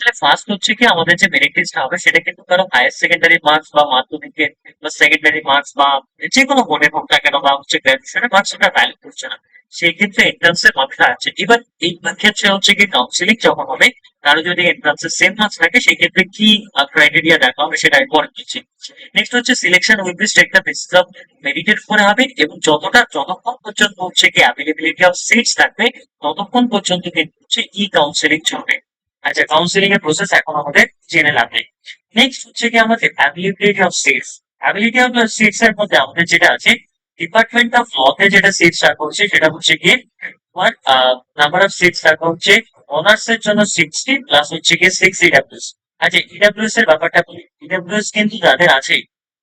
তাহলে ফার্স্ট হচ্ছে কি আমাদের যে মেরিট লিস্টটা হবে সেটা কিন্তু কারো হায়ার সেকেন্ডারি মার্কস বা মাধ্যমিকের বা সেকেন্ডারি মার্কস বা যে কোনো বোর্ডে হোক না কেন বা হচ্ছে গ্রাজুয়েশনের মার্কস ওটা ভ্যালু করছে না। সেই ক্ষেত্রে এন্ট্রান্স এর মার্কসটা আছে। এবার এই ক্ষেত্রে হচ্ছে কি কাউন্সিলিং যখন হবে, কারো যদি এন্ট্রান্স এর সেম মার্কস থাকে সেই ক্ষেত্রে কি ক্রাইটেরিয়া দেখা হবে সেটা একবার দিচ্ছি। নেক্সট হচ্ছে selection will be state the basis of মেরিটের উপরে হবে, এবং যতক্ষণ পর্যন্ত হচ্ছে কি অ্যাভেলেবিলিটি অফ সিটস থাকবে ততক্ষণ পর্যন্ত কিন্তু হচ্ছে ই কাউন্সিলিং চলবে। আচ্ছা, কাউন্সিলিং এর প্রসেস এখন আমাদের জেনে লাগবে। নেক্সট হচ্ছে কি আমাদের ability of seats. Ability of seats এর মধ্যে আমাদের যেটা আছে, ডিপার্টমেন্ট অফ ল তে যেটা সিটস রাখা হচ্ছে সেটা হচ্ছে গিয়ে তোমার নাম্বার অফ সিটস রাখা হচ্ছে অনার্স এর জন্য 60 প্লাস হচ্ছে গিয়ে 6 ইডাব্লিউএস। আচ্ছা, ইডাব্লিউএস এর ব্যাপারটা বলি। ইডাব্লিউএস কিন্তু যাদের আছে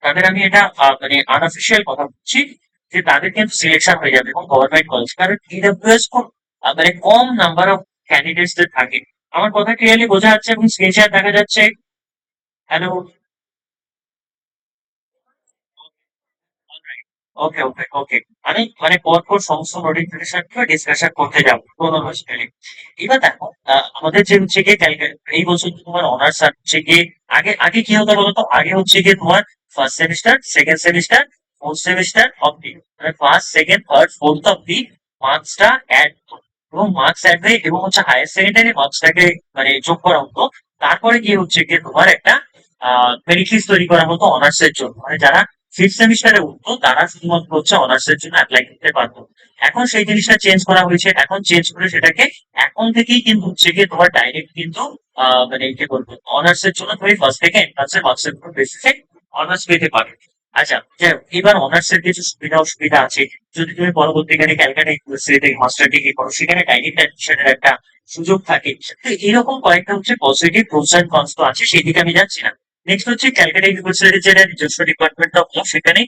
তাদের আমি এটা মানে আনঅফিসিয়াল কথা বলছি যে তাদের কিন্তু সিলেকশন হয়ে যাবে এবং গভর্নমেন্ট কলেজ, কারণ ইডাব্লিউএস খুব মানে কম নাম্বার অফ ক্যান্ডিডেটস থাকে। আমার কথা ক্লিয়ারলি বোঝা যাচ্ছে এবং স্ক্রিনশট দেখা যাচ্ছে? হ্যালো? ওকে ওকে ওকে। আমি মানে পরপর সমস্ত নোটিফিকেশন ডিসকাশন করতে যাবো ক্রোনোলজিক্যালি। এবার দেখো, আমাদের যে হচ্ছে গিয়ে এই বছর তোমার অনার্স হচ্ছে গিয়ে আগে আগে কি হতো বলতো? আগে হচ্ছে গিয়ে তোমার first semester, second semester, fourth semester অব্দি, মানে ফার্স্ট সেকেন্ড থার্ড ফোর্থ অব্দি মার্কসটা অ্যাড, এবং মার্কস অ্যাড হয়ে এবং হচ্ছে হায়ার সেকেন্ডারি মার্কসটাকে মানে যোগ করা হতো। তারপরে গিয়ে হচ্ছে গিয়ে তোমার একটা মেরিট লিস্ট তৈরি করা হতো অনার্স এর জন্য, মানে যারা ফিফথ সেমিস্টারে উঠতো তারা শুধুমাত্র হচ্ছে অনার্স এর জন্য অ্যাপ্লাই করতে পারতো। এখন সেই জিনিসটা চেঞ্জ করা হয়েছে, এখন চেঞ্জ করে সেটাকে এখন থেকেই কিন্তু হচ্ছে গিয়ে তোমার ডাইরেক্ট কিন্তু মানে কি বলবো, অনার্স এর জন্য তুমি ফার্স্ট থেকে এন্ট্রান্সের মার্কসের উপর বেসিসে অনার্স পেতে পারো। আচ্ছা, এবার অনার্স এর কিছু সুবিধা অসুবিধা আছে। যদি তুমি পরবর্তীকালে ক্যালকাটা ইউনিভার্সিটিতে মাস্টার ডিগ্রি করো সেখানে ডাইরেক্ট অ্যাডমিশনের একটা সুযোগ থাকে। তো এরকম কয়েকটা হচ্ছে পজিটিভ প্রোস এন্ড কনস তো আছে, সেই দিকে আমি যাচ্ছি না। নেক্সট হচ্ছে ক্যালকাটা ইউনিভার্সিটির যেটা নিজস্ব ডিপার্টমেন্ট অফ ল, সেখানে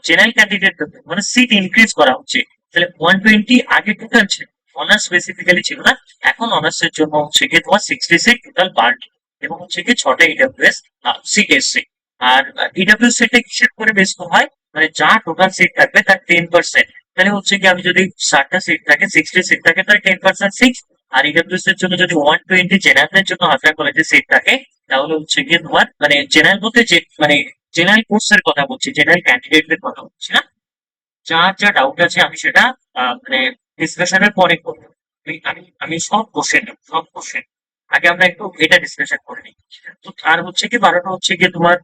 জেনারেল ক্যান্ডিডেট মানে সিট ইনক্রিজ করা হচ্ছে। তাহলে 120 আগে টোটাল ছিল, অনার্স স্পেসিফিক্যালি ছিল না। এখন অনার্স এর জন্য হচ্ছে গিয়ে তোমার 66 টোটাল বার্ড, এবং হচ্ছে গিয়ে 6টা ইডব্লিউএস সিট এসছে। আর ইডব্লিউএস সিটে কিসের করে বেস করা হয়, মানে যা টোটাল সিট থাকবে তার 10%। তাহলে হচ্ছে কি আমি যদি 60টা সিট থাকে, 60 সিট থাকে, তাহলে 10% সিক্স। আর ইডব্লিউএস এর জন্য যদি 120 জেনারেলের জন্য হাফিয়া কলেজে সিট থাকে, তাহলে হচ্ছে গিয়ে তোমার মানে জেনারেল বলতে যে মানে জেনারেল কোর্স এর কথা বলছি, জেনারেল ক্যান্ডিডেটদের কথা বলছি না। যার যা ডাউট আছে আমি সেটা মানে ডিসকাশনের পরে করবো। আমি আমি আমি সব কোশ্চেন আগে আমরা একটু এটা ডিসকাশন করে নিই। তো আর হচ্ছে কি 12টা হচ্ছে গিয়ে তোমার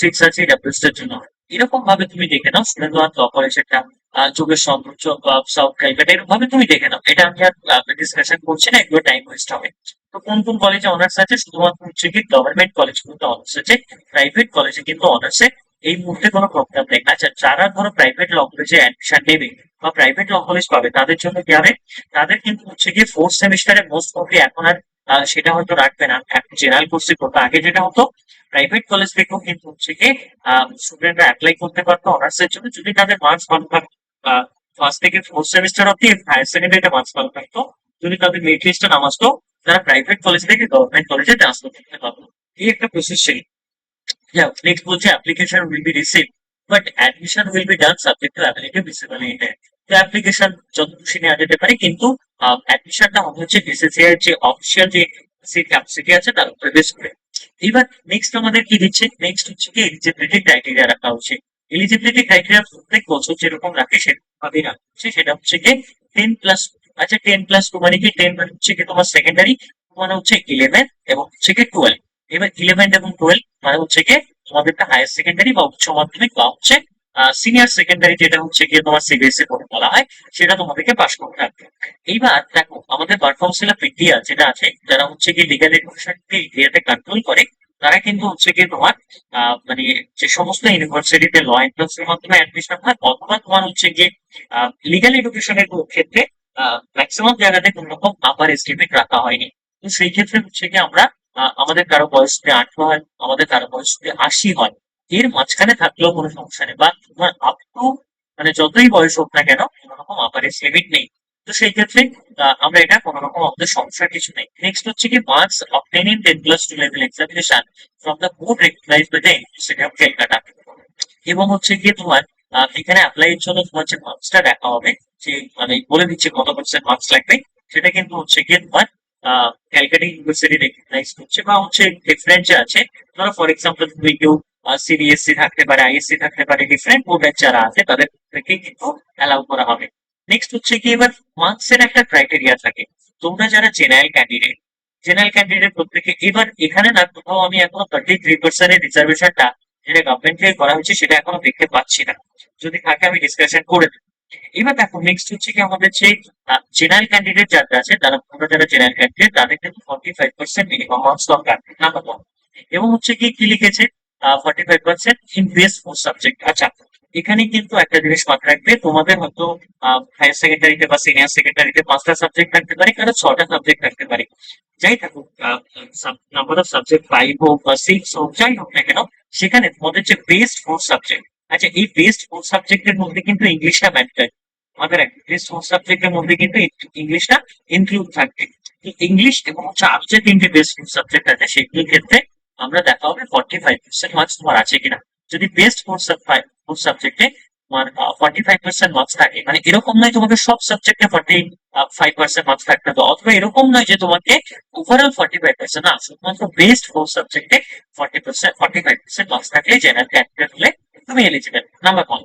সিক্স আছে ডাব্লিউএস এর জন্য। এরকম ভাবে তুমি দেখে নাও সুরেন্দ্রনাথ ল কলেজেরটা, যোগেশ চন্দ্র সাউথ ক্যালকাটা, এরকম ভাবে তুমি দেখে নাও। এটা আমি আর ডিসকাশন করছি না, এগুলো টাইম ওয়েস্ট হবে। তো কোন কোন কলেজে অনার্স আছে, শুধুমাত্র হচ্ছে কি গভর্নমেন্ট কলেজগুলোতে অনার্স আছে, প্রাইভেট কলেজে কিন্তু অনার্স এই মুহূর্তে কোনো প্রবলেম নেই। আচ্ছা, যারা ধরো প্রাইভেট ল কলেজে অ্যাডমিশন নেবে বা প্রাইভেট ল কলেজ পাবে তাদের জন্য কি হবে, তাদের কিন্তু হচ্ছে গিয়ে ফোর্থ সেমিস্টারে মোস্ট প্রবলি এখন আর সেটা হয়তো রাখবে না, এখন জেনারেল কোর্সে করবে। আগে যেটা হতো, প্রাইভেট কলেজ থেকেও কিন্তু হচ্ছে গিয়ে স্টুডেন্টরা অ্যাপ্লাই করতে পারতো অনার্স এর জন্য যদি তাদের মার্কস ভালো থাকতো। ফার্স্ট থেকে ফোর্থ সেমিস্টার অব্দি হায়ার সেকেন্ডারিতে মার্কস ভালো থাকতো, যদি তাদের মেরিট লিস্টে নাম আসতো, তারা প্রাইভেট কলেজ থেকে গভর্নমেন্ট কলেজে ট্রান্সফার করতে পারতো। এই একটা প্রসেস ছিল। Yeah, next বলছে application will be received, but admission will be done subject to ability visible intent. তো অ্যাপ্লিকেশন যত খুশি নেওয়া যেতে পারে, কিন্তু অ্যাডমিশনটা হবে হচ্ছে বিসিসিআই এর যে অফিসিয়াল যে সিট ক্যাপাসিটি আছে তার উপরে বেস করে। এবার নেক্সট আমাদের কি দিচ্ছে, নেক্সট হচ্ছে কি এলিজিবিলিটি ক্রাইটেরিয়া রাখা হচ্ছে। এলিজিবিলিটি ক্রাইটেরিয়া প্রত্যেক বছর যেরকম রাখে সেরকম ভাবেই রাখা হচ্ছে, সেটা হচ্ছে কি 10+। আচ্ছা, 10+2 মানে কি? 10 মানে হচ্ছে কি তোমার সেকেন্ডারি, মানে হচ্ছে 11 এবং হচ্ছে কি 12। এবার 11 এবং 12 মানে হচ্ছে গিয়ে তোমাদেরটা হায়ার সেকেন্ডারি বা উচ্চ মাধ্যমিক বা হচ্ছে সিনিয়র সেকেন্ডারি, যেটা হচ্ছে গিয়ে তোমার সিবিএসসি বোর্ডে বলা হয়, সেটা তোমাদেরকে পাস করতে হবে। এইবার দেখো আমাদের পারফরমেন্স ইন্ডিয়া যেটা আছে, যারা হচ্ছে গিয়ে লিগাল এডুকেশনকে ইন্ডিয়াতে কন্ট্রোল করে, তারা কিন্তু হচ্ছে গিয়ে তোমার মানে যে সমস্ত ইউনিভার্সিটিতে ল এন্ট্রান্স এর মাধ্যমে অ্যাডমিশন হয়, অথবা তোমার হচ্ছে গিয়ে লিগাল এডুকেশনের ক্ষেত্রে ম্যাক্সিমাম জায়গাতে কোন রকম আপার এস্টিমেট রাখা হয়নি। তো সেই ক্ষেত্রে হচ্ছে গিয়ে আমরা আমাদের কারো বয়স যদি 18 হয়, আমাদের কারো বয়স যদি 80 হয়, এর মাঝখানে থাকলেও কোনো সমস্যা নেই, বা তোমার আপ টু মানে যতই বয়স হোক না কেন কোনো রকম আপার এজ লিমিট নেই। তো সেই ক্ষেত্রে আমরা এটা কোনো রকম আমাদের সমস্যার কিছু নেই। নেক্সট হচ্ছে কি marks obtain in 10+2 level examination from the board recognized by the university of Calcutta. এবং হচ্ছে গিয়ে তোমার এখানে অ্যাপ্লাই এর জন্য তোমার যে মার্কসটা দেখা হবে, যে মানে বলে দিচ্ছে কত পার্সেন্ট মার্কস লাগবে, সেটা কিন্তু হচ্ছে গিয়ে তোমার ক্যালকাটা ইউনিভার্সিটি রেকগনাইজ করছে বা হচ্ছে ডিফারেন্ট যে আছে, ধরো ফর এক্সাম্পল তুমি কেউ সিবিএসসি থাকতে পারে, আইএসসি থাকতে পারে, ডিফারেন্ট বোর্ডের যারা আছে তাদের থেকে কিন্তু অ্যালাউ করা হবে। নেক্সট হচ্ছে কি, এবার মার্কস এর একটা ক্রাইটেরিয়া থাকে। তোমরা যারা জেনারেল ক্যান্ডিডেট প্রত্যেকে, এবার এখানে না কোথাও আমি এখনো 33% রিজার্ভেশনটা যেটা গভর্নমেন্ট থেকে করা হয়েছে সেটা এখনো দেখতে পাচ্ছি না। যদি থাকে আমি ডিসকাশন করে দেবো। এবার দেখো নেক্সট হচ্ছে কি, আমাদের যে জেনারেল ক্যান্ডিডেট যারা আছে, তোমরা যারা জেনারেল ক্যান্ডিডেট তাদের কিন্তু 45% মিনিমাম মার্কস দরকার, নাম্বার ওয়ান। এবং হচ্ছে কি কি লিখেছে, 45% ইন বেস্ট ফোর সাবজেক্ট। আচ্ছা, এখানে কিন্তু একটা জিনিস মাথায় রাখবে, তোমাদের হয়তো হায়ার সেকেন্ডারিতে বা সিনিয়র সেকেন্ডারিতে 5টা সাবজেক্ট থাকতে পারে, কারো 6টা সাবজেক্ট থাকতে পারে। যাই থাকুক, নাম্বার অফ সাবজেক্ট 5 হোক বা 6 হোক, যাই হোক না কেন, সেখানে তোমাদের যে বেস্ট ফোর সাবজেক্ট, আচ্ছা এই বেস্ট ফোর সাবজেক্টের মধ্যে কিন্তু ইংলিশটা ম্যাটার। আমাদের বেস্ট ফোর সাবজেক্টের মধ্যে কিন্তু ইংলিশটা ইনক্লুড থাকবে। ইংলিশ এবং হচ্ছে আরো যে 3টে বেস্ট ফোর সাবজেক্ট আছে সেগুলোর ক্ষেত্রে আমরা দেখা হবে 45% মার্কস তোমার আছে কিনা। যদি বেস্ট ফোর সাবজেক্টে তোমার 45% মার্কস থাকে, মানে এরকম নয় তোমাকে সব সাবজেক্টে 45% মার্কস থাকতে হবে, অথবা এরকম নয় যে তোমাকে ওভারঅল 45%, না, শুধুমাত্র বেস্ট ফোর সাবজেক্টে 45% মার্কস থাকলে জেনারেল ক্যান্ডিডেট হলে তুমি eligible, number one.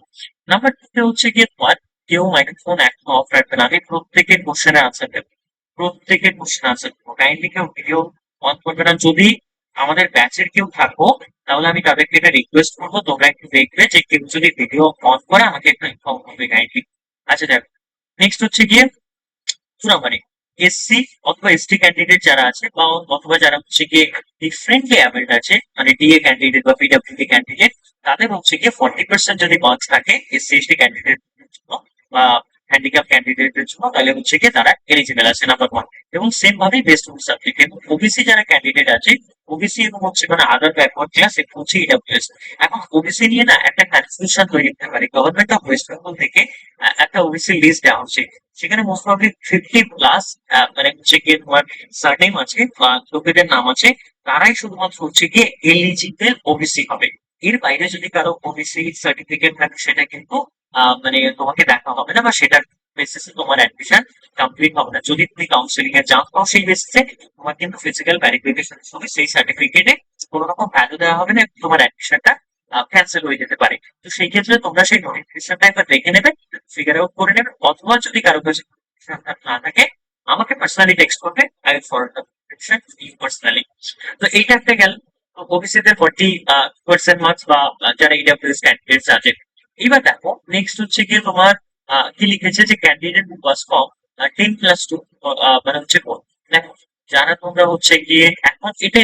Number two হচ্ছে গিয়ে তোমার কেউ মাইক্রোফোন এখন অফ রাখবে না, আমি প্রত্যেকের কোশ্চেনের আনসার দেবো, প্রত্যেকের কোশ্চেন আনসার দেবো, কাইন্ডলি কেউ ভিডিও অন করবে না। যদি আমাদের ব্যাচের কেউ থাকো তাহলে আমি তাদেরকে এটা রিকোয়েস্ট করবো, তোমরা একটু দেখবে যে কেউ যদি ভিডিও অন করে আমাকে একটু ইনফর্ম করবে কাইন্ডলি। আচ্ছা দেখ, নেক্সট হচ্ছে গিয়ে চুনামারি এসসি অথবা এসটি ক্যান্ডিডেট যারা আছে, বা অথবা যারা হচ্ছে গিয়ে ডিফারেন্টলি অ্যাবেল্ড আছে, মানে ডিএ ক্যান্ডিডেট বা পিডব্লিউডি ক্যান্ডিডেট, তাদের হচ্ছে গিয়ে 40% যদি মার্কস থাকে এসসি এসটি ক্যান্ডিডেট জন্য বা হ্যান্ডিক্যাপ ক্যান্ডিডেটের জন্য, তাহলে হচ্ছে গিয়ে তারা এলিজিবল আছে, নাম্বার ওয়ান। এবং সেম ভাবে বেস্ট অফ সাবজেক্ট এবং ওবিসি যারা ক্যান্ডিডেট আছে, ওবিসি এবং হচ্ছে মানে আদার ব্যাকওয়ার্ড ক্লাস এবং হচ্ছে ইডব্লিউএস। এখন ওবিসি নিয়ে না একটা কনফিউশন তৈরি হতে পারে, গভর্নমেন্ট অফ ওয়েস্ট বেঙ্গল থেকে একটা ওবিসি লিস্ট দেওয়া হচ্ছে, সেখানে মোস্ট প্রবাবলি 50+ মানে হচ্ছে গিয়ে তোমার সারনেম আছে বা লোকেদের নাম আছে, তারাই শুধুমাত্র হচ্ছে গিয়ে এলিজিবল ওবিসি হবে। এর বাইরে যদি কারো ওবিসি সার্টিফিকেট থাকে সেটা কিন্তু মানে তোমাকে দেখা হবে না, বা সেটার বেসিসে তোমার অ্যাডমিশন কমপ্লিট হবে না। যদি তুমি কাউন্সিলিং এ চান্স পাও সেই বেসিসে তোমার কিন্তু ফিজিক্যাল ভেরিফিকেশন হবে, সেই সার্টিফিকেটে কোনো রকম ভ্যালু দেওয়া হবে না, তোমার অ্যাডমিশনটা ক্যান্সেল হয়ে যেতে পারে। তো সেই ক্ষেত্রে তোমরা সেই নোটিফিকেশনটা একবার দেখে নেবে, ফিগার আউট করে নেবে, অথবা যদি কারো কাছে না থাকে আমাকে পার্সোনালি টেক্সট করবে, I will forward the notification you personally. তো এইটা একটা গেল ওবিসি তে 40% মার্কস বা যারা ইডব্লিউএস ক্যান্ডিডেটস আছে। এবার দেখো নেক্সট হচ্ছে গিয়ে তোমার কি লিখেছে যে ক্যান্ডিডেট হু পাস ফ্রম 10+2, মানে হচ্ছে কোন, দেখো যারা তোমরা হচ্ছে গিয়ে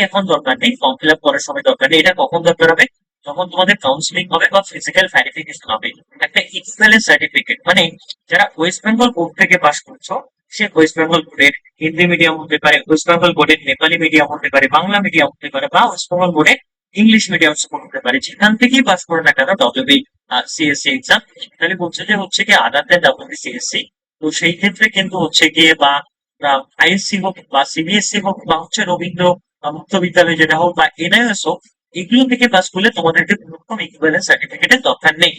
এখন দরকার নেই, ফর্ম ফিল আপ করার সময় দরকার নেই, এটা কখন দরকার হবে, যখন তোমাদের কাউন্সিলিং হবে বা ফিজিক্যাল ভেরিফিকেশন হবে। একটা ইকুইভ্যালেন্স সার্টিফিকেট, মানে যারা ওয়েস্ট বেঙ্গল বোর্ড থেকে পাস করছো, সে ওয়েস্ট বেঙ্গল বোর্ডের হিন্দি মিডিয়াম হতে পারে, ওয়েস্ট বেঙ্গল বোর্ডের নেপালি মিডিয়াম হতে পারে, বাংলা মিডিয়াম হতে পারে, বা ওয়েস্ট বেঙ্গল বোর্ডের ইংলিশ মিডিয়াম স্কুল হতে পারে, যেখান থেকেই পাস করে না কেন ডব্লিউবি সিএসসি এক্সাম, তাহলে বলছে যে হচ্ছে গিয়ে আদার দেন ডব্লিউবি সিএসসি। তো সেই ক্ষেত্রে কিন্তু হচ্ছে গিয়ে বা আইএসসি হোক বা সিবিএসসি হোক বা হচ্ছে রবীন্দ্র মুক্ত বিদ্যালয় যেটা হোক বা এনআইএস হোক, এগুলো থেকে পাস করলে তোমাদেরকে কোনো রকম ইকুইভ্যালেন্স সার্টিফিকেটের দরকার নেই।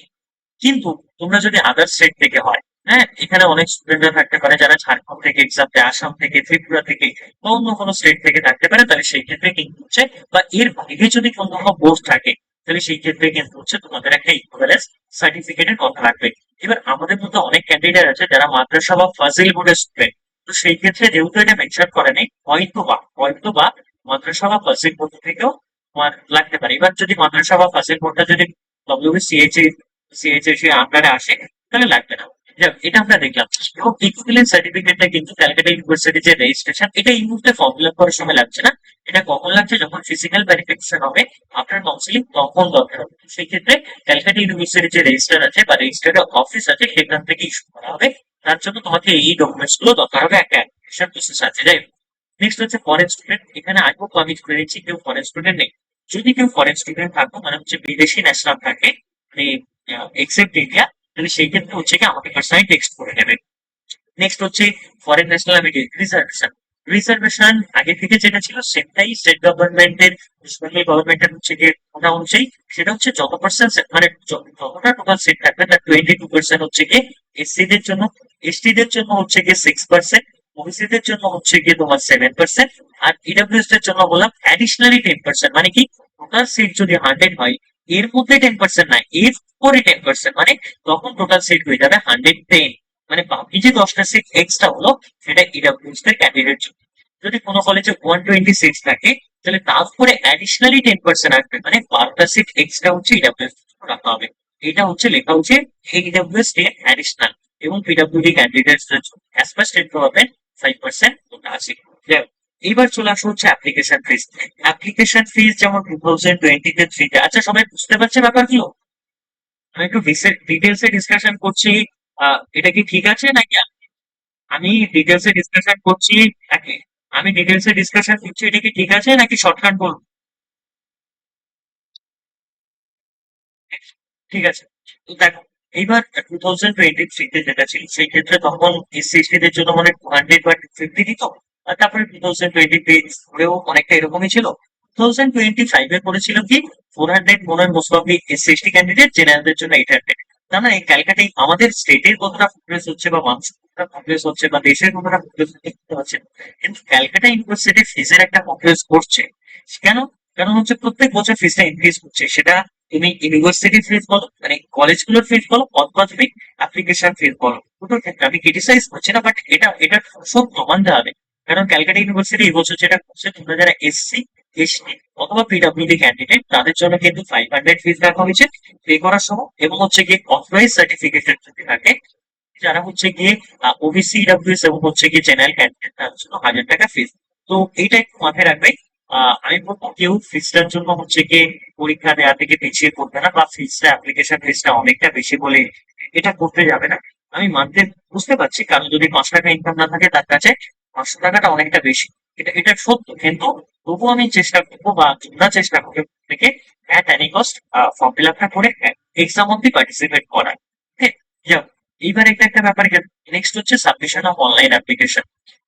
কিন্তু তোমরা যদি আদার স্টেট থেকে হয়, হ্যাঁ, এখানে অনেক স্টুডেন্টরা থাকতে পারে যারা ঝাড়খণ্ড থেকে এক্সাম দেয়, আসাম থেকে, ত্রিপুরা থেকে বা অন্য কোনো স্টেট থেকে থাকতে পারে, তাহলে সেই ক্ষেত্রে কিন্তু হচ্ছে, বা এর বাইরে যদি কোনো রকম বোর্ড থাকে, তাহলে সেই ক্ষেত্রে কিন্তু হচ্ছে তোমাদের একটা ইকুইভ্যালেন্স সার্টিফিকেটের কথা লাগবে। এবার আমাদের মধ্যে অনেক ক্যান্ডিডেট আছে যারা মাদ্রাসা বা ফাজিল বোর্ডের স্টুডেন্ট, তো সেই ক্ষেত্রে যেহেতু এটা মেনশন করে নেই, হয়তো বা মাদ্রাসা বা ফাজিল বোর্ড থেকেও তোমার লাগতে পারে। এবার যদি মাদ্রাসা বা ফাজিল বোর্ডটা যদি সিএইচএস এর আন্ডারে আসে তাহলে লাগবে না। এটা আমরা দেখলাম। এবং ইকুইভ্যালেন্স সার্টিফিকেটটা কিন্তু ক্যালকাটা ইউনিভার্সিটি যে রেজিস্ট্রেশন, এটা এই মুহূর্তে ফর্ম ফিল আপ করার সময় লাগছে না, এটা কখন লাগছে, যখন ফিজিক্যাল ভেরিফিকেশন হবে আফটার কাউন্সিলিং, তখন দরকার হবে। সেই ক্ষেত্রে ক্যালকাটা ইউনিভার্সিটি যে রেজিস্টার আছে বা রেজিস্টার্ড অফিস আছে সেখান থেকে ইস্যু করা হবে। তার জন্য তোমাকে এই ডকুমেন্টস গুলো দরকার হবে, একটা অ্যাপ্লিকেশন প্রসেস আছে। যাই হোক, নেক্সট হচ্ছে ফরেন স্টুডেন্ট। এখানে আগে আমি ধরে নিচ্ছি কেউ ফরেন স্টুডেন্ট নেই। যদি কেউ ফরেন স্টুডেন্ট থাকো, মানে হচ্ছে বিদেশি ন্যাশনাল থাকে, মানে এক্সেপ্ট ইন্ডিয়া, তাহলে সেই ক্ষেত্রে হচ্ছে কি আমাকে পার্সোনালি টেক্সট করে নেবে। নেক্সট হচ্ছে ফরেন ন্যাশনালিটি রিজার্ভেশন। রিজার্ভেশন আগে থেকে যেটা ছিল সেটাই স্টেট গভর্নমেন্টের, বেঙ্গল গভর্নমেন্টের হচ্ছে গিয়ে ওটা অনুযায়ী, সেটা হচ্ছে যত পার্সেন্ট মানে যতটা টোটাল সিট থাকবে তার 22% হচ্ছে গিয়ে এসসি দের জন্য, এসটি দের জন্য হচ্ছে গিয়ে 6%, ওবিসি দের জন্য হচ্ছে গিয়ে তোমার 7%, আর ইডব্লিউএস দের জন্য বললাম অ্যাডিশনালি 10%। মানে কি, টোটাল সিট যদি 100 হয়, এর মধ্যে 10% না, এর পরে 10%, মানে তখন টোটাল সিট হয়ে যাবে 110। মানে বাকি যে 10টা সিট এক্সট্রা হলো, সেটা ইডব্লিউএস দের ক্যান্ডিডেট জন্য। যদি কোনো কলেজে 120 সিট থাকে, তাহলে তারপরে অ্যাডিশনালি 10% আসবে, মানে 12টা সিট এক্সট্রা হচ্ছে ইডব্লিউএস রাখা হবে। এটা হচ্ছে লেখা হচ্ছে ইডব্লিউএস ডে অ্যাডিশনাল, এবং PWD candidates as per state government 5% ওটা আছে। এইবার চলে আসো হচ্ছে অ্যাপ্লিকেশন ফিস। অ্যাপ্লিকেশন ফিস যেমন 2023-তে। আচ্ছা, সবাই বুঝতে পারছে ব্যাপারগুলো? আমি একটু ডিটেলসে ডিসকাশন করছি, এটা কি ঠিক আছে নাকি? আমি ডিটেলসে ডিসকাশন করছি, নাকি আমি ডিটেলসে ডিসকাশন করছি, এটা কি ঠিক আছে নাকি শর্টকাট বলবো? ঠিক আছে। তো দেখো, এইবার 2023-তে যেটা ছিল, সেই ক্ষেত্রে তখন এসসি এসটি দের জন্য মানে 200 বা 250 দিত। আর তারপরে 2023 অনেকটা এরকমই ছিল। 2025-এ করেছিল কি 400, মনে হয় মোস্ট অফলি এসসি এসটি ক্যান্ডিডেট, জেনারেলদের জন্য 800। তার মানে এই ক্যালকাটায় আমাদের স্টেটের কতটা প্রোগ্রেস হচ্ছে বা মানুষের কতটা প্রোগ্রেস হচ্ছে বা দেশের কতটা প্রোগ্রেস দেখতে পাচ্ছেন। কিন্তু ক্যালকাটা ইউনিভার্সিটি ফিজের একটা প্রোগ্রেস করছে। কেন? কারণ হচ্ছে প্রত্যেক বছর ফিসটা ইনক্রিজ করছে। সেটা তুমি ইউনিভার্সিটি ফিস বলো, মানে কলেজগুলোর ফিস বলো, অথবা তুমি অ্যাপ্লিকেশন ফিস বলো, দুটোর ক্ষেত্রে আমি ক্রিটিসাইজ করছি না, বাট এটা সত্য মানতে হবে। কারণ ক্যালকাটা ইউনিভার্সিটি এই বছর যেটা করছে, তোমরা যারা এসসি এসটি অথবা পিডব্লিউডি ক্যান্ডিডেট, তাদের জন্য কিন্তু 500 ফিস রাখা হয়েছে পে করার সময়, এবং হচ্ছে গিয়ে অথরাইজ সার্টিফিকেটের যদি থাকে, যারা হচ্ছে গিয়ে ওবিসি ইডব্লিউএস এবং হচ্ছে গিয়ে জেনারেল ক্যান্ডিডেট, তার জন্য 1000 টাকা ফিস। তো এইটা একটু মাথায় রাখবে। আমি বলবো কেউ ফিসটার জন্য হচ্ছে গিয়ে পরীক্ষা দেওয়া থেকে পিছিয়ে পড়বে না, বা ফিসটা অ্যাপ্লিকেশন ফিসটা অনেকটা বেশি বলে এটা করতে যাবে না। আমি মানতে বুঝতে পারছি, কারণ যদি 5 টাকা ইনকাম না থাকে তার কাছে 500 টাকাটা অনেকটা বেশি। এটা সত্য, কিন্তু তবুও আমি চেষ্টা করবো বা তোমরা চেষ্টা করবে থেকে at any cost form fill আপটা করে এক্সাম অব্দি পার্টিসিপেট করার। হ্যাঁ, যাও। এইবার একটা ব্যাপার, নেক্সট হচ্ছে সাবমিশন অফ অনলাইন অ্যাপ্লিকেশন।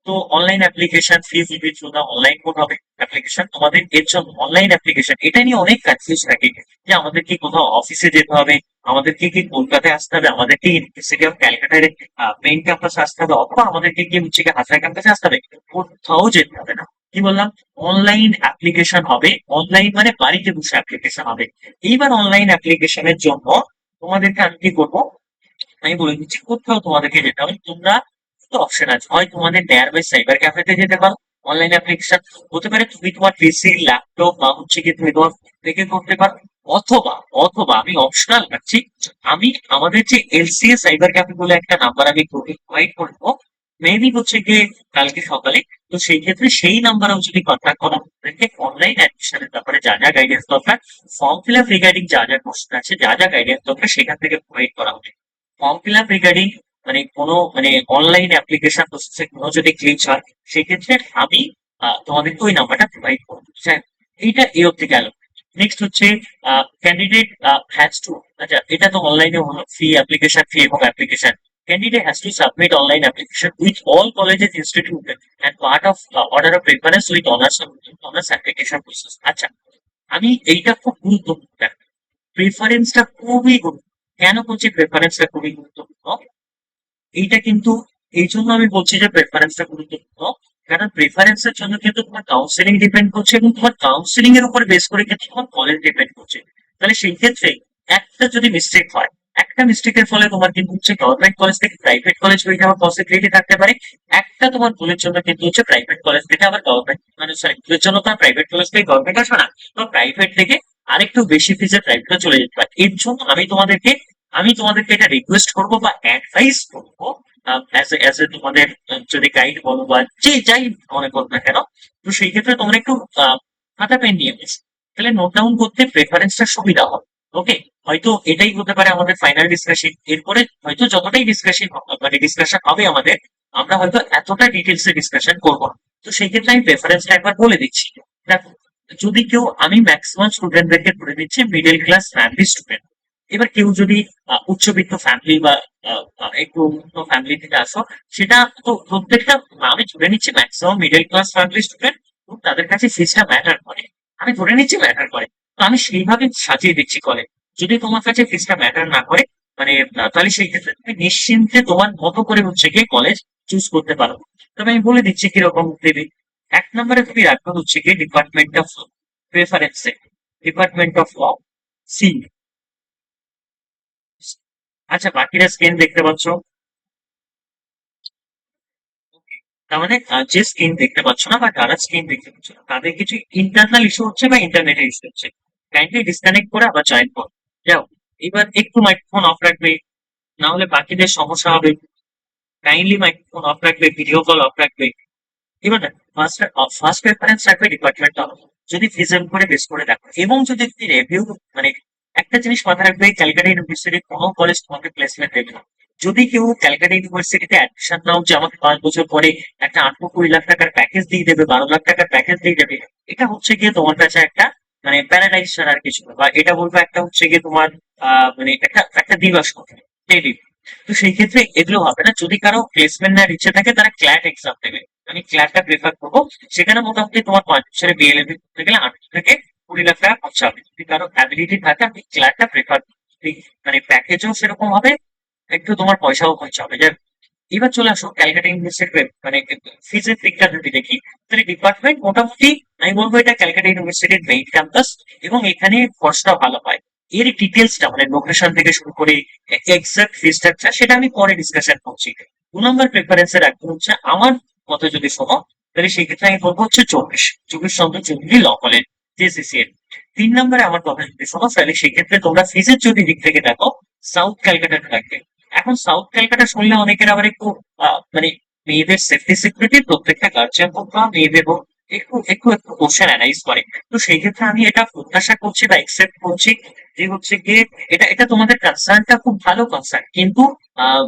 তো online application fee will be through the online mode হবে অ্যাপ্লিকেশন। তোমাদের এর জন্য অনলাইন অ্যাপ্লিকেশন, এটা নিয়ে অনেক কনফিউজ থাকে যে আমাদের কি কোথাও অফিসে যেতে হবে, আমাদেরকে কি কলকাতায় আসতে হবে, আমাদেরকে ইউনিভার্সিটি অফ ক্যালকাটার মেইন ক্যাম্পাসে আসতে হবে, অথবা আমাদেরকে কি হচ্ছে কি হাজরা ক্যাম্পাসে আসতে হবে। কোথাও যেতে হবে না। কি বললাম? অনলাইন অ্যাপ্লিকেশন হবে। অনলাইন মানে বাড়িতে বসে অ্যাপ্লিকেশন হবে। এইবার অনলাইন অ্যাপ্লিকেশনের জন্য তোমাদেরকে আমি কি করবো, আমি বলে দিচ্ছি কোথাও তোমাদেরকে যেতে হবে। তোমরা তো অপশন আছে, হয় তোমাদের নিয়ার বাই সাইবার ক্যাফেতে যেতে পারো, অনলাইন অ্যাপ্লিকেশন হতে পারে, তুমি তোমার পিসি ল্যাপটপ বা হচ্ছে কি তুমি তোমার থেকে করতে পারো, অথবা অথবা আমি অপশনাল রাখছি, আমি আমাদের যে এলসিএ সাইবার ক্যাফে বলে একটা নাম্বার আমি প্রোভাইড করবো, মেবি হচ্ছে গিয়ে কালকে সকালে। তো সেই ক্ষেত্রে সেই নাম্বারেও যদি কন্ট্যাক্ট করো, তাদেরকে অনলাইন অ্যাডমিশনের ব্যাপারে যা যা গাইডেন্স দরকার, ফর্ম ফিল আপ রিগার্ডিং যা যা কোশ্চেন আছে, যা যা গাইডেন্স দরকার, সেখান থেকে প্রোভাইড করা হবে। ফর্ম ফিল আপ রিগার্ডিং মানে কোনো মানে অনলাইন অ্যাপ্লিকেশন প্রসেসে কোনো যদি গ্লিচ হয়, সেক্ষেত্রে আমি তোমাদেরকে ওই নাম্বারটা প্রোভাইড করবো। এইটা এই অব্দি গেল। নেক্সট হচ্ছে ক্যান্ডিডেট হ্যাজ টু, আচ্ছা এটা তো অনলাইনে হলো, ফি অ্যাপ্লিকেশন ফি এবং application. Candidate has to submit online application with all colleges instituted and part of order of preference with honors application process. আচ্ছা, আমি এইটা খুব গুরুত্বপূর্ণ, প্রেফারেন্সটা খুবই গুরুত্বপূর্ণ। কেন বলছি প্রেফারেন্সটা খুবই গুরুত্বপূর্ণ? এইটা কিন্তু এই জন্য আমি বলছি যে প্রেফারেন্সটা গুরুত্বপূর্ণ, কারণ প্রেফারেন্সের জন্য কিন্তু তোমার কাউন্সিলিং ডিপেন্ড করছে, এবং তোমার কাউন্সিলিং এর উপর বেস করে কিন্তু তোমার কলেজ ডিপেন্ড করছে। তাহলে সেই ক্ষেত্রে একটা যদি মিস্টেক হয়, একটা মিস্টেকের ফলে তোমার কিন্তু হচ্ছে গভর্নমেন্ট কলেজ থেকে প্রাইভেট কলেজ হয়ে যাওয়ার পসিবিলিটি থাকতে পারে। একটা তোমার ভুলের জন্য কিন্তু হচ্ছে প্রাইভেট কলেজ থেকে আবার গভর্নমেন্ট, মানে সরি, ভুলের জন্য তোমার প্রাইভেট কলেজ থেকে গভর্নমেন্ট আসবে না, তো প্রাইভেট থেকে আরেকটু বেশি ফিজে প্রাইভেটে চলে যেতে পারে। এর জন্য আমি তোমাদেরকে এটা রিকোয়েস্ট করবো বা অ্যাডভাইস করবো, অ্যাজ এ তোমাদের যদি গাইড বলো বা যে যাই মনে করো না কেন, তো সেই ক্ষেত্রে তোমরা একটু খাতা পেন নিয়ে বসো, তাহলে নোট ডাউন করতে প্রেফারেন্সটা সুবিধা হবে। ওকে, হয়তো এটাই হতে পারে আমাদের ফাইনাল ডিসকাশন। এরপরে হয়তো যতটাই ডিসকাশন মানে ডিসকাশন হবে আমাদের, আমরা হয়তো এতটা ডিটেলস এ ডিসকাশন করবো না। তো সেই ক্ষেত্রে আমি প্রেফারেন্সটা একবার বলে দিচ্ছি। দেখো, যদি কেউ, আমি ম্যাক্সিমাম স্টুডেন্টদেরকে ধরে দিচ্ছি মিডল ক্লাস ফ্যামিলি স্টুডেন্ট। এবার কেউ যদি উচ্চবিত্ত ফ্যামিলি বা একটু উন্নত ফ্যামিলি থেকে আসো, সেটা তো প্রত্যেকটা, আমি ধরে নিচ্ছি maximum middle class family student, তাদের কাছে ফিজটা ম্যাটার করে। আমি ধরে নিচ্ছি ম্যাটার করে, তো আমি সেইভাবে সাজিয়ে দিচ্ছি কলেজ। যদি তোমার কাছে ফিজটা ম্যাটার না করে, মানে তাহলে সেই ক্ষেত্রে তুমি নিশ্চিন্তে তোমার মতো করে হচ্ছে গিয়ে কলেজ চুজ করতে পারো। তবে আমি বলে দিচ্ছি কিরকম দেবে। এক নম্বরে তুমি রাখবে হচ্ছে গিয়ে ডিপার্টমেন্ট অফ প্রেফারেন্সে, ডিপার্টমেন্ট অফ ল, সি। আচ্ছা, বাকিরা স্ক্রিন দেখতে পাচ্ছ? তার মানে যে স্ক্রিন দেখতে পাচ্ছ না বা যারা স্ক্রিন দেখতে পাচ্ছ না তাদের কিছু ইন্টারনাল ইস্যু হচ্ছে বা ইন্টারনেটের ইস্যু হচ্ছে, কাইন্ডলি ডিসকানেক্ট করে আবার জয়েন করো। যাও, এবার একটু মাইক্রোফোন অফ রাখবে, না হলে বাকিদের সমস্যা হবে। কাইন্ডলি মাইক্রোফোন অফ রাখবে, ভিডিও কল অফ রাখবে। এবার ফার্স্ট ফার্স্ট প্রেফারেন্স রাখবে ডিপার্টমেন্টটা, যদি ফিজিক্যাল করে বেস করে দেখো, এবং যদি তুমি রিভিউ, মানে একটা জিনিস মাথায় রাখবে, ক্যালকাটা ইউনিভার্সিটির কোনো কলেজ তোমাকে প্লেসমেন্ট দেবে না। যদি কেউ ক্যালকাটা ইউনিভার্সিটিতে অ্যাডমিশন নাও যে আমাকে 5 বছর পরে একটা 8-20 লাখ টাকার প্যাকেজ দিয়ে দেবে, 12 লাখ টাকার প্যাকেজ দিয়ে দেবে, এটা হচ্ছে গিয়ে তোমার কাছে একটা মানে প্যারাডাইস ছাড়া আর কিছু না। বা এটা বলবো একটা হচ্ছে গিয়ে তোমার মানে একটা একটা দিবাস কথা, তো সেই ক্ষেত্রে এগুলো হবে না। যদি কারো প্লেসমেন্ট নেওয়ার ইচ্ছে থাকে তারা ক্ল্যাট এক্সাম দেবে, আমি ক্ল্যাটটা প্রেফার করবো। সেখানে মোটামুটি তোমার 5 বছরে বিএলএবি করতে গেলে 8 থেকে 20 লাখ টাকা খরচা হবে। যদি কারো অ্যাবিলিটি থাকে আমি ক্ল্যাটটা প্রেফার করি, মানে প্যাকেজও সেরকম হবে, একটু তোমার পয়সাও খরচা হবে। এবার চলে আসো ক্যালকাটা ইউনিভার্সিটির মানে ফিজের দিকটা যদি দেখি, তাহলে ডিপার্টমেন্ট মোটামুটি আমি বলবো এটা ক্যালকাটা ইউনিভার্সিটির মেইন ক্যাম্পাস, এবং এখানে খরচটা ভালো হয়। এর ডিটেলসটা মানে লোকেশন থেকে শুরু করে এক্সাক্ট ফি স্ট্রাকচার সেটা আমি পরে ডিসকাশন করছি। 2 নম্বর প্রেফারেন্সে রাখবো হচ্ছে আমার মতে যদি শোনো, তাহলে সেই ক্ষেত্রে আমি বলবো হচ্ছে 24 চন্দ্র চৌধুরী ল কলেজ, জেসিসি এর। 3 নম্বরে আমার কথা যদি শোনো, তাহলে সেই ক্ষেত্রে তোমরা ফিজের যদি দিক থেকে দেখো, সাউথ ক্যালকাটাতে রাখবে। এখন সাউথ ক্যালকাটা শুনলে অনেকের আবার একটু মানে মেয়েদের সেফটি সিকিউরিটি প্রত্যেকটা গার্জিয়ান হোক বা মেয়েদের হোক একটু একটু একটু কোশ্চেন অ্যানালাইজ করে। তো সেই ক্ষেত্রে আমি এটা প্রত্যাশা করছি বা একসেপ্ট করছি যে হচ্ছে গিয়ে এটা এটা তোমাদের কনসার্নটা খুব ভালো কনসার্ন, কিন্তু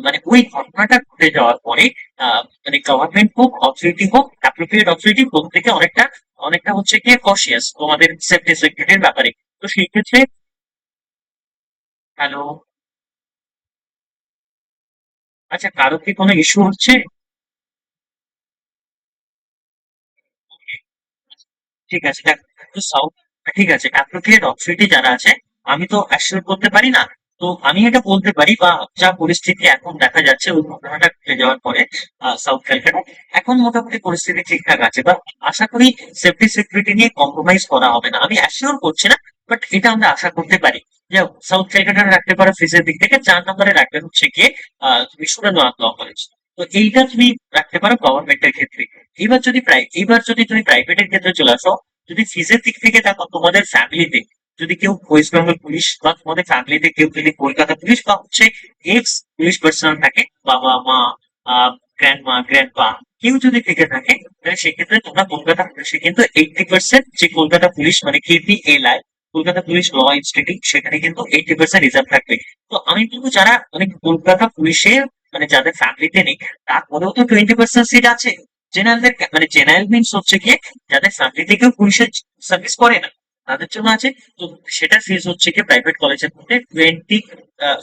মানে ওই ঘটনাটা ঘটে যাওয়ার পরে মানে গভর্নমেন্ট হোক, অথরিটি হোক, অ্যাপ্রোপ্রিয়েট অথরিটি প্রত্যেকে অনেকটা অনেকটা হচ্ছে গিয়ে কশিয়াস তোমাদের সেফটি সিকিউরিটির ব্যাপারে। তো সেই ক্ষেত্রে হ্যালো, আচ্ছা, কারো কি কোনো ইস্যু হচ্ছে? ঠিক আছে, দেখ, তো সাউথ, ঠিক আছে, অ্যাপ্রোপ্রিয়েট অথরিটি যারা আছে আমি তো অ্যাসিওর করতে পারি না। তো আমি এটা বলতে পারি বা যা পরিস্থিতি এখন দেখা যাচ্ছে ওই ঘটনাটা ঘটে যাওয়ার পরে সাউথ ক্যালকাটা এখন মোটামুটি পরিস্থিতি ঠিকঠাক আছে, বা আশা করি সেফটি সিকিউরিটি নিয়ে কম্প্রোমাইজ করা হবে না। আমি অ্যাসিওর করছি না, বাট এটা আমরা আশা করতে পারি। যে সাউথ ক্যালকাটা রাখতে পারো ফিজের দিক থেকে। 4 নম্বরে রাখবে হচ্ছে গিয়ে তুমি সুরেন্দ্রনাথ ল কলেজ। তো এইটা তুমি রাখতে পারো গভর্নমেন্টের ক্ষেত্রে। এবার যদি তুমি প্রাইভেটের ক্ষেত্রে চলে আসো, যদি ফিজের দিক থেকে দেখো তোমাদের ফ্যামিলিতে যদি কেউ ওয়েস্ট বেঙ্গল পুলিশ বা তোমাদের ফ্যামিলিতে কেউ যদি কলকাতা পুলিশ বা হচ্ছে এক্স পুলিশ পার্সোনাল থাকে, বাবা মা, গ্র্যান্ড মা, গ্র্যান্ড পা, কেউ যদি থেকে থাকে, তাহলে সেক্ষেত্রে তোমরা কলকাতা পুলিশে কিন্তু 80% যে কলকাতা পুলিশ মানে KPLI, কলকাতা পুলিশ ল ইনস্টিটিউট, সেখানে কিন্তু 80% রিজার্ভ থাকবে। তো আমি বলবো যারা মানে কলকাতা পুলিশে মানে যাদের ফ্যামিলিতে নেই, তারপরেও তো 20% সিট আছে জেনারেলদের, মানে জেনারেল মিনস হচ্ছে গিয়ে যাদের ফ্যামিলি থেকেও পুলিশের সার্ভিস করে না, তাদের জন্য আছে। তো সেটার ফিজ হচ্ছে গিয়ে প্রাইভেট কলেজের মধ্যে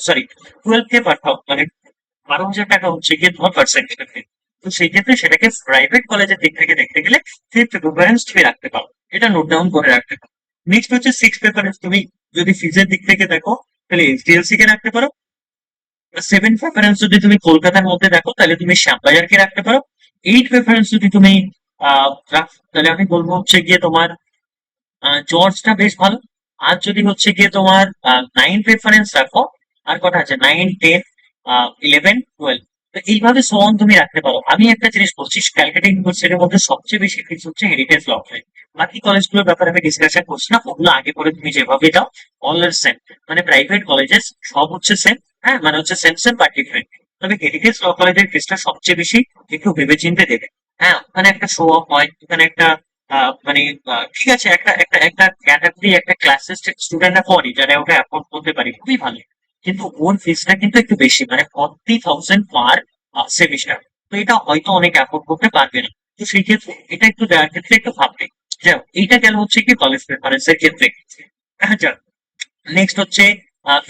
12K পার, মানে 12,000 টাকা হচ্ছে গিয়ে তোমার পার্সেন্ট। তো সেই ক্ষেত্রে সেটাকে প্রাইভেট কলেজের দিক থেকে দেখতে গেলে ফিফথ প্রিফারেন্স তুমি রাখতে পারো, এটা নোট ডাউন করে রাখতে পারো। নেক্সট হচ্ছে সিক্স প্রিফারেন্স, তুমি যদি ফিজের দিক থেকে দেখো তাহলে HDLC কে রাখতে পারো। সেভেন প্রেফারেন্স যদি তুমি কলকাতার মধ্যে দেখো তাহলে তুমি শ্যামবাজারকে রাখতে পারো। এইট প্রেফারেন্স যদি তুমি তাহলে আমি বলবো হচ্ছে গিয়ে তোমার জর্জটা বেশ ভালো। আর যদি হচ্ছে গিয়ে তোমার নাইন প্রেফারেন্স রাখো, আর কটা আছে, 9, 10, 11, 12, তো এইভাবে সমান তুমি রাখতে পারো। আমি একটা জিনিস বলছি, ক্যালকাটা ইউনিভার্সিটির মধ্যে সবচেয়ে বেশি ফিস হচ্ছে হেরিটেজ ল কলেজ। বাকি কলেজগুলোর ব্যাপারে আমি ডিসকাশন করছি না, ওগুলো আগে পরে তুমি যেভাবে দাও অল আর সেম, মানে প্রাইভেট কলেজেস সব হচ্ছে সেম। হ্যাঁ, মানে হচ্ছে সেম সেম বাট ডিফারেন্ট। তবে হেরিটেজ ল কলেজের ফিসটা সবচেয়ে বেশি, একটু ভেবে চিন্তে দেবে। হ্যাঁ, ওখানে একটা শো অফ হয়, ওখানে একটা মানে ঠিক আছে, একটা একটা একটা ক্যাটাগরি, একটা ক্লাসের স্টুডেন্টরা পড়ে যারা ওটা অ্যাফোর্ড করতে পারে, খুবই ভালো। কিন্তু ওর ফিসটা কিন্তু একটু বেশি, মানে 40,000 পার সেমিস্টার। তো এটা হয়তো অনেক অ্যাফোর্ড করতে পারবে না। তো সেই ক্ষেত্রে এটা একটু দেওয়ার ক্ষেত্রে একটু ভাববে। যাই হোক, এইটা গেল হচ্ছে কি কলেজ প্রেফারেন্সের ক্ষেত্রে। আচ্ছা, নেক্সট হচ্ছে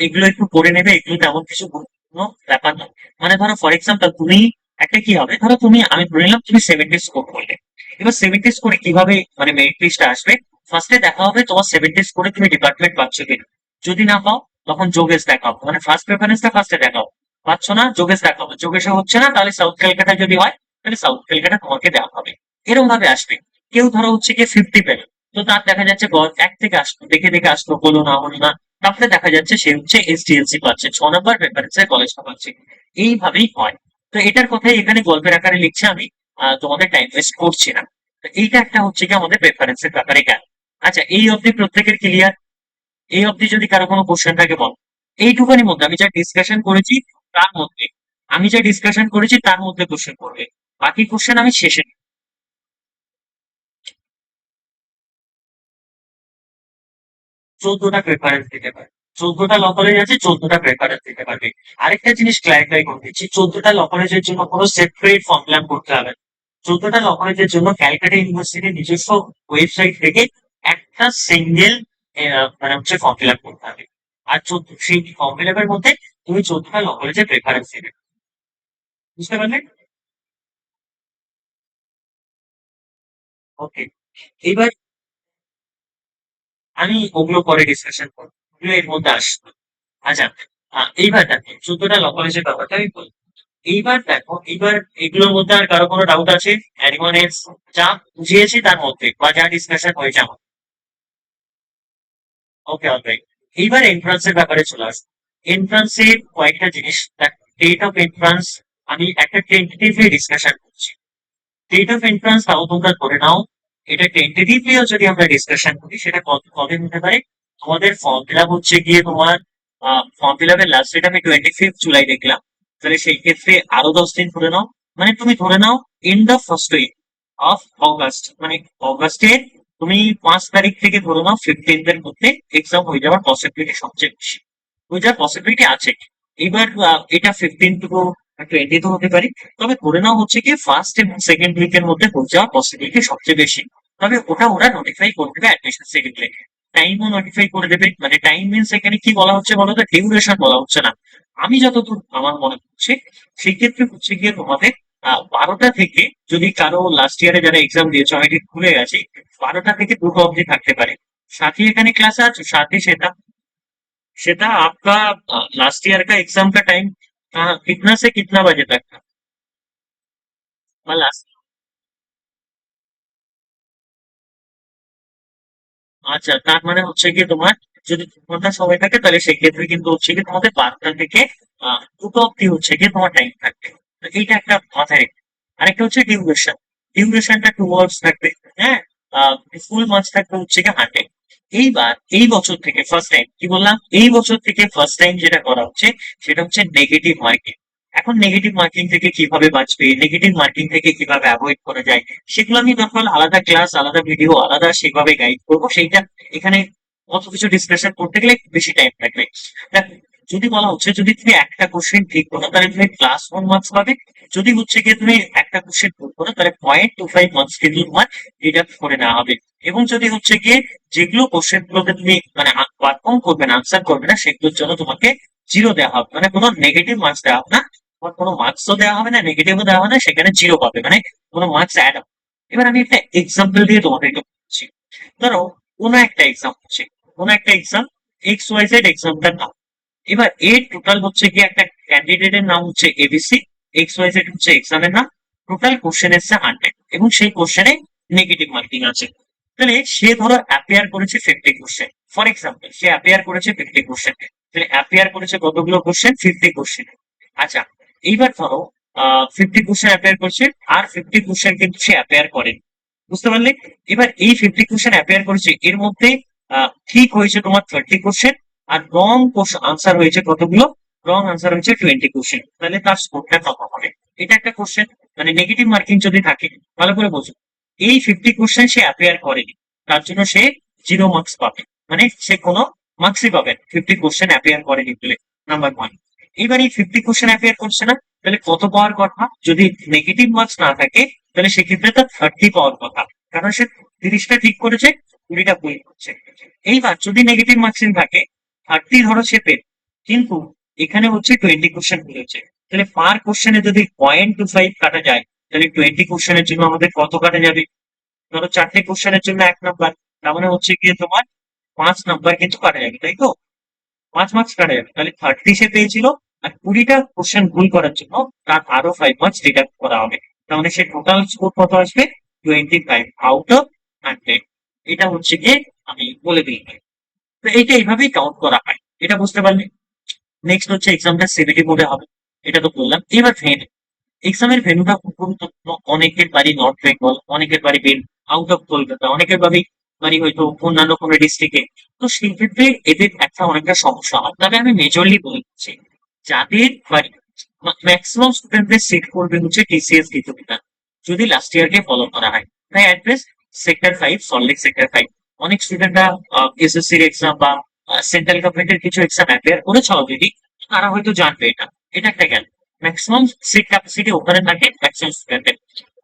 এগুলো একটু পড়ে নেবে, এগুলো তেমন কিছু গুরুত্বপূর্ণ ব্যাপার নয়। মানে ধরো ফর এক্সাম্পল তুমি একটা কি হবে, ধরো তুমি, আমি ধরে নিলাম তুমি 70 স্কোর করলে। এবার 70 স্কোরে কিভাবে মানে মেরিট লিস্ট আসবে, ফার্স্টে দেখা হবে তোমার 70 স্কোরে তুমি ডিপার্টমেন্ট পাচ্ছ কিনা। যদি না পাও তখন যোগেশ দেখাও, মানে ফার্স্ট প্রেফারেন্সটা ফার্স্টে দেখাও। পাচ্ছ না, যোগেশ দেখাবো, যোগেশে হচ্ছে না, তাহলে সাউথ ক্যালকাটা যদি হয় তাহলে সাউথ ক্যালকাটা তোমাকে দেওয়া হবে। এরকম ভাবে আসবে। কেউ ধরো হচ্ছে কি 50 পেল, তো তার দেখা যাচ্ছে এক থেকে আসলো, দেখে দেখে আসলো, হলো না হলো না, তারপরে দেখা যাচ্ছে সে হচ্ছে এসডিএলসি পাচ্ছে, 6 নম্বর প্রেফারেন্সে কলেজটা পাচ্ছে। এইভাবেই হয়। তো এটার কথাই এখানে গল্পের আকারে লিখছে আমি, তোমাদের টাইম ওয়েস্ট করছি না। তো এইটা একটা হচ্ছে কি আমাদের প্রেফারেন্সের ব্যাপারে গেল। আচ্ছা, এই অবধি প্রত্যেকের ক্লিয়ার? এই অবধি যদি কারো কোনো কোশ্চেন থাকে বল। এইটুখানির মধ্যে আমি যা ডিসকাশন করেছি তার মধ্যে কোশ্চেন করবে। বাকি কোশ্চেন আমি শেষে নেব। 14টা প্রেফারেন্স দিতে পারবে। 14টা ল কলেজ আছে, 14টা প্রেফারেন্স দিতে পারবে। আরেকটা জিনিস ক্লারিফাই করে দিচ্ছি, 14টা ল কলেজের জন্য কোনো সেপারেট ফর্ম ফিল আপ করতে হবে না। 14টা ল কলেজের জন্য ক্যালকাটা ইউনিভার্সিটির নিজস্ব ওয়েবসাইট থেকে একটা সিঙ্গেল মানে হচ্ছে ফর্ম ফিল আপ করতে হবে। আর সেই ফর্ম ফিল আপের মধ্যে তুমি 14টা ল কলেজের প্রেফারেন্স দিবে। বুঝতে পারলে? ওকে। এবার আমি ওগুলো পরে ডিসকাশন করবো, ওগুলো এর মধ্যে আসবে। আচ্ছা, এইবার দেখো 14টা ল কলেজের ব্যাপারটা আমি বলি। এইবার দেখো, এইবার এগুলোর মধ্যে আর কারো কোনো ডাউট আছে? Anyone else? যা বুঝিয়েছি তার মধ্যে বা যা ডিসকাশন হয়েছে আমার। ওকে, অলরাইট। এইবার এন্ট্রান্সের ব্যাপারে চলে আসবো। এন্ট্রান্সের কয়েকটা জিনিস দেখ। ডেট অফ এন্ট্রান্স আমি একটা টেন্টেটিভলি ডিসকাশন করছি। ডেট অফ এন্ট্রান্স তাও তোমরা ধরে নাও, এটা টেন্টেটিভলিও যদি আমরা ডিসকাশন করি, সেটা কবে হতে পারে? তোমাদের ফর্ম ফিল আপ হচ্ছে গিয়ে তোমার, ফর্ম ফিল আপের লাস্ট ডেট আমি 25 জুলাই দেখলাম। তাহলে সেই ক্ষেত্রে আরো 10 দিন ধরে নাও। মানে তুমি ধরে নাও end of first week of August, মানে অগস্টের তুমি 5 তারিখ থেকে ধরে নাও 15 এর মধ্যে এক্সাম হয়ে যাওয়ার পসিবিলিটি সবচেয়ে বেশি। হয়ে যাওয়ার পসিবিলিটি আছে। এবার এটা 15 টু 20 তো হতে পারে। তবে ধরে নাও হচ্ছে কি ফার্স্ট এবং সেকেন্ড উইকের মধ্যে হয়ে যাওয়ার পসিবিলিটি সবচেয়ে বেশি। তবে ওটা ওরা নোটিফাই করে দেবে অ্যাডমিশন সেকেন্ড, টাইমও নোটিফাই করে দেবে। মানে টাইম মিনস এখানে কি বলা হচ্ছে বলতো, ডিউরেশন বলা হচ্ছে না। আমি যতদূর আমার মনে হচ্ছে সেই ক্ষেত্রে হচ্ছে গিয়ে তোমাদের 12টা থেকে, যদি কারো লাস্ট ইয়ারে যারা এক্সাম দিয়েছে আমি ঠিক ভুলে গেছি, 12টা থেকে 2টো অবধি থাকতে পারে। साथ ही এখানে ক্লাস আছে, साथ ही সেটা সেটা आपका लास्ट ईयर का एग्जाम का टाइम कितना से कितना बजे तक था? लास्ट। আচ্ছা, তার মানে হচ্ছে কি তোমার যদি 2 ঘন্টা সময় থাকে তাহলে সেক্ষেত্রে কিন্তু হচ্ছে কি তোমাদের 12টা থেকে 2টো অব্দি হচ্ছে কি তোমার টাইম থাকবে। তো এইটা একটা মাথায় রেখে। আরেকটা হচ্ছে ডিউরেশন। ডিউরেশনটা 2 আওয়ার্স থাকবে। হ্যাঁ। ফুল মার্কস থাকবে হচ্ছে কি 100। এইবার এই বছর থেকে ফার্স্ট টাইম কি বললাম, এই বছর থেকে ফার্স্ট টাইম যেটা করা হচ্ছে সেটা হচ্ছে নেগেটিভ মার্কিং। এখন নেগেটিভ মার্কিং থেকে কিভাবে বাঁচবে, নেগেটিভ মার্কিং থেকে কিভাবে অ্যাভয়েড করা যায়, সেগুলো আমি দরকার হলে আলাদা ক্লাস, আলাদা ভিডিও, আলাদা সেভাবে গাইড করবো। সেইটা এখানে কত কিছু ডিসকাশন করতে গেলে বেশি টাইম লাগবে। দেখ, যদি বলা হচ্ছে যদি তুমি একটা কোশ্চেন ঠিক করো তাহলে তুমি +1 মার্কস পাবে। যদি হচ্ছে গিয়ে তুমি একটা কোশ্চেন ভুল করো তাহলে 0.25 মার্কস কিন্তু তোমার ডিডাক্ট করে নেওয়া হবে। এবং যদি হচ্ছে গিয়ে যেগুলো কোশ্চেন গুলোতে তুমি মানে পারফর্ম করবে না, আনসার করবে না, সেগুলোর জন্য তোমাকে 0 দেওয়া হবে, মানে কোনো নেগেটিভ মার্কস দেওয়া হবে না। তোমার কোনো মার্কসও দেওয়া হবে না, নেগেটিভও দেওয়া হবে না, সেখানে 0 পাবে, মানে কোনো মার্কস অ্যাড হবে। এবার আমি একটা এক্সাম্পল দিয়ে তোমাদেরকে বলছি। ধরো কোনো একটা এক্সাম হচ্ছে, কোনো একটা এক্সাম XYZ এক্সামটার নাম। এবার এর টোটাল হচ্ছে কি একটা ক্যান্ডিডেটের নাম হচ্ছে এবিসি, XYZ হচ্ছে এক্সামের নাম। টোটাল কোশ্চেন এসছে 100 এবং সেই কোশ্চেনে নেগেটিভ মার্কিং আছে। তাহলে সে ধরো অ্যাপিয়ার করেছে 50 question, for example say appear করেছে 50 কোশ্চেন। তাহলে অ্যাপিয়ার করেছে কতগুলো কোশ্চেন? 50 কোশ্চেন। আচ্ছা, এইবার ধরো 50 কোশ্চেন অ্যাপিয়ার করছে, আর 50 কোশ্চেন কিন্তু সে অ্যাপিয়ার করেনি। বুঝতে পারলে? এবার এই 50 কোশ্চেন অ্যাপিয়ার করেছে, এর মধ্যে ঠিক হয়েছে তোমার 30 কোশ্চেন, আর রং আনসার হয়েছে কতগুলো? রং আনসার হয়েছে 20 কোশ্চেন। তাহলে তার স্কোরটা কত হবে? এটা একটা কোশ্চেন। মানে নেগেটিভ মার্কিং যদি থাকে, ভালো করে বোঝো, এই 50 কোশ্চেন সে অ্যাপিয়ার করেনি, তার জন্য সে 0 মার্কস পাবে। মানে সে কোনো মার্কসই পাবে 50 কোশ্চেন অ্যাপিয়ার করেনি বলে। Number one. এবার এই 50 কোশ্চেন অ্যাপিয়ার করছে না, তাহলে কত পাওয়ার কথা? যদি নেগেটিভ মার্কস না থাকে তাহলে সেক্ষেত্রে তার 30 পাওয়ার কথা। কারণ সে 30টা ঠিক করেছে, 20টা ভুল করছে। এইবার যদি নেগেটিভ মার্কসিং থাকে, 30 ধরো সে পেল, কিন্তু এখানে হচ্ছে 20 কোশ্চেন হয়েছে। তাহলে পার কোশ্চেনে যদি 0.25 কাটা যায়, তাহলে 20 কোশ্চেনের জন্য আমাদের কত কাটা যাবে? ধরো 4টে কোশ্চেনের জন্য 1 নাম্বার, তার মানে হচ্ছে গিয়ে তোমার 5 নাম্বার কিন্তু কাটা যাবে, তাই তো? 5 মার্কস কাটা যাবে, তাহলে 30 সে পেয়েছিল, আর 20টা কোশ্চেন ভুল করার জন্য তার আরো 5 মার্কস ডিডাক্ট করা হবে। তাহলে সে টোটাল স্কোর কত আসবে? 25 আউট অফ 100। এটা হচ্ছে গিয়ে আমি বলে দিই। তো এইটা এইভাবেই কাউন্ট করা হয়, এটা বুঝতে পারলে? নেক্সট হচ্ছে এক্সামটা সিবিটি মোডে হবে, এটা তো বললাম। এবার ভেন্যু, এক্সামের ভেন্যুটা খুব গুরুত্বপূর্ণ। অনেকের বাড়ি নর্থ বেঙ্গল, অনেকের বাড়ি আউট অফ কলকাতা, অনেকের বাড়ি হয়তো অন্যান্য কোনো ডিস্ট্রিক্টে। তো সেই ক্ষেত্রে এদের একটা অনেকটা সমস্যা হয়। তবে আমি মেজরলি বলছি, যাদের বাড়ি, ম্যাক্সিমাম স্টুডেন্টদের সিট করবে হচ্ছে টিসিএস গীতবিতান, যদি লাস্ট ইয়ারকে ফলো করা হয়। তাই অ্যাড্রেস সেক্টর 5, সল্টলেক সেক্টর 5। অনেক স্টুডেন্টরা এসএসসির এক্সাম বা সেন্ট্রাল গভর্নমেন্টের কিছু এক্সাম অ্যাপিয়ার করেছে অলরেডি, তারা হয়তো জানবে এটা। এটা একটা গেল, ম্যাক্সিমাম সিট ক্যাপাসিটি ওখানে থাকে ম্যাক্সিমাম স্টুডেন্টের।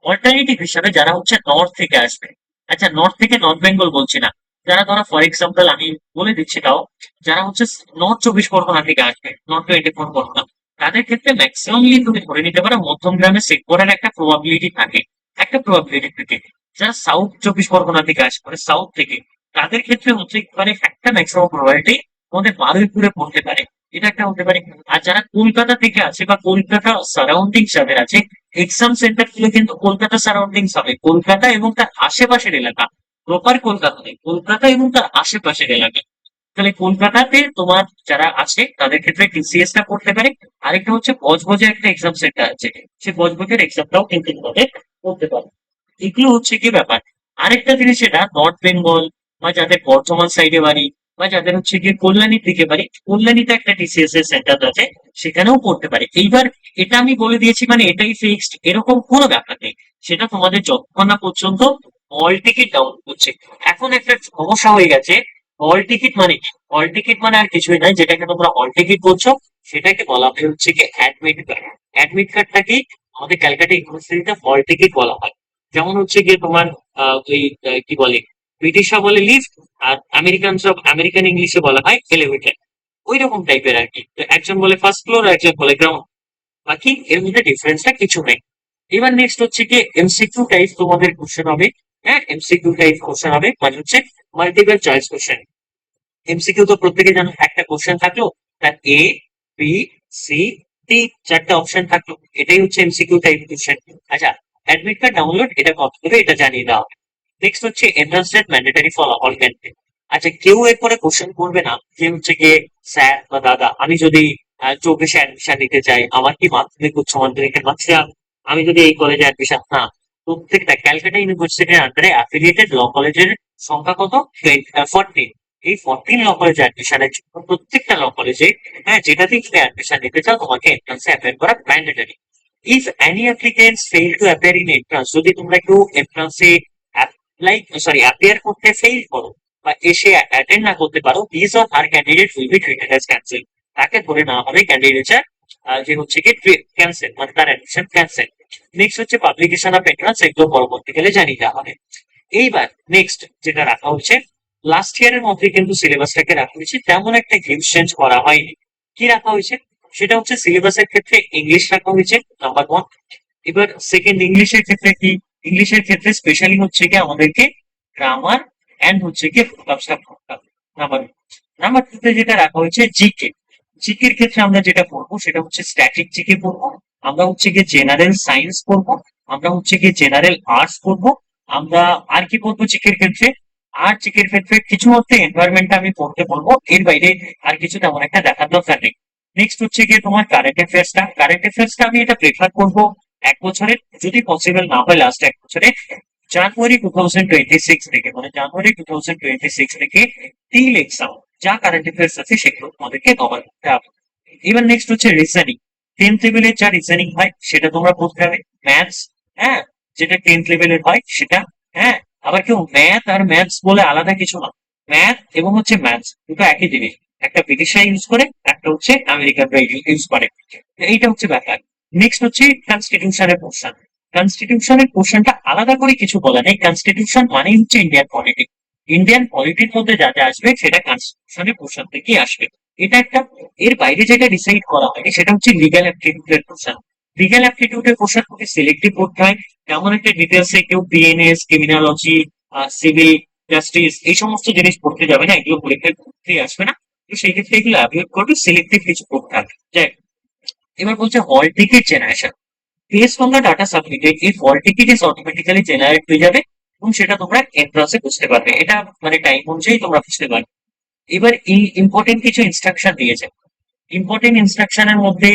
অল্টারনেটিভ হিসাবে যারা হচ্ছে নর্থ থেকে আসবে, আচ্ছা নর্থ থেকে নর্থ বেঙ্গল বলছি না, যারা ধরো ফর এক্সাম্পল আমি বলে দিচ্ছি তাও, যারা হচ্ছে নর্থ 24 পরগনা থেকে আসবে, নর্থ 24 পরগনা, তাদের ক্ষেত্রে ম্যাক্সিমামলি তুমি ধরে নিতে পারো মধ্যম গ্রামে সিট করার একটা প্রবাবিলিটি থাকে, একটা প্রবাবিলিটি থাকে। যারা সাউথ 24 পরগনা থেকে আসবে, মানে সাউথ থেকে, তাদের ক্ষেত্রে হচ্ছে মানে একটা ম্যাক্সিমাম প্রবাবিলিটি আমাদের বারুইপুরে পড়তে পারে, এটা একটা হতে পারে। আর যারা কলকাতা থেকে আছে বা কলকাতা সারাউন্ডিং যাদের আছে, এক্সাম সেন্টার গুলো কিন্তু কলকাতা সারাউন্ডিংস হবে, কলকাতা এবং তার আশেপাশের এলাকা, প্রপার কলকাতা নেই, কলকাতা এবং তার আশেপাশের এলাকা। তাহলে কলকাতাতে তোমার যারা আছে তাদের ক্ষেত্রে টিসিএস টা করতে পারে। আরেকটা হচ্ছে বজবজে একটা এক্সাম সেন্টার আছে, সেই বজবজের এক্সামটাও কিন্তু তোমাদের করতে পারে। এগুলো হচ্ছে কি ব্যাপার। আরেকটা জিনিস, সেটা নর্থ বেঙ্গল বা যাদের বর্ধমান সাইডে বাড়ি, বা যাদের হচ্ছে গিয়ে কল্যাণীর দিকে বাড়ি, কল্যাণীতে একটা টিসিএস এর সেন্টার আছে, সেখানেও পড়তে পারে। এইবার এটা আমি বলে দিয়েছি মানে এটাই ফিক্সড এরকম কোনো ব্যাপার নেই, সেটা তোমাদের যতক্ষণ না পর্যন্ত হল টিকিট ডাউন হচ্ছে। এখন একটা সমস্যা হয়ে গেছে, হল টিকিট মানে কি? হল টিকিট মানে আর কিছুই নয়, যেটাকে তোমরা হল টিকিট বলছো, সেটাকে বলা হয় হচ্ছে কি অ্যাডমিট কার্ড। অ্যাডমিট কার্ডটা কি? আমাদের ক্যালকাটা ইউনিভার্সিটিতে হল টিকিট বলা হয়। যেমন হচ্ছে গিয়ে তোমার ওই কি বলে, ব্রিটিশরা বলে লিফট, আর আমেরিকান ইংলিশে বলা হয় এলিভেটর। ওই রকম টাইপের আর কি। তো একজন বলে ফার্স্ট ফ্লোর, একজন বলে গ্রাউন্ড। বাকি এর মধ্যে ডিফারেন্সটা কিছু নেই। এবার নেক্সট হচ্ছে কি এমসিকিউ টাইপ তোমাদের কোশ্চেন হবে। হ্যাঁ, এমসিকিউ টাইপ কোশ্চেন হবে, মানে হচ্ছে মাল্টিপল চয়েস কোশ্চেন। এমসিকিউ তো প্রত্যেকে জানো, একটা কোশ্চেন থাকলো, তার এ, বি, সি, ডি 4টা অপশন থাকলো, এটাই হচ্ছে এমসিকিউ টাইপ কোশ্চেন। আচ্ছা, অ্যাডমিট কার্ড ডাউনলোড এটা কবে হবে এটা জানিয়ে দেওয়া হবে। নেক্সট হচ্ছে entrance test mandatory for all candidate. আচ্ছা, কেউ এরপরে কোশ্চেন করবে না যে হচ্ছে গিয়ে স্যার বা দাদা, আমি যদি 24-এ অ্যাডমিশন নিতে চাই, আমার কি মাধ্যমিক উচ্চ মাধ্যমিকের মার্কস, আমি যদি এই কলেজে অ্যাডমিশন না, প্রত্যেকটা ক্যালকাটা ইউনিভার্সিটির আন্ডারে অ্যাফিলিয়েটেড ল কলেজের সংখ্যা কত? 14। এই 14 ল কলেজে অ্যাডমিশনের জন্য প্রত্যেকটা ল কলেজে, হ্যাঁ, যেটাতেই তুমি অ্যাডমিশন নিতে চাও, তোমাকে এন্ট্রান্সে অ্যাপিয়ার করা mandatory. If any applicants fail to appear in entrance, যদি তোমরা কেউ এন্ট্রান্সে অ্যাপিয়ার করতে ফেল করো বা এসে অ্যাটেন্ড না করতে পারো, his or her candidate will be treated as cancel. তাকে ধরে নেওয়া হবে ক্যান্ডিডেটচার যে হচ্ছে কি ক্যান্সেল, মানে তার অ্যাডমিশন ক্যান্সেল। নেক্সট হচ্ছে পাবলিকেশন অফ এন্ট্রান্স, এগুলো পরবর্তীকালে জানিয়ে দেওয়া হবে। এইবার নেক্সট যেটা রাখা হচ্ছে, লাস্ট ইয়ারের মধ্যে কিন্তু সিলেবাসটাকে রাখা হয়েছে, তেমন একটা হিউজ চেঞ্জ করা হয়নি। কি রাখা হয়েছে? সেটা হচ্ছে সিলেবাসের ক্ষেত্রে ইংলিশ রাখা হয়েছে নাম্বার 1। এবার সেকেন্ড, ইংলিশের ক্ষেত্রে কি? ইংলিশের ক্ষেত্রে স্পেশালি হচ্ছে কি আমাদেরকে গ্রামার এন্ড হচ্ছে কি ভোকাবুলারি পড়তে হবে, নাম্বার 2 তে যেটা রাখা হয়েছে জিকে। জিকের ক্ষেত্রে আমরা যেটা পড়বো সেটা হচ্ছে স্ট্যাটিক জিকে পড়বো, আমরা হচ্ছে গিয়ে জেনারেল সায়েন্স পড়বো, আমরা হচ্ছে গিয়ে জেনারেল আর্টস পড়বো, আমরা আর কি পড়বো জিকের ক্ষেত্রে? আর জিকের ক্ষেত্রে কিছু মধ্যে এনভায়রনমেন্ট আমি পড়তে বলবো, এর বাইরে আর কিছু তেমন একটা দেখার দরকার নেই। নেক্সট হচ্ছে গিয়ে তোমার কারেন্ট অ্যাফেয়ার্সটা আমি এটা প্রেফার করবো 1 বছরের, যদি পসিবল না হয় লাস্ট 1 বছরে, জানুয়ারি 2026 থেকে, মানে জানুয়ারি 2026 থেকে টিল এক্সাম যা কারেন্ট অ্যাফেয়ার্স আছে সেগুলো তোমাদেরকে কভার করতে হবে। এবার নেক্সট হচ্ছে রিজনিং। 10th লেভেলের যা রিজনিং হয় সেটা তোমরা পড়তে হবে। ম্যাথস, হ্যাঁ, যেটা 10th লেভেলের হয় সেটা, হ্যাঁ। আবার কেউ ম্যাথ আর ম্যাথস বলে আলাদা কিছু না, ম্যাথ এবং হচ্ছে ম্যাথস দুটো একই জিনিস। একটা ব্রিটিশরা ইউজ করে, একটা হচ্ছে আমেরিকানরা ইউজ করে। এইটা হচ্ছে ব্যাপার। নেক্সট হচ্ছে কনস্টিটিউশনের পোর্শন। কনস্টিটিউশনের পোর্শনটা আলাদা করে কিছু বলা নেই, কনস্টিটিউশন মানেই হচ্ছে ইন্ডিয়ান পলিটিক্স। ইন্ডিয়ান পলিটির মধ্যে যা যা আসবে সেটা কনস্টিটিউশনের পোর্শন থেকে আসবে, এটা একটা। এর বাইরে যেটা ডিসাইড করা হয়নি সেটা হচ্ছে লিগ্যাল অ্যাপটিটিউডের পোর্শন। লিগ্যাল অ্যাপটিটিউডের পোর্শন খুবই সিলেক্টিভ পড়তে হয়, তেমন একটা ডিটেলসে কেউ পিএনএস, ক্রিমিনোলজি, সিভিল জাস্টিস এই সমস্ত জিনিস পড়তে যাবে না, এগুলো পরীক্ষায় ঘুরতে আসবে না। তো সেই ক্ষেত্রে এগুলো অ্যাভয়েড করবে, সিলেক্টিভ কিছু করতে হবে। যাই হোক, এবার বলছে হল ticket generation. Based on the data submitted এই হল টিকিট ইজ অটোমেটিক্যালি জেনারেট হয়ে যাবে এবং সেটা তোমরা এন্ট্রান্সে বুঝতে পারবে। এটা মানে টাইম অনুযায়ী তোমরা বুঝতে পারবে। এবার এই ইম্পর্টেন্ট কিছু ইনস্ট্রাকশন দিয়েছে। ইম্পর্টেন্ট ইনস্ট্রাকশনের মধ্যে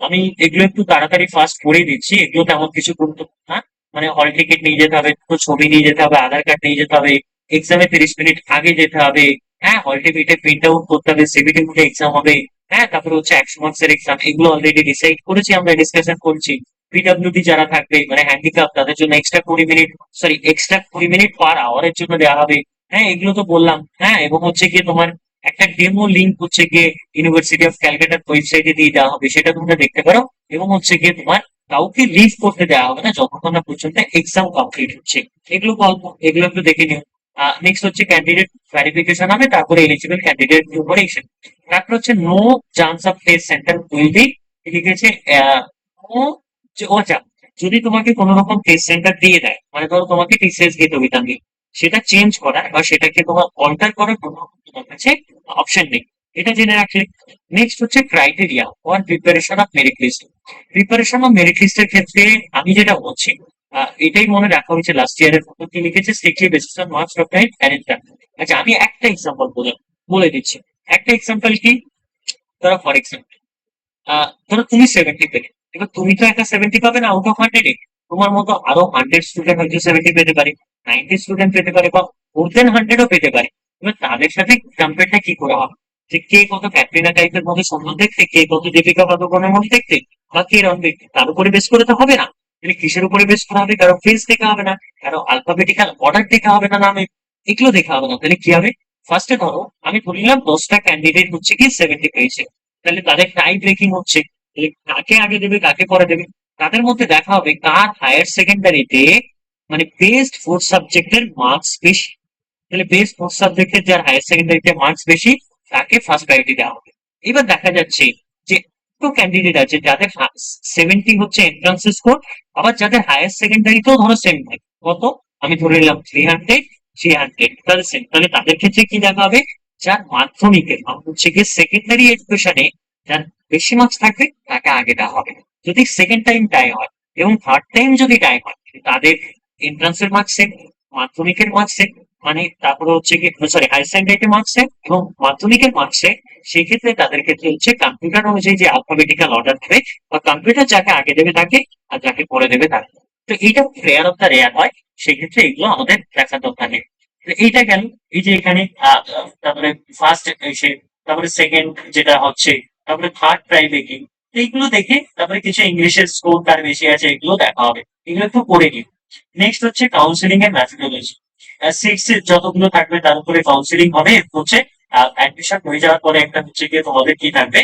আমি এগুলো একটু তাড়াতাড়ি ফাস্ট করে দিচ্ছি, এগুলো তেমন কিছু গুরুত্বপূর্ণ না। মানে হল টিকিট নিয়ে যেতে হবে, তো ছবি নিয়ে যেতে হবে, আধার কার্ড নিয়ে যেতে হবে, এক্সামে 30 মিনিট আগে যেতে হবে, হ্যাঁ হল টিকিটে প্রিন্ট আউট করতে হবে, সিবিটি মুডে এক্সাম হবে, হ্যাঁ তারপরে হচ্ছে 100 মার্কসের এক্সাম, এগুলো অলরেডি ডিসাইড করেছি, আমরা ডিসকাশন করছি। পিডব্লিউডি যারা থাকবে মানে হ্যান্ডিক্যাপ, তাদের জন্য এক্সট্রা 20 মিনিট পার আওয়ারের জন্য দেওয়া হবে। হ্যাঁ এগুলো তো বললাম। হ্যাঁ এবং হচ্ছে গিয়ে তোমার একটা ডেমো লিঙ্ক হচ্ছে গিয়ে ইউনিভার্সিটি অফ ক্যালকাটার ওয়েবসাইটে দিয়ে দেওয়া হবে, সেটা তোমরা দেখতে পারো। এবং হচ্ছে গিয়ে তোমার কাউকে লিভ করতে দেওয়া হবে না যতক্ষণ না পর্যন্ত এক্সাম কমপ্লিট হচ্ছে। এগুলো গল্প, এগুলো একটু দেখে নিও। নেক্সট হচ্ছে ক্যান্ডিডেট ভেরিফিকেশন হবে, তারপরে এলিজিবল ক্যান্ডিডেট ইনফরমেশন। তারপর হচ্ছে no chance of test center will be লিখেছে নো। ও আচ্ছা, যদি তোমাকে কোনো রকম টেস্ট সেন্টার দিয়ে দেয়, মানে ধরো তোমাকে টিসিএস গেট অভিধান দিল, সেটা চেঞ্জ করার বা সেটাকে তোমার অল্টার করার কোনো রকম তোমার কাছে অপশন নেই, এটা জেনে রাখলে। নেক্সট হচ্ছে criteria for preparation of merit list. Preparation of merit লিস্টের ক্ষেত্রে আমি যেটা বলছি, এটাই মনে রাখা হয়েছে লাস্ট ইয়ারের মতো, কি লিখেছে strictly basis on marks obtained arranged. আচ্ছা আমি একটা এক্সাম্পল বলে দিচ্ছি। একটা এক্সাম্পল কি, ধরো ফর এক্সাম্পল ধরো তুমি 70 পেলে। এবার তুমি তো একা 70 পাবে না আউট অফ 100-এ, তোমার মতো আরো 100 স্টুডেন্ট হয়তো 70 পেতে পারে, 90 স্টুডেন্ট পেতে পারে, বা মোর দেন 100ও পেতে পারে। এবার তাদের সাথে কম্পেয়ারটা কি করে হবে, যে কে কত ক্যাটরিনা টাইপের মধ্যে সুন্দর দেখতে, কে কত দীপিকা পাদুকোনের মধ্যে দেখতে, বা কে রণ দেখতে, তার উপরে বেস করে তো হবে না। তাহলে কিসের উপরে বেস করা হবে, কারো ফেস দেখা হবে না, কারো আলফাবেটিক্যাল অর্ডার দেখা হবে না, নামে এগুলো দেখা হবে না। তাহলে কি হবে, ফার্স্টে ধরো আমি ধরে নিলাম 10টা ক্যান্ডিডেট হচ্ছে কি 70 পেয়েছে, তাহলে তাদের টাই ব্রেকিং হচ্ছে, তাহলে কাকে আগে দেবে কাকে পরে দেবে, তাদের মধ্যে দেখা হবে কার হায়ার সেকেন্ডারিতে মানে বেস্ট 4 সাবজেক্টের মার্কস বেশি। তাহলে বেস্ট 4 সাবজেক্টের যার হায়ার সেকেন্ডারিতে মার্কস বেশি, তাকে ফার্স্ট প্রায়োরিটি দেওয়া হবে। এবার দেখা যাচ্ছে যে দুটো ক্যান্ডিডেট আছে যাদের 70 হচ্ছে এন্ট্রান্স স্কোর, আবার যাদের হায়ার সেকেন্ডারিতেও ধরো সেম থাকে কত, আমি ধরে নিলাম 300 তাহলে সেম, তাহলে তাদের ক্ষেত্রে কি দেখা হবে, যার মাধ্যমিকের হচ্ছে গিয়ে সেকেন্ডারি এডুকেশনে যার বেশি মার্কস থাকবে তাকে আগে দেওয়া হবে। যদি সেকেন্ড টাইম টাই হয় এবং থার্ড টাইম যদি টাই হয়, তাদের এন্ট্রান্সের মার্কস সেম, মাধ্যমিকের মার্কস সেম, মানে তারপরে হচ্ছে কি সরি হায়ার সেকেন্ডারিতে মার্কস সেম এবং মাধ্যমিকের মার্কস সেম, সেই ক্ষেত্রে তাদের ক্ষেত্রে হচ্ছে কম্পিউটার অনুযায়ী যে আলফাবেটিক্যাল অর্ডার দেবে, বা কম্পিউটার যাকে আগে দেবে তাকে আর যাকে পরে দেবে তাকে। তো এইটা রেয়ার অফ দ্য রেয়ার হয়, সেই ক্ষেত্রে এগুলো আমাদের দেখার দরকার নেই। তো এইটা গেল। এই যে এখানে তারপরে ফার্স্ট এসে, তারপরে সেকেন্ড যেটা হচ্ছে, তারপরে থার্ড প্রাইম বেকিং, এইগুলো দেখে তারপরে কিছু ইংলিশের স্কোর তার বেশি আছে এগুলো দেখা হবে, এগুলো একটু পড়ে নিও। নেক্সট হচ্ছে কাউন্সিলিং এর ম্যাথোডোলজি। সিটস যতগুলো থাকবে তার উপরে কাউন্সিলিং হবে, হচ্ছে অ্যাডমিশন হয়ে যাওয়ার পরে একটা হচ্ছে গিয়ে তোমাদের কি থাকবে,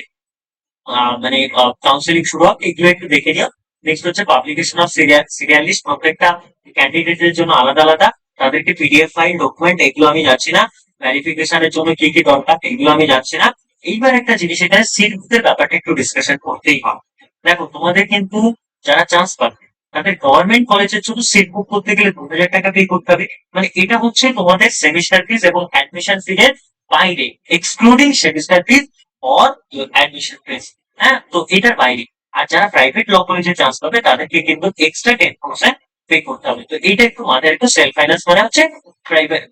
মানে কাউন্সিলিং শুরু হবে, এগুলো একটু দেখে নিও। নেক্সট হচ্ছে পাবলিকেশন অফ সিরিয়াল লিস্ট, প্রত্যেকটা ক্যান্ডিডেটের জন্য আলাদা আলাদা, তাদেরকে পিডিএফ ফাইল ডকুমেন্ট এগুলো আমি যাচ্ছি না, ভেরিফিকেশনের জন্য কি কি দরকার এগুলো আমি যাচ্ছি না। এইবার একটা জিনিস, এখানে সিট বুকের ব্যাপারটা একটু ডিসকাশন করতেই হবে। দেখো তোমাদের কিন্তু যারা চান্স পাবে তাদের গভর্নমেন্ট কলেজের জন্য সিট বুক করতে গেলে 2000 টাকা পে করতে হবে। মানে এটা হচ্ছে তোমাদের সেমিস্টার ফিজ এবং অ্যাডমিশন ফি এর বাইরে, excluding semester fees or admission ফিজ। হ্যাঁ তো এটার বাইরে। আর যারা প্রাইভেট ল কলেজে চান্স পাবে তাদেরকে কিন্তু এক্সট্রা 10% পে করতে হবে। তো এইটা একটু মাথায় একটু সেলফ ফাইন্যান্স মানে হচ্ছে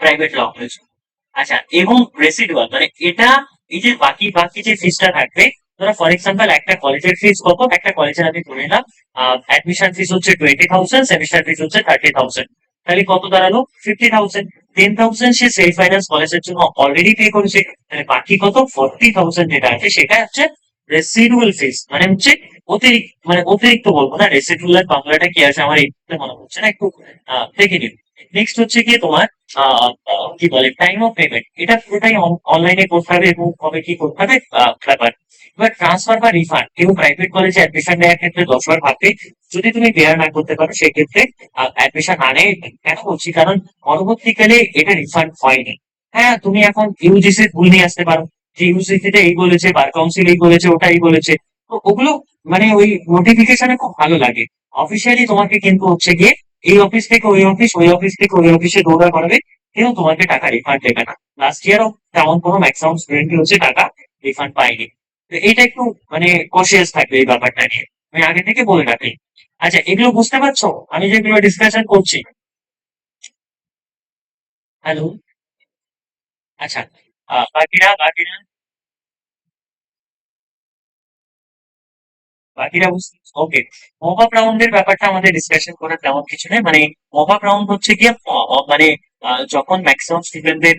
প্রাইভেট ল কলেজ। আচ্ছা এবং রেসিডুয়াল মানে এটা, এই যে বাকি বাকি যে ফিসটা থাকবে, ধরো ফর এক্সাম্পল একটা কলেজের ফিস কত, একটা কলেজের আমি ধরে নিলাম অ্যাডমিশন ফিস হচ্ছে 20,000, সেমিস্টার ফিস হচ্ছে 30,000, তাহলে কত দাঁড়ালো 50,000। 10,000 সে সেলফ ফাইন্যান্স কলেজের জন্য অলরেডি পে করেছে, তাহলে বাকি কত 40,000 যেটা আছে সেটা হচ্ছে রেসিডুয়াল ফিস, মানে হচ্ছে অতিরিক্ত, মানে অতিরিক্ত বলবো না, রেসিডুয়াল বাংলাটা কি আছে আমার এই মনে হচ্ছে না, একটু দেখে নিন। নেক্সট হচ্ছে কি তোমার কি বলে টাইম অফ পেমেন্ট, এটা পুরোটাই অনলাইনে করতে হবে এবং কবে কি করতে হবে ব্যাপার। এবার ট্রান্সফার বা রিফান্ড, কেউ প্রাইভেট কলেজে অ্যাডমিশন নেওয়ার ক্ষেত্রে 10বার ভাববে, যদি তুমি বেয়ার না করতে পারো সেক্ষেত্রে অ্যাডমিশন না নেয়। কেন বলছি, কারণ পরবর্তীকালে এটা রিফান্ড হয়নি। হ্যাঁ তুমি এখন ইউজিসির ভুল নিয়ে আসতে পারো, যে ইউজিসিতে এই বলেছে, বার কাউন্সিল এই বলেছে, ওটা এই বলেছে, তো ওগুলো মানে ওই নোটিফিকেশনে খুব ভালো লাগে, অফিসিয়ালি তোমাকে কিন্তু হচ্ছে গিয়ে এই অফিস থেকে ওই অফিস, ওই অফিস থেকে ওই অফিসে দৌড়া করাবে, কেউ তোমাকে টাকা রিফান্ড দেবে না। লাস্ট ইয়ারও তেমন কোনো ম্যাক্সিমাম স্টুডেন্টই হচ্ছে টাকা রিফান্ড পায়নি। তো এটা একটু মানে কনসিয়াস থাকবে এই ব্যাপারটা নিয়ে, আমি আগে থেকে বলে রাখি। আচ্ছা, এগুলো বুঝতে পারছো আমি যেগুলো ডিসকাশন করছি? হ্যালো? আচ্ছা, বাকিরা বাকিরা বাকিরা বুঝতে ওকে। মপ আপ রাউন্ডের ব্যাপারটা আমাদের ডিসকাশন করার তেমন কিছু নেই, মানে মপ আপ রাউন্ড হচ্ছে গিয়ে মানে যখন ম্যাক্সিমাম স্টুডেন্টদের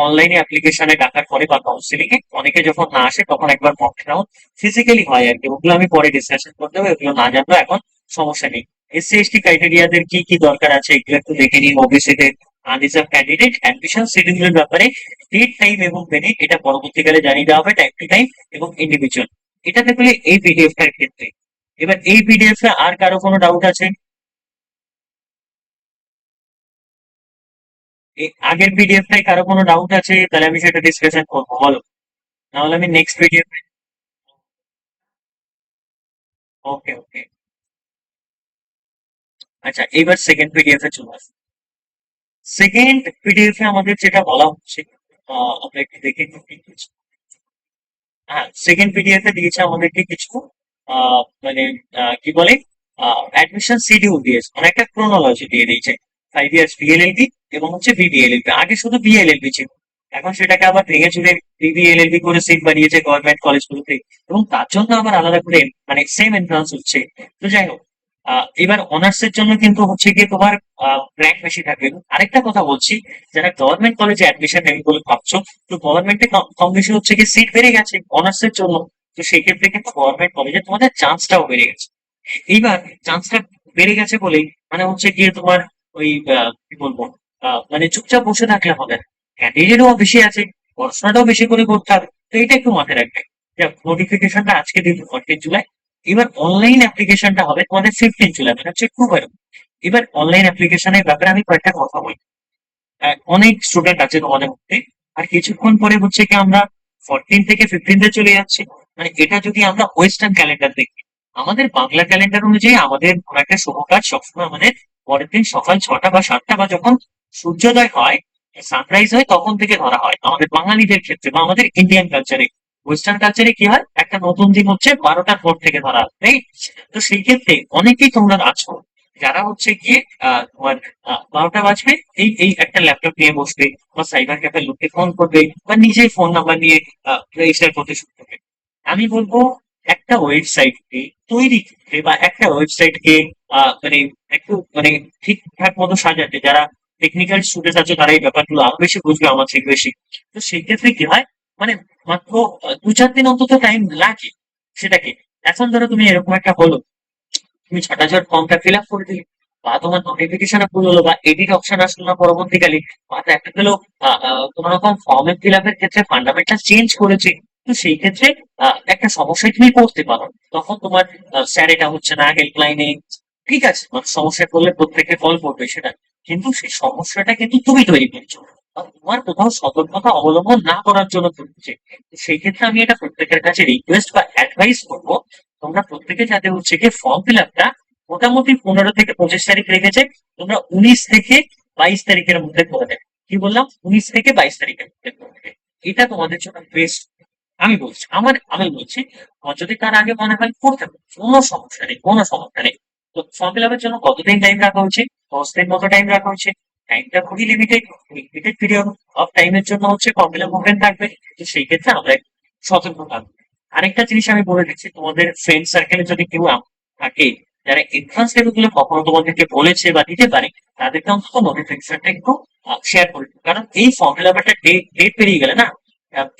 অনলাইনে অ্যাপ্লিকেশনে ডাকার পরে বা কাউন্সিলিং এ অনেকে যখন না আসে তখন একবার মক রাউন্ড ফিজিক্যালি হয় আর কি। ওগুলো আমি পরে ডিসকাশন করতে হবে, ওগুলো না জানলেও এখন সমস্যা নেই। এসসি এসটি ক্রাইটেরিয়াদের কি কি দরকার আছে এগুলো একটু দেখে নিন। ওবিসিদের আনরিজার্ভ ক্যান্ডিডেট অ্যাডমিশন শিডিউলের ব্যাপারে ডেট, টাইম এবং ভেন্যু এটা পরবর্তীকালে জানিয়ে দেওয়া হবে, টাইম টু টাইম এবং ইন্ডিভিজুয়াল। এটা দেখলে এই পিডিএফ টার ক্ষেত্রে। এবার এই পিডিএফ এ আর কারো কোনো ডাউট আছে? আগের পিডিএফ টাই কারো কোনো ডাউট আছে? তাহলে আমি সেটা ডিসকাশন করবো, বলো। নাহলে আমি নেক্সট পিডিএফ। ওকে ওকে। আচ্ছা, এবার সেকেন্ড পিডিএফ এ চলে আসি। সেকেন্ড পিডিএফ এ আমাদের যেটা বলা হচ্ছে, আমরা একটু দেখে নিই কি কিছু। হ্যাঁ, সেকেন্ড পিডিএফ এ দিয়েছে আমাদেরকে কিছু মানে কি বলে অ্যাডমিশন শিডিউল দিয়েছে, মানে একটা ক্রোনোলজি দিয়ে দিয়েছে। 5 ইয়ার্স বিএলএলবি এবং হচ্ছে বিবিএলএলবি। আগে শুধু বিএলএলবি ছিল, এখন সেটাকে আবার ভেঙে চুরে বিবিএলএলবি করে সিট বানিয়েছে গভর্নমেন্ট কলেজগুলোতে, এবং তার জন্য আবার আলাদা করে মানে সেম এন্ট্রান্স হচ্ছে। তো যাই হোক, এবার অনার্স এর জন্য কিন্তু হচ্ছে গিয়ে তোমার র্যাঙ্ক বেশি থাকবে। আরেকটা কথা বলছি, যারা গভর্নমেন্ট কলেজে অ্যাডমিশন নেবে বলে ভাবছো, তো গভর্নমেন্টে কম বেশি হচ্ছে কি সিট বেড়ে গেছে অনার্স এর জন্য। তো সেই ক্ষেত্রে কিন্তু গভর্নমেন্ট কলেজে তোমাদের চান্সটাও বেড়ে গেছে। এইবার চান্সটা বেড়ে গেছে বলেই মানে হচ্ছে গিয়ে তোমার ওই কি বলবো, মানে চুপচাপ বসে থাকলে হবে না। ক্যান্ডিডেটও বেশি আছে, পড়াশোনাটাও বেশি করে করতে হবে। তো এটা একটু মাথায় রাখবে। নোটিফিকেশনটা আজকে দিন 14 জুলাই। এবার অনলাইন অ্যাপ্লিকেশনটা হবে তোমাদের 15 জুলাই, মানে হচ্ছে খুব এরকম। এবার অনলাইন অ্যাপ্লিকেশনের ব্যাপারে আমি কয়েকটা কথা বলি। অনেক স্টুডেন্ট আছে তোমাদের মধ্যে, আর কিছুক্ষণ পরে হচ্ছে কি আমরা 14 থেকে 15 চলে যাচ্ছি। মানে এটা যদি আমরা ওয়েস্টার্ন ক্যালেন্ডার দেখি, আমাদের বাংলা ক্যালেন্ডার অনুযায়ী আমাদের কোনো একটা শুভ কাজ সবসময় আমাদের পরের দিন সকাল 6টা বা 7টা বা যখন সূর্যোদয় হয়, সানরাইজ হয়, তখন থেকে ধরা হয় আমাদের বাঙালিদের ক্ষেত্রে বা আমাদের ইন্ডিয়ান কালচারে। ওয়েস্টার্ন কালচারে কি হয়, একটা নতুন দিন হচ্ছে 12টার পর থেকে ধরা হয়, রাইট? তো সেই ক্ষেত্রে অনেকেই তোমরা আছো যারা হচ্ছে গিয়ে তোমার 12টা বাজবে, এই এই একটা ল্যাপটপ নিয়ে বসবে, বা সাইবার ক্যাফে লোককে ফোন করবে, বা নিজেই ফোন নাম্বার নিয়ে রেজিস্টার করতে শুরু করবে। আমি বলবো একটা ওয়েবসাইটকে তৈরি করতে বা একটা ওয়েবসাইটকে মানে একটু মানে ঠিকঠাক মতো সাজাতে, যারা টেকনিক্যাল স্টুডেন্ট আছে তারা এই ব্যাপারগুলো আরো বেশি বুঝবে আমার থেকে বেশি। তো সেই ক্ষেত্রে কি হয়, মানে মাত্র 2-4 দিন অন্তত টাইম লাগে। সেটাকে এখন ধরো তুমি এরকম একটা হলো, তুমি 6টা ফর্মটা ফিল আপ করে দিলে, বা তোমার নোটিফিকেশন ভুল হলো, বা এডিট অপশন আসলো না পরবর্তীকালে, বা দেখা গেলো কোন রকম ফর্মের ফিল আপের ক্ষেত্রে ফান্ডামেন্টাল চেঞ্জ করেছে। তো সেই ক্ষেত্রে একটা সমস্যায় তুমি পড়তে পারো। তখন তোমার স্যার এটা হচ্ছে না হেল্পলাইনে, ঠিক আছে, মানে সমস্যায় পড়লে প্রত্যেকে কল করবে সেটা, কিন্তু সেই সমস্যাটা কিন্তু তুমি তৈরি করছো, বা তোমার কোথাও সতর্কতা অবলম্বন না করার জন্য করছে। সেই ক্ষেত্রে আমি এটা প্রত্যেকের কাছে রিকোয়েস্ট বা অ্যাডভাইস করবো, তোমরা প্রত্যেকে যাতে হচ্ছে গিয়ে ফর্ম ফিল আপটা মোটামুটি 15 থেকে 25 তারিখ রেখেছে, তোমরা 19 থেকে 22 তারিখের মধ্যে করে দেবে। কি বললাম, 19 থেকে 22 তারিখের মধ্যে করে দেবে। এটা তোমাদের জন্য বেস্ট। আমি বলছি, তোমার যদি তার আগে মনে হয় করতে পারো, কোনো সমস্যা নেই, কোনো সমস্যা নেই। তো ফর্ম ফিল আপের জন্য কতদিন টাইম রাখা হচ্ছে? 10 দিন মতো টাইম রাখা হচ্ছে। টাইমটা খুবই লিমিটেড। লিমিটেড পিরিয়ড অফ টাইমের জন্য হচ্ছে ফর্ম ফিল আপ ওপেন থাকবে। তো সেই ক্ষেত্রে আমরা একটু সতর্ক থাকবো। আরেকটা জিনিস আমি বলে দিচ্ছি, তোমাদের ফ্রেন্ড সার্কেলে যদি কেউ থাকে যারা এডভান্স লেভেল গুলো কখনো তোমাদেরকে বলেছে বা দিতে পারে, তাদেরকে অন্তত নোটিফিকেশনটা একটু শেয়ার করে দিও। কারণ এই ফর্ম ফিল আপ একটা ডেট পেরিয়ে গেলে না,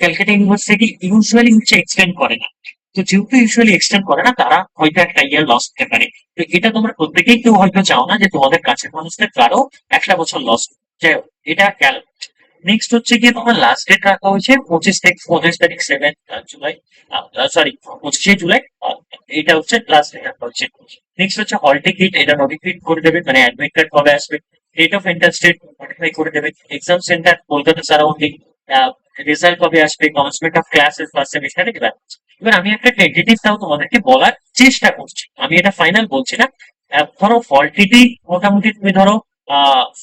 ক্যালকাটা ইউনিভার্সিটি ইউজুয়ালি হচ্ছে এক্সটেন্ড করে না। তো যেহেতু ইউজুয়ালি এক্সটেন্ড করে না, তারা হয়তো একটা ইয়ার লস হতে পারে। তো এটা তোমরা প্রত্যেকেই কেউ হয়তো চাও না যে তোমাদের কাছের মানুষদের কারো একটা বছর লস। যাই হোক, এটা গেল। নেক্সট হচ্ছে গিয়ে তোমার লাস্ট ডেট রাখা হয়েছে 25 তারিখ 7 জুলাই, সরি 25শে জুলাই। এটা হচ্ছে লাস্ট ডেট রাখা হচ্ছে। নেক্সট হচ্ছে হল টিকিট, এটা নোটিফাইড করে দেবে, মানে অ্যাডমিট কার্ড কবে আসবে, date of enter state notify করে দেবে, exam center Kolkata surrounding, result কবে আসবে, কমেন্সমেন্ট অফ ক্লাসেস ফার্স্ট সেমিস্টারে। এবার আমি একটা টেন্টেটিভ তাও তোমাদেরকে বলার চেষ্টা করছি, আমি এটা ফাইনাল বলছি না। ধরো ফলটিটি মোটামুটি তুমি ধরো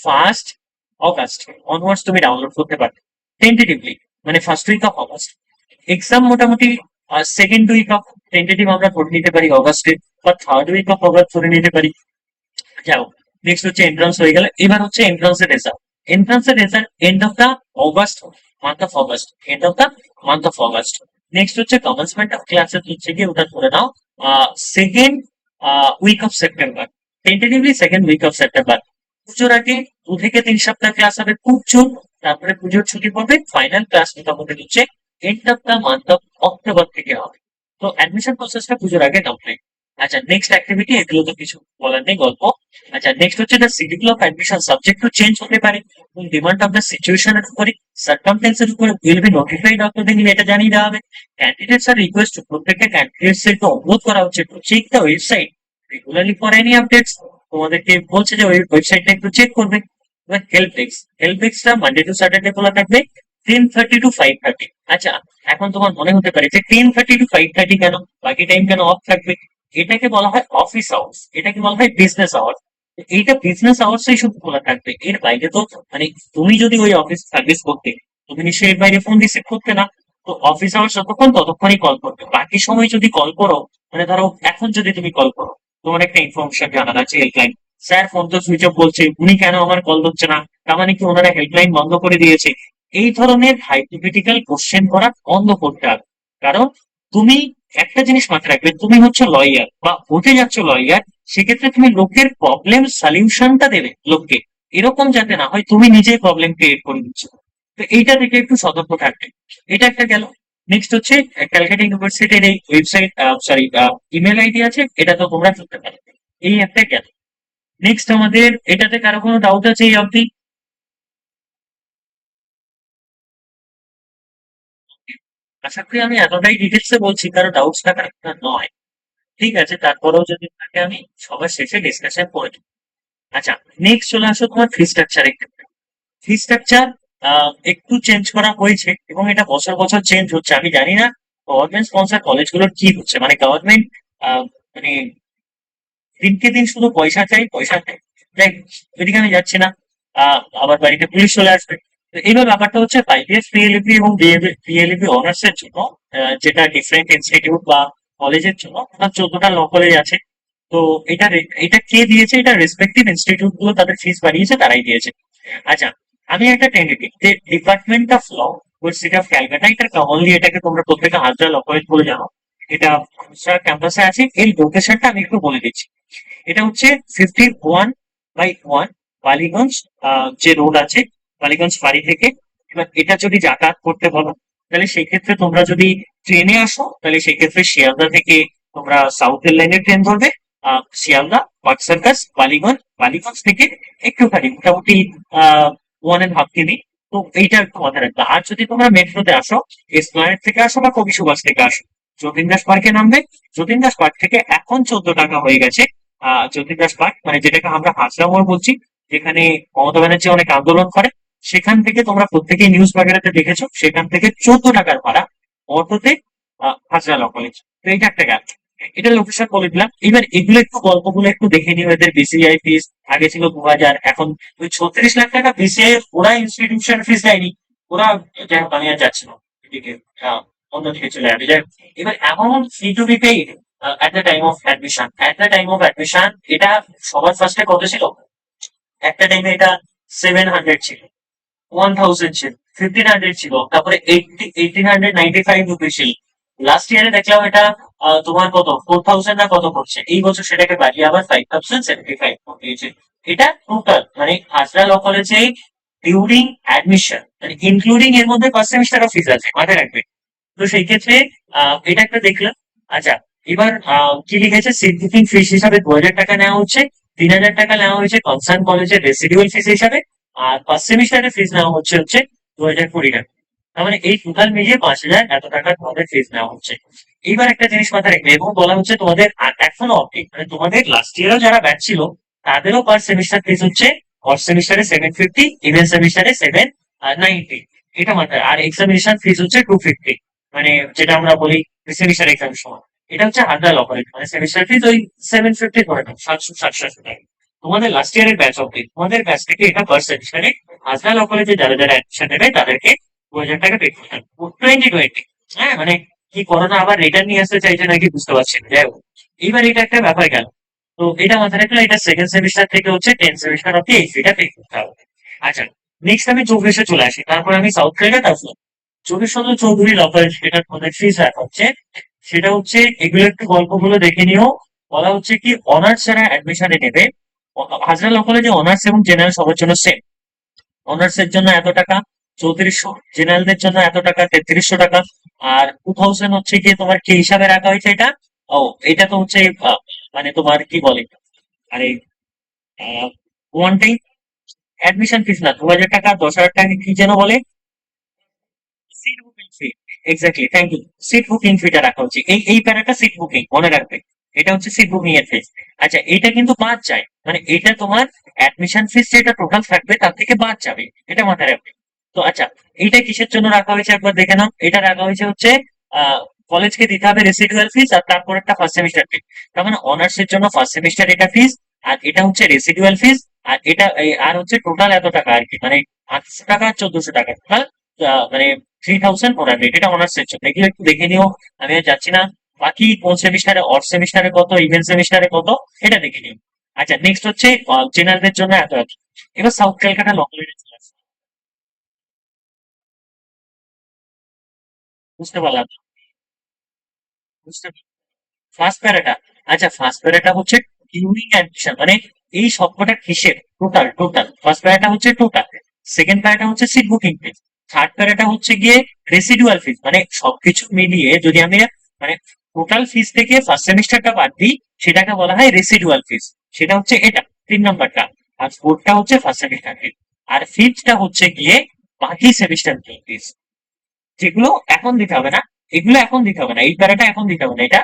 1 অগাস্ট অনওয়ার্ডস তুমি ডাউনলোড করতে পারবে টেন্টেটিভলি, মানে first week of August. Exam মোটামুটি সেকেন্ড উইক অফ, টেন্টেটিভ আমরা ধরে নিতে পারি অগাস্টে, বা থার্ড উইক অফ অগাস্ট ধরে নিতে পারি। যাও, নেক্সট হচ্ছে এন্ট্রান্স হয়ে গেল, এবার হচ্ছে এন্ট্রান্সের রেজাল্ট। এন্ট্রান্সের result end of the August, month of August, end of the month of August. Next হচ্ছে কমেন্সমেন্ট অফ ক্লাসেস হচ্ছে কি, ওটা ধরে নাও second week of September, tentatively second week of September. পুজোর আগে 2 থেকে 3 সপ্তাহ ক্লাস হবে খুব জোর, তারপরে পুজোর ছুটি পড়বে, ফাইনাল ক্লাস মোটামুটি হচ্ছে end of the month of October থেকে হবে। তো অ্যাডমিশন প্রসেসটা পুজোর আগে কমপ্লিট। আচ্ছা, নেক্সট অ্যাক্টিভিটি, এগুলো তো কিছু বলার নেই, গল্প। আচ্ছা, নেক্সট হচ্ছে the schedule of admission subject to change হতে পারে, ডিমান্ড অফ দ্য সিচুয়েশনের উপরে, সার্কামস্টেন্সের উপরে, will be notified after the এটা জানিয়ে দেওয়া হবে। ক্যান্ডিডেটস আর রিকোয়েস্ট, প্রত্যেকটা ক্যান্ডিডেটস একটু অনুরোধ করা হচ্ছে to check the website regularly for any updates. তোমাদেরকে বলছে যে ওই ওয়েবসাইটটা একটু চেক করবে। এবার হেল্প ডেস্ক, হেল্প ডেস্কটা মানডে টু স্যাটারডে খোলা থাকবে 10:30 to 5:30। আচ্ছা, এখন তোমার মনে হতে পারে যে 10:30 to 5:30 কেন, বাকি টাইম কেন অফ থাকবে? এটাকে বলা হয় অফিস আওয়ার্স, এটাকে বলা হয় বিজনেস আওয়ার্স। এইটা বিজনেস আওয়ার্সই শুধু খোলা থাকবে, এর বাইরে তো মানে তুমি যদি ওই অফিস সার্ভিস করতে, তুমি নিশ্চয়ই এর বাইরে ফোন রিসিভ করতে না। তো অফিস আওয়ার্স যতক্ষণ ততক্ষণই কল করবে, বাকি সময় যদি কল করো, মানে ধরো এখন যদি তুমি কল করো, তোমার একটা ইনফরমেশন জানার আছে, হেল্পলাইন, স্যার ফোন তো সুইচ অফ বলছে, উনি কেন আমার কল ধরছে না, তার মানে কি ওনারা হেল্পলাইন বন্ধ করে দিয়েছে? এই ধরনের হাইপোথেটিক্যাল কোশ্চেন করা বন্ধ করতে হবে। কারণ তুমি একটা জিনিস মাথায় রাখবে, তুমি হচ্ছে লয়ার বা হতে যাচ্ছ লয়ার, সেক্ষেত্রে তুমি লোকের প্রবলেম সলিউশনটা দেবে লোককে, এরকম যাতে না হয় তুমি নিজেই প্রবলেম ক্রিয়েট করে দিচ্ছ। তো এইটা থেকে একটু সতর্ক থাকবে। এটা একটা গেল। নেক্সট হচ্ছে ক্যালকাটা ইউনিভার্সিটির এই ওয়েবসাইট, সরি, ইমেল আইডি আছে, এটা তো তোমরা করতে পারো। এই একটা গেল। নেক্সট আমাদের এটাতে কারো কোনো ডাউট আছে এই অবধি? আশা করি আমি এতটাই ডিটেলসে বলছি কারো ডাউটস থাকার কথা নয়। ঠিক আছে, তারপরেও যদি থাকে আমি সবার শেষে ডিসকাশন করে দেবো। আচ্ছা, নেক্সট চলে আসো তোমার ফি স্ট্রাকচারের ক্ষেত্রে। ফি স্ট্রাকচার একটু চেঞ্জ করা হয়েছে, এবং এটা বছর বছর চেঞ্জ হচ্ছে। আমি জানি না গভর্নমেন্ট স্পন্সর কলেজগুলোর কি হচ্ছে, মানে গভর্নমেন্ট মানে দিনকে দিন শুধু পয়সা চাই, পয়সা চাই। যাই হোক, এদিকে আমি যাচ্ছি না, আবার বাড়িতে পুলিশ চলে আসবে। তো এইবার ব্যাপারটা হচ্ছে IBS PLEP এবং PLEP অনার্স এর জন্য, যেটা ডিফারেন্ট ইনস্টিটিউট বা কলেজের জন্য, ওনার 14টা ল কলেজ আছে। তো এটা এটা কে দিয়েছে? এটা রেসপেক্টিভ ইনস্টিটিউট গুলো তাদের ফিস বাড়িয়েছে, তারাই দিয়েছে। আচ্ছা, আমি একটা টেন্টেটিভ যে department of law, university of Calcutta, এটা কমনলি এটাকে তোমরা প্রত্যেকটা হাজার ল কলেজ বলে জানো। এটা ক্যাম্পাসে আছে। এর লোকেশনটা আমি একটু বলে দিচ্ছি। এটা হচ্ছে 51/1 বালিগঞ্জ, যে রোড আছে বালিগঞ্জ ফাঁড়ি থেকে। এবার এটা যদি যাতায়াত করতে বলো, তাহলে সেই ক্ষেত্রে তোমরা যদি ট্রেনে আসো, তাহলে সেই ক্ষেত্রে শিয়ালদা থেকে তোমরা সাউথের লাইনে ট্রেন ধরবে। শিয়ালদা, পার্ক সার্কাস, বালিগঞ্জ, বালিগঞ্জ থেকে একটুখানি মোটামুটি 1.5 কিমি। তো এইটা একটু মাথায় রাখবে। আর যদি তোমরা মেট্রোতে আসো, এসপ্লানেড থেকে আসো বা কবি সুভাষ থেকে আসো, যতীন দাস পার্কে নামবে। যতীন দাস পার্ক থেকে এখন 14 টাকা হয়ে গেছে। যতীন দাস পার্ক মানে যেটাকে আমরা হাজরা মোড় বলছি, যেখানে মমতা ব্যানার্জি অনেক আন্দোলন করে, সেখান থেকে তোমরা প্রত্যেকেই নিউজ বাগেরাতে দেখেছো, সেখান থেকে 14 টাকার ভাড়া অটোতে হাজরা ল কলেজ। তো এইটা একটা গেল, এটা লোকেশন বলে দিলাম। এবার এগুলো একটু গল্পগুলো একটু দেখে নিও। এদের বিসিআই ফিস আগে ছিল 2,000, এখন ওই 36 লাখ টাকা বিসিআই। ওরা ইনস্টিটিউশন ফিস দেয়নি, ওরা, যাই হোক আমি আর যাচ্ছি না এদিকে, অন্যদিকে চলে যাবে। যাই হোক, এবার amount fee to be paid at the time of admission, at the time of admission এটা সবার ফার্স্টে কত ছিল? একটা টাইমে এটা 700 ছিল, 1000 ছিল, 1500 ছিল, তারপরে 1895 রুপিস ছিল। লাস্ট ইয়ারে দেখলাম এটা তোমার কত 4000 না কত করছে। এই বছর সেটাকে বাড়িয়ে আবার 5075 দিয়েছে। এটা টোটাল মানে হাজরা ল কলেজে ডিউরিং অ্যাডমিশন, মানে ইনক্লুডিং এর মধ্যে ফার্স্ট সেমিস্টার অফ ফিস আছে, মাথায় রাখবে। তো সেই ক্ষেত্রে এটা একটা দেখলাম। আচ্ছা, এবার কি লিখেছে? সিট বুকিং ফিস হিসাবে 2,000 টাকা নেওয়া হচ্ছে, 3,000 টাকা নেওয়া হয়েছে কনসার্ন কলেজের রেসিডুয়াল ফিস হিসাবে, আর ফার্স্ট সেমিস্টারের ফিস নেওয়া হচ্ছে 2,020 টাকা। তার মানে এই টোটাল মিলিয়ে 5,000 এত টাকা তোমাদের ফিস নেওয়া হচ্ছে। এইবার একটা জিনিস মাথায় রাখবে, এবং বলা হচ্ছে তোমাদের এখনো অব্দি মানে তোমাদের লাস্ট ইয়ারও যারা ব্যাচ ছিল, তাদেরও পার সেমিস্টার ফিস হচ্ছে ফার্স্ট সেমিস্টারে 750, ইভেন সেমিস্টারে 790। এটা মাথায়। আর এক্সামিনেশন ফিস হচ্ছে 250, মানে যেটা আমরা বলি সেমিস্টার এক্সামের সময়। এটা হচ্ছে হাজার অপারেট মানে সেমিস্টার ফিজ ওই 750 করে নাও, 700 টাকা। তোমাদের লাস্ট ইয়ারের ব্যাচ অব্দি, তোমাদের ব্যাচ থেকে এটা ফার্স্ট সেমিস্টারে হাজরা ল কলেজে যারা যারা অ্যাডমিশন নেবে তাদেরকে 2000 টাকা পে করতে হবে 2020। হ্যাঁ মানে কি করোনা আবার রিটার্ন নিয়ে আসতে চাইছে নাকি বুঝতে পারছি না, যাই হোক। এইবার এটা একটা ব্যাপার গেল। তো এটা মাথায় রাখলে এটা সেকেন্ড সেমিস্টার থেকে হচ্ছে 10 সেমিস্টার অব্দি এই ফিটা পে করতে হবে। আচ্ছা, নেক্সট আমি 24-এ চলে আসি, তারপর আমি সাউথ কলকাতা আসলাম। 24 চৌধুরী ল কলেজ যেটা তোমাদের ফিস রাখা হচ্ছে, সেটা হচ্ছে এগুলো একটু গল্পগুলো দেখে নিও। বলা হচ্ছে কি অনার্স যারা অ্যাডমিশনে নেবে, হাজরা ল কলেজে অনার্স এবং জেনারেল সবার জন্য সেম। অনার্স এর জন্য এত টাকা 3400, জেনারেলদের জন্য এত টাকা 3300 টাকা। আর 2000 হচ্ছে গিয়ে তোমার কি হিসাবে রাখা হয়েছে এটা? ও, এটা তো হচ্ছে মানে তোমার কি বলে, আরে ওয়ান টাইম অ্যাডমিশন ফিস না, 2000 টাকা 10,000 টাকা কি যেন বলে, seat booking fee. Exactly, thank you. Seat booking ফিটা রাখা হচ্ছে, এই প্যারাটা সিট বুকিং মনে রাখবে। এটা হচ্ছে সিট বুকিং এর ফিস। আচ্ছা, এটা কিন্তু বাদ যায়, মানে এটা তোমার অ্যাডমিশন ফিস যেটা টোটাল থাকবে তার থেকে বাদ যাবে, এটা মাথায় রাখবে। তো আচ্ছা, এইটা কিসের জন্য রাখা হয়েছে একবার দেখে নাও। এটা রাখা হয়েছে হচ্ছে আহ কলেজকে দিতে হবে রেসিডুয়াল ফিস, আর তারপর একটা ফার্স্ট সেমিস্টার ফিস। তার মানে অনার্স এর জন্য ফার্স্ট সেমিস্টার এটা ফিস, আর এটা হচ্ছে রেসিডুয়াল ফিস। আর এটা আর হচ্ছে টোটাল এত টাকা আর কি, মানে 800 টাকা 1400 টাকা টোটাল, মানে 3400। এটা অনার্স এর জন্য, এগুলো একটু দেখে নিও। আমি আর যাচ্ছি না। বাকি কোন সেমিস্টারে, অড সেমিস্টারে কত, ইভেন সেমিস্টারে কত, এটা দেখে নিও। আচ্ছা, নেক্সট হচ্ছে জেনারেলদের জন্য এত এত। এবার সাউথ ক্যালকাটা ল কলেজে চলে আসছে। বুঝতে পারলাম, বুঝতে ফার্স্ট প্যারাটা। আচ্ছা, ফার্স্ট প্যারাটা হচ্ছে ডিউরিং অ্যাডমিশন, মানে এই সবকটা হিসেব টোটাল টোটাল। ফার্স্ট প্যারাটা হচ্ছে টোটাল, সেকেন্ড প্যারাটা হচ্ছে সিট বুকিং ফিস, থার্ড প্যারাটা হচ্ছে গিয়ে রেসিডুয়াল ফিস। মানে সবকিছু মিলিয়ে যদি আমি মানে টোটাল ফিস থেকে ফার্স্ট সেমিস্টারটা বাদ দিই, সেটাকে বলা হয় রেসিডুয়াল ফিস। সেটা হচ্ছে এটা 3 নম্বরটা। আর ফোর্থটা হচ্ছে ফার্স্ট সেমিস্টার ফিস। আর ফিফথটা হচ্ছে গিয়ে বাকি সেমিস্টার ফিস, যেগুলো এখন দিতে হবে না। এগুলো এখন দিতে হবে না, এই প্যারাটা এখন দিতে হবে না, এটা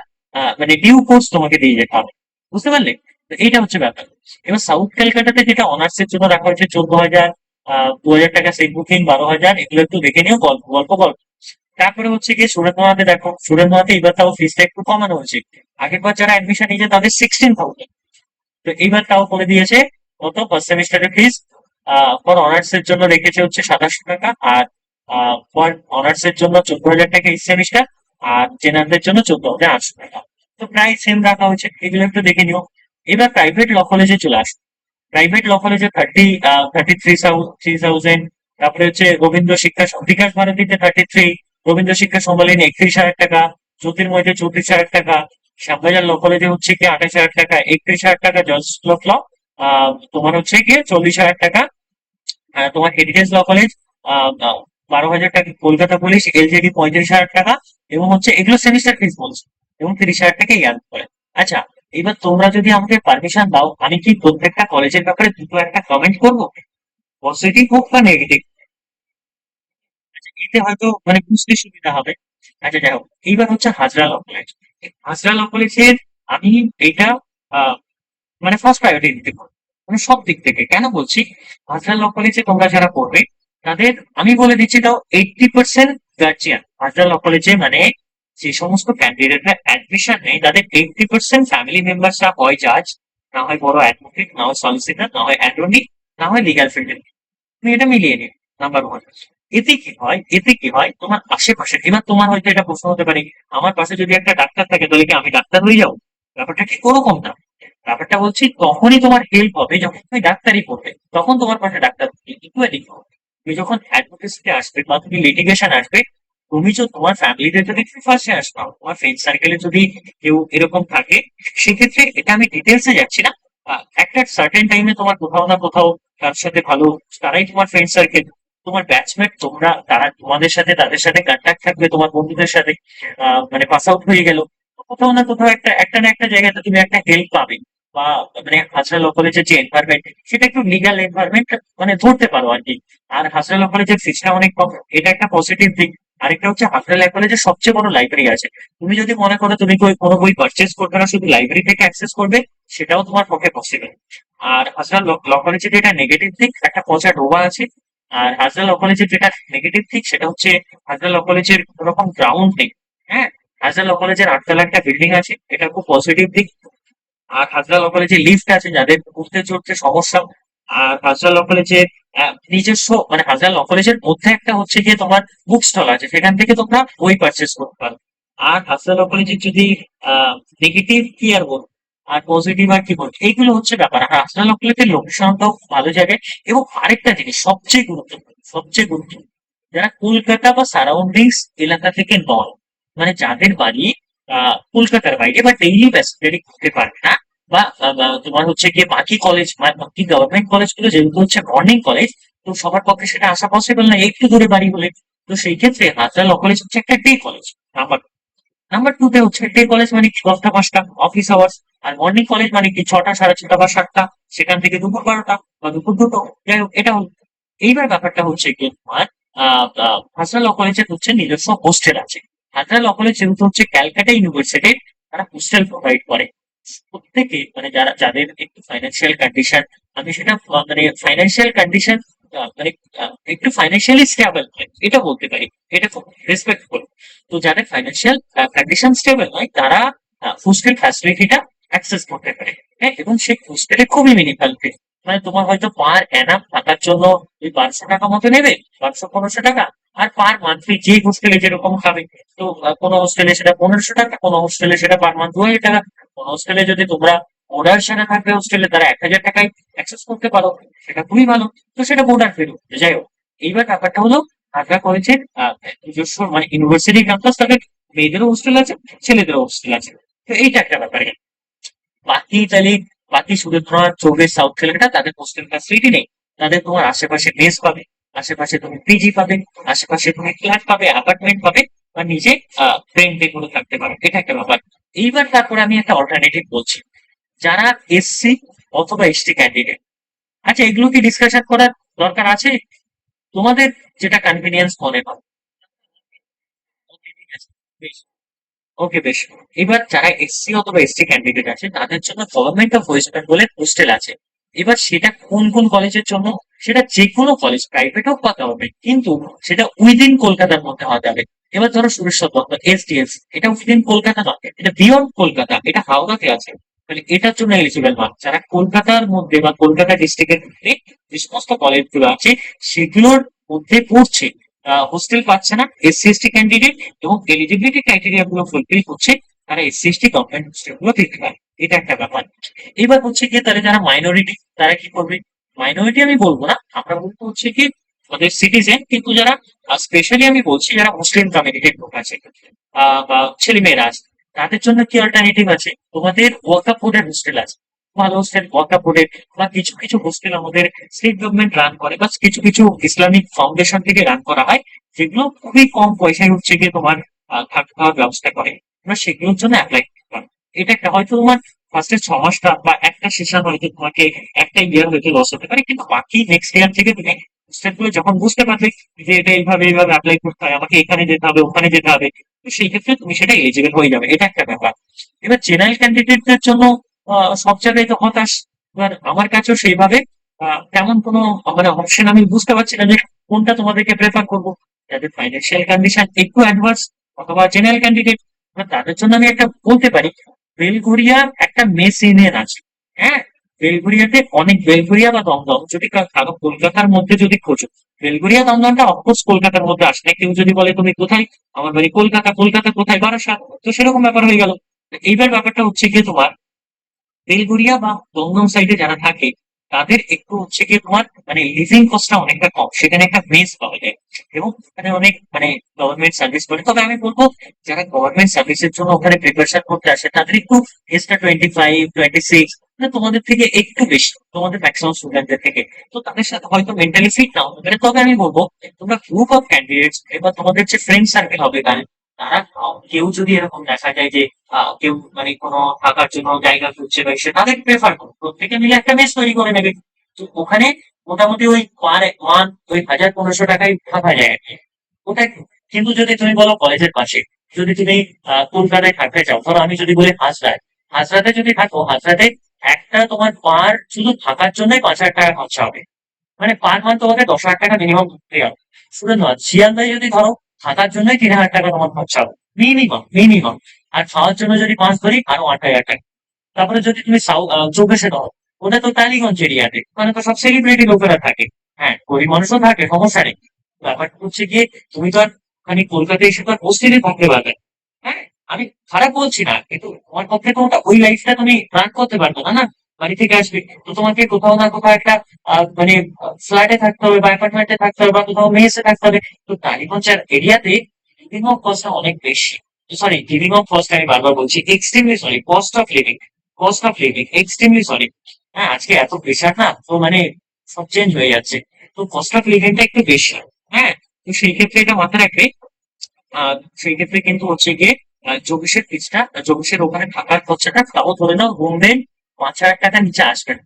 মানে ডিউ কোর্স তোমাকে দিয়ে যেতে হবে। বুঝতে পারলে? তো এইটা হচ্ছে ব্যাপার। এবার সাউথ ক্যালকাটাতে যেটা অনার্স এর জন্য রাখা হয়েছে 14,000, 2,000 টাকা সেট বুকিং, 12,000, এগুলো একটু দেখে নিও, গল্প গল্প গল্প। তারপরে হচ্ছে গিয়ে সুরেন্দ্রনাথে দেখো, সুরেন্দ্রনাথে এবার তাও ফিসটা একটু কমানো হয়েছে। আগের বার যারা অ্যাডমিশন নিয়েছে তাদের 16,000, তো এইবার তাও করে দিয়েছে। কত ফার্স্ট সেমিস্টারের ফিস ফর অনার্স এর জন্য রেখেছে হচ্ছে 2700 টাকা, আর ফর অনার্স এর জন্য 14,000 টাকা এই সেমিস্টার, আর জেনারেলদের জন্য 14,800 টাকা। তো প্রায় সেম রাখা হয়েছে, এগুলো একটু দেখে নিও। এবার প্রাইভেট ল কলেজে চলে আসো। প্রাইভেট ল কলেজে 33,000। তারপরে হচ্ছে রবীন্দ্র শিক্ষা বিকাশ ভারতীতে 33, রবীন্দ্র শিক্ষা সম্মেলনী 31,000 টাকা, জ্যোতির্ময়তে 34,000 টাকা, শ্যামবাজার ল কলেজে হচ্ছে কি 28,000 টাকা, 31,000 টাকা জর্জ ল, তোমার হচ্ছে গিয়ে 40,000 টাকা। তোমার হেরিটেজ ল কলেজ 12,000 টাকা, কলকাতা পুলিশ এলজেডি 35,000 টাকা। এবং হচ্ছে এগুলো সেমিস্টার ফিস বলছে, এবং 30,000 টাকা ইয়ার করে। আচ্ছা, এবার তোমরা যদি আমাকে পারমিশন দাও, আমি কি প্রত্যেকটা কলেজের ব্যাপারে দুটো একটা কমেন্ট করবো, পজিটিভ হোক বা নেগেটিভ। আচ্ছা, এতে হয়তো মানে বুঝতে সুবিধা হবে। আচ্ছা, যাই হোক, এইবার হচ্ছে হাজরা ল কলেজ। হাজরা ল কলেজের আমি এটা আহ, মানে ফার্স্ট প্রায়োরিটি দিতে পারবো, মানে সব দিক থেকে। কেন বলছি, হাজরা ল কলেজে তোমরা যারা পড়বে তাদের আমি বলে দিচ্ছি, তাও 80% গার্জিয়ান হাজরা ল কলেজে, মানে যে সমস্ত ক্যান্ডিডেটরা অ্যাডমিশন নেই তাদের 80% ফ্যামিলি মেম্বার্সরা হয় জাজ, না হয় বড় অ্যাডভোকেট, না হয় সলিসিটার, না হয় অ্যাটর্নি, না হয় লিগাল ফিল্ডে। তুমি এটা মিলিয়ে নিও, নাম্বার ওয়ান। এতে কি হয়, এতে কি হয়, তোমার আশেপাশে, এবার তোমার হয়তো এটা প্রশ্ন হতে পারে, আমার পাশে যদি একটা ডাক্তার থাকে তাহলে কি আমি ডাক্তার হয়ে যাবো? ব্যাপারটা ঠিক ওরকম না। ব্যাপারটা বলছি তখনই তোমার হেল্প হবে যখন তুমি ডাক্তারি পড়বে, তখন তোমার পাশে ডাক্তার ইকুয়ালি হবে। তুমি যখন অ্যাডভোকেসিতে আসবে বা তুমি লিটিগেশন আসবে, তুমি তো তোমার ফ্যামিলিতে যদি তুমি ফার্স্টে আসবে, তোমার ফ্রেন্ড সার্কেলে যদি কেউ এরকম থাকে, সেক্ষেত্রে এটা আমি ডিটেলসে যাচ্ছি না। একটা সার্টেন টাইমে তোমার কোথাও না কোথাও তার সাথে ভালো, তারাই তোমার ফ্রেন্ড সার্কেল, তোমার ব্যাচমেট, তোমরা তারা তোমাদের সাথে তাদের সাথে কন্ট্যাক্ট থাকবে, তোমার বন্ধুদের সাথে মানে পাস আউট হয়ে গেল, কোথাও না কোথাও একটা একটা না একটা জায়গাতে তুমি একটা হেল্প পাবে। বা মানে হাজরা ল কলেজের যে এনভায়রনমেন্ট, সেটা একটু লিগাল এনভায়রনমেন্ট মানে ধরতে পারো আর কি। আর হাজরা ল কলেজের ফিসটা অনেক কম, এটা একটা পজিটিভ দিক। আরেকটা হচ্ছে হাজরা ল কলেজের সবচেয়ে বড় লাইব্রেরি আছে। তুমি যদি মনে করো তুমি কোনো বই পারচেজ করবে না, শুধু লাইব্রেরি থেকে অ্যাক্সেস করবে, সেটাও তোমার পক্ষে পসিবল। আর হাজরা ল কলেজের যেটা নেগেটিভ দিক, একটা পচা ডোবা আছে। আর হাজরা ল কলেজের যেটা নেগেটিভ দিক সেটা হচ্ছে হাজরা ল কলেজের কোনো রকম গ্রাউন্ড নেই। হ্যাঁ, হাজরা ল কলেজের 8 তলা একটা বিল্ডিং আছে, এটা খুব পজিটিভ দিক। আর হাজরা ল কলেজে লিফট আছে যাদের উঠতে চড়তে সমস্যা। আর হাজরা ল কলেজে নিজস্ব মানে হাজরা ল কলেজের মধ্যে একটা হচ্ছে গিয়ে তোমার বুক স্টল আছে, সেখান থেকে তোমরা বই পারচেস করতে পারো। আর হাজরা ল কলেজের যদি নেগেটিভ কি আর বলবো, আর পজিটিভ আর কি বলবো, এইগুলো হচ্ছে ব্যাপার। আর হাজরা ল কলেজের লোকেশনটাও ভালো জায়গায়। এবং আরেকটা জিনিস সবচেয়ে গুরুত্বপূর্ণ, যারা কলকাতা বা সারাউন্ডিংস এলাকা থেকে নয়, মানে যাদের বাড়ি কলকাতার বাইরে বা ডেইলি স্টাডি করতে পারবে না, বা তোমার হচ্ছে গিয়ে বাকি কলেজ বাকি গভর্নমেন্ট কলেজগুলো যেহেতু হচ্ছে মর্নিং কলেজ, তো সবার পক্ষে সেটা আসা পসিবল না একটু দূরে বাড়ি বলে। তো সেই ক্ষেত্রে হাজরা ল কলেজ হচ্ছে একটা day college. Number number two তে হচ্ছে ডে কলেজ মানে কি 10টা 5টা অফিস আওয়ার্স। আর মর্নিং কলেজ মানে কি 6টা 6:30 বা 7টা, সেখান থেকে দুপুর 12টা বা দুপুর 2টো। যাই হোক, এটা হলো। এইবার ব্যাপারটা হচ্ছে কি তোমার হাজরা ল কলেজের হচ্ছে নিজস্ব হোস্টেল আছে। হাজরা ল কলেজ যেহেতু হচ্ছে ক্যালকাটা ইউনিভার্সিটি, তারা হোস্টেল প্রোভাইড করে প্রত্যেকে, মানে যাদের একটু ফাইন্যান্সিয়াল কন্ডিশন, আমি সেটা মানে ফাইন্যান্সিয়াল কন্ডিশন মানে একটু ফাইন্যান্সিয়ালি স্টেবল হয় এটা বলতে পারি, এটা খুব রেসপেক্টফুল। তো যাদের ফাইন্যান্সিয়াল কন্ডিশন স্টেবল নয়, তারা হোস্টেল ফ্যাসিলিটিটা অ্যাক্সেস করতে পারে। হ্যাঁ, এবং সেই হোস্টেলে খুবই মিনিমাল ফি, মানে তোমার হয়তো পার অ্যানাম থাকার জন্য ওই 500 টাকা মতো নেবে, 500 1500 টাকা। আর পার মান্থলি যে হোস্টেলে যেরকম খাবে, তো কোনো হোস্টেলে সেটা 1500 টাকা, কোনো হোস্টেলে সেটা পার মান্থ 2000 টাকা। কোন হোস্টেলে যদি তোমরা বোর্ডার সেনা থাকবে হোস্টেলে, তারা 1000 টাকায় অ্যাক্সেস করতে পারো, সেটা খুবই ভালো। তো সেটা বোর্ডার ফেরত, যাই হোক। এইবার ব্যাপারটা হলো ঢাকা কলেজের নিজস্ব মানে ইউনিভার্সিটি ক্যাম্পাস, তাদের মেয়েদেরও হোস্টেল আছে, ছেলেদেরও হোস্টেল আছে। তো এইটা একটা ব্যাপার। বাকি তাহলে বাকি শুধু তোমার চব্বিশ সাউথ ক্যালকাটা তাদের হোস্টেল ফ্যাসিলিটি নেই। তাদের তোমার আশেপাশে মেস পাবে, আশেপাশে তুমি পিজি পাবে, আশেপাশে তুমি ফ্ল্যাট পাবে, অ্যাপার্টমেন্ট পাবে, বা নিজে রেন্টে করে থাকতে পারো, এটা একটা ব্যাপার। এইবার তারপরে আমি একটা অল্টারনেটিভ বলছি, যারা এসসি অথবা এসটি ক্যান্ডিডেট, আচ্ছা এগুলো কি ডিসকাশন করার দরকার আছে? তোমাদের যেটা কনভিনিয়েন্স মনে হয়। ওকে, ঠিক আছে, বেশ। ওকে, বেশ। এবার যারা এসসি অথবা এসটি ক্যান্ডিডেট আছে, তাদের জন্য গভর্নমেন্ট অফ ওয়েস্ট বেঙ্গলের হোস্টেল আছে। এবার সেটা কোন কোন কলেজের জন্য, সেটা যে কোনো কলেজ, প্রাইভেট হোক বা গভর্নমেন্ট, কিন্তু সেটা উইদিন কলকাতার মধ্যে হতে হবে। এবার ধরো সুরেশ্বর দত্ত এসডিএস, এটা উইদিন কলকাতা নয়, এটা বিয়ন্ড কলকাতা, এটা হাওড়াতে আছে। মানে এটার জন্য এলিজিবল নয়। যারা কলকাতার মধ্যে বা কলকাতা ডিস্ট্রিক্টের মধ্যে যে সমস্ত কলেজগুলো আছে, সেগুলোর মধ্যে পড়ছে, হোস্টেল পাচ্ছে না এসসি এসটি ক্যান্ডিডেট, এবং এলিজিবিলিটি ক্রাইটেরিয়া গুলো ফুলফিল করছে, তারা এসসি এসটি গভর্নমেন্ট হোস্টেল গুলো পেতে পারে। এটা একটা ব্যাপার। এবার হচ্ছে কি, তাহলে যারা মাইনরিটি তারা কি করবে? মাইনরিটি আমি বলবো না, আমরা বলবো হচ্ছে কি ওদের সিটিজেন, কিন্তু যারা স্পেশালি আমি বলছি যারা মুসলিম কমিউনিটির লোক আছে বা ছেলে মেয়েরা আছে, তাদের জন্য কি অল্টারনেটিভ আছে? তোমাদের ওয়াকআপ বোর্ডের হোস্টেল আছে, ভালো হোস্টেল ওয়াকআপ বোর্ডের। বা কিছু কিছু হোস্টেল আমাদের স্টেট গভর্নমেন্ট রান করে, বা কিছু কিছু ইসলামিক ফাউন্ডেশন থেকে রান করা হয়, যেগুলো খুবই কম পয়সায় হচ্ছে গিয়ে তোমার থাকা খাওয়ার ব্যবস্থা করে। তোমরা সেগুলোর জন্য অ্যাপ্লাই করতে পারো। এটা একটা হয়তো তোমার ফার্স্টে 6 মাসটা বা একটা সেশন হয়তো তোমাকে, একটা ইয়ার হয়তো লস হতে পারে, কিন্তু বাকি নেক্সট ইয়ার থেকে তুমি স্টেপ গুলো যখন বুঝতে পারবে যে এটা এইভাবে এইভাবে অ্যাপ্লাই করতে হয়, আমাকে এখানে যেতে হবে ওখানে যেতে হবে, তো সেই ক্ষেত্রে তুমি সেটা এলিজিবল হয়ে যাবে, এটা একটা ব্যাপার। এবার জেনারেল ক্যান্ডিডেটদের জন্য সব জায়গায় তো হতাশ। এবার আমার কাছেও সেইভাবে তেমন কোনো মানে অপশন আমি বুঝতে পারছি না যে কোনটা তোমাদেরকে প্রেফার করবো। যাদের ফাইন্যান্সিয়াল কন্ডিশন একটু অ্যাডভান্স অথবা জেনারেল ক্যান্ডিডেট, তাদের জন্য আমি একটা বলতে পারি, বেলঘরিয়ার একটা মেস ইউনিয়ন আছে। হ্যাঁ, বেলঘরিয়াতে অনেক, বেলঘরিয়া বা দমদম যদি কারো কলকাতার মধ্যে যদি খোঁজো, বেলঘরিয়া দমদমটা অফকোর্স কলকাতার মধ্যে আসে না। কেউ যদি বলে তুমি কোথায়, আমার বাড়ি কলকাতা, কলকাতা কোথায়, বারাসাত, তো সেরকম ব্যাপার হয়ে গেল। এইবার ব্যাপারটা হচ্ছে গিয়ে তোমার বেলঘরিয়া বা দমদম সাইডে যারা থাকে, তাদের একটু হচ্ছে গিয়ে তোমার মানে লিভিং কস্টটা অনেকটা কম, সেখানে একটা মেস পাওয়া যায়, এবং ওখানে অনেক মানে গভর্নমেন্ট সার্ভিস করে। তবে আমি বলবো, যারা গভর্নমেন্ট সার্ভিসের জন্য ওখানে প্রিপারেশন করতে আসে, তাদের একটু এজটা 25 26, মানে তোমাদের থেকে একটু বেশি, তোমাদের ম্যাক্সিমাম স্টুডেন্টদের থেকে। তো তাদের সাথে হয়তো মেন্টালি ফিট নাও হতে পারে। তবে আমি বলবো, তোমরা গ্রুপ অফ ক্যান্ডিডেটস এবার তোমাদের যে ফ্রেন্ড সার্কেল হবে, তারা কেউ যদি এরকম দেখা যায় যে কেউ মানে কোনো থাকার জন্য জায়গা খুঁজছে, বা সে তাদের প্রেফার করো প্রত্যেকে মিলে একটা মেস তৈরি করে নেবে। তো ওখানে মোটামুটি ওই পার মান্থ ওই 1000 1500 টাকায় থাকা যায় আর কি। ওটা কিন্তু যদি তুমি বলো কলেজের পাশে, যদি তুমি কলকাতায় থাকতে চাও, ধরো আমি যদি বলি হাজরায়, হাজরাতে যদি থাকো, হাজরাতে একটা তোমার পার শুধু থাকার জন্যই 5000 টাকা খরচা হবে। মানে পার মান্থ তোমাকে 10,000 টাকা মিনিমাম করতে হবে। শুধু নয়, শিয়ালদায় যদি ধরো থাকার জন্যই 3,000 টাকা তোমার খরচা হবে। Minimum minimum. আর খাওয়ার জন্য যদি পাঁচ ধরি আরো 8,000 টাকা। তারপরে যদি তুমি চব্বিশে দাও, ওটা তো টালিগঞ্জ এরিয়াতে, মানে তো সব সেলিব্রিটি লোকেরা থাকে। হ্যাঁ, গরিব মানুষও থাকে, সমস্যা নেই। ব্যাপারটা হচ্ছে গিয়ে তুমি তো আর মানে কলকাতায় এসে তো আর হোস্টেলে থাকতে পারবে না। হ্যাঁ, আমি খারাপ বলছি না, কিন্তু তোমার পক্ষে তো ওই লাইফটা তুমি রান করতে পারবে না, না। বাড়ি থেকে আসবে তো তোমাকে কোথাও না কোথাও একটা মানে ফ্ল্যাটে থাকতে হবে বা অ্যাপার্টমেন্টে থাকতে হবে বা কোথাও মেসে থাকতে হবে। তো টালিগঞ্জের এরিয়াতে লিভিং অফ কস্টটা অনেক বেশি। সরি, লিভিং অফ কস্ট আমি বারবার বলছি, extremely sorry, cost of living extremely sorry. হ্যাঁ, আজকে এত প্রেশার না তো মানে সব চেঞ্জ হয়ে যাচ্ছে। তো কস্ট অফ লিভিংটা একটু বেশি। হ্যাঁ, তো সেই ক্ষেত্রে এটা মাথায় রাখবে। সেই ক্ষেত্রে কিন্তু হচ্ছে গিয়ে চব্বিশের ফিজটা, চব্বিশের ওখানে থাকার খরচাটা তাও ধরে নাও রুম রেন্ট 5,000 টাকা নিচে আসবে না।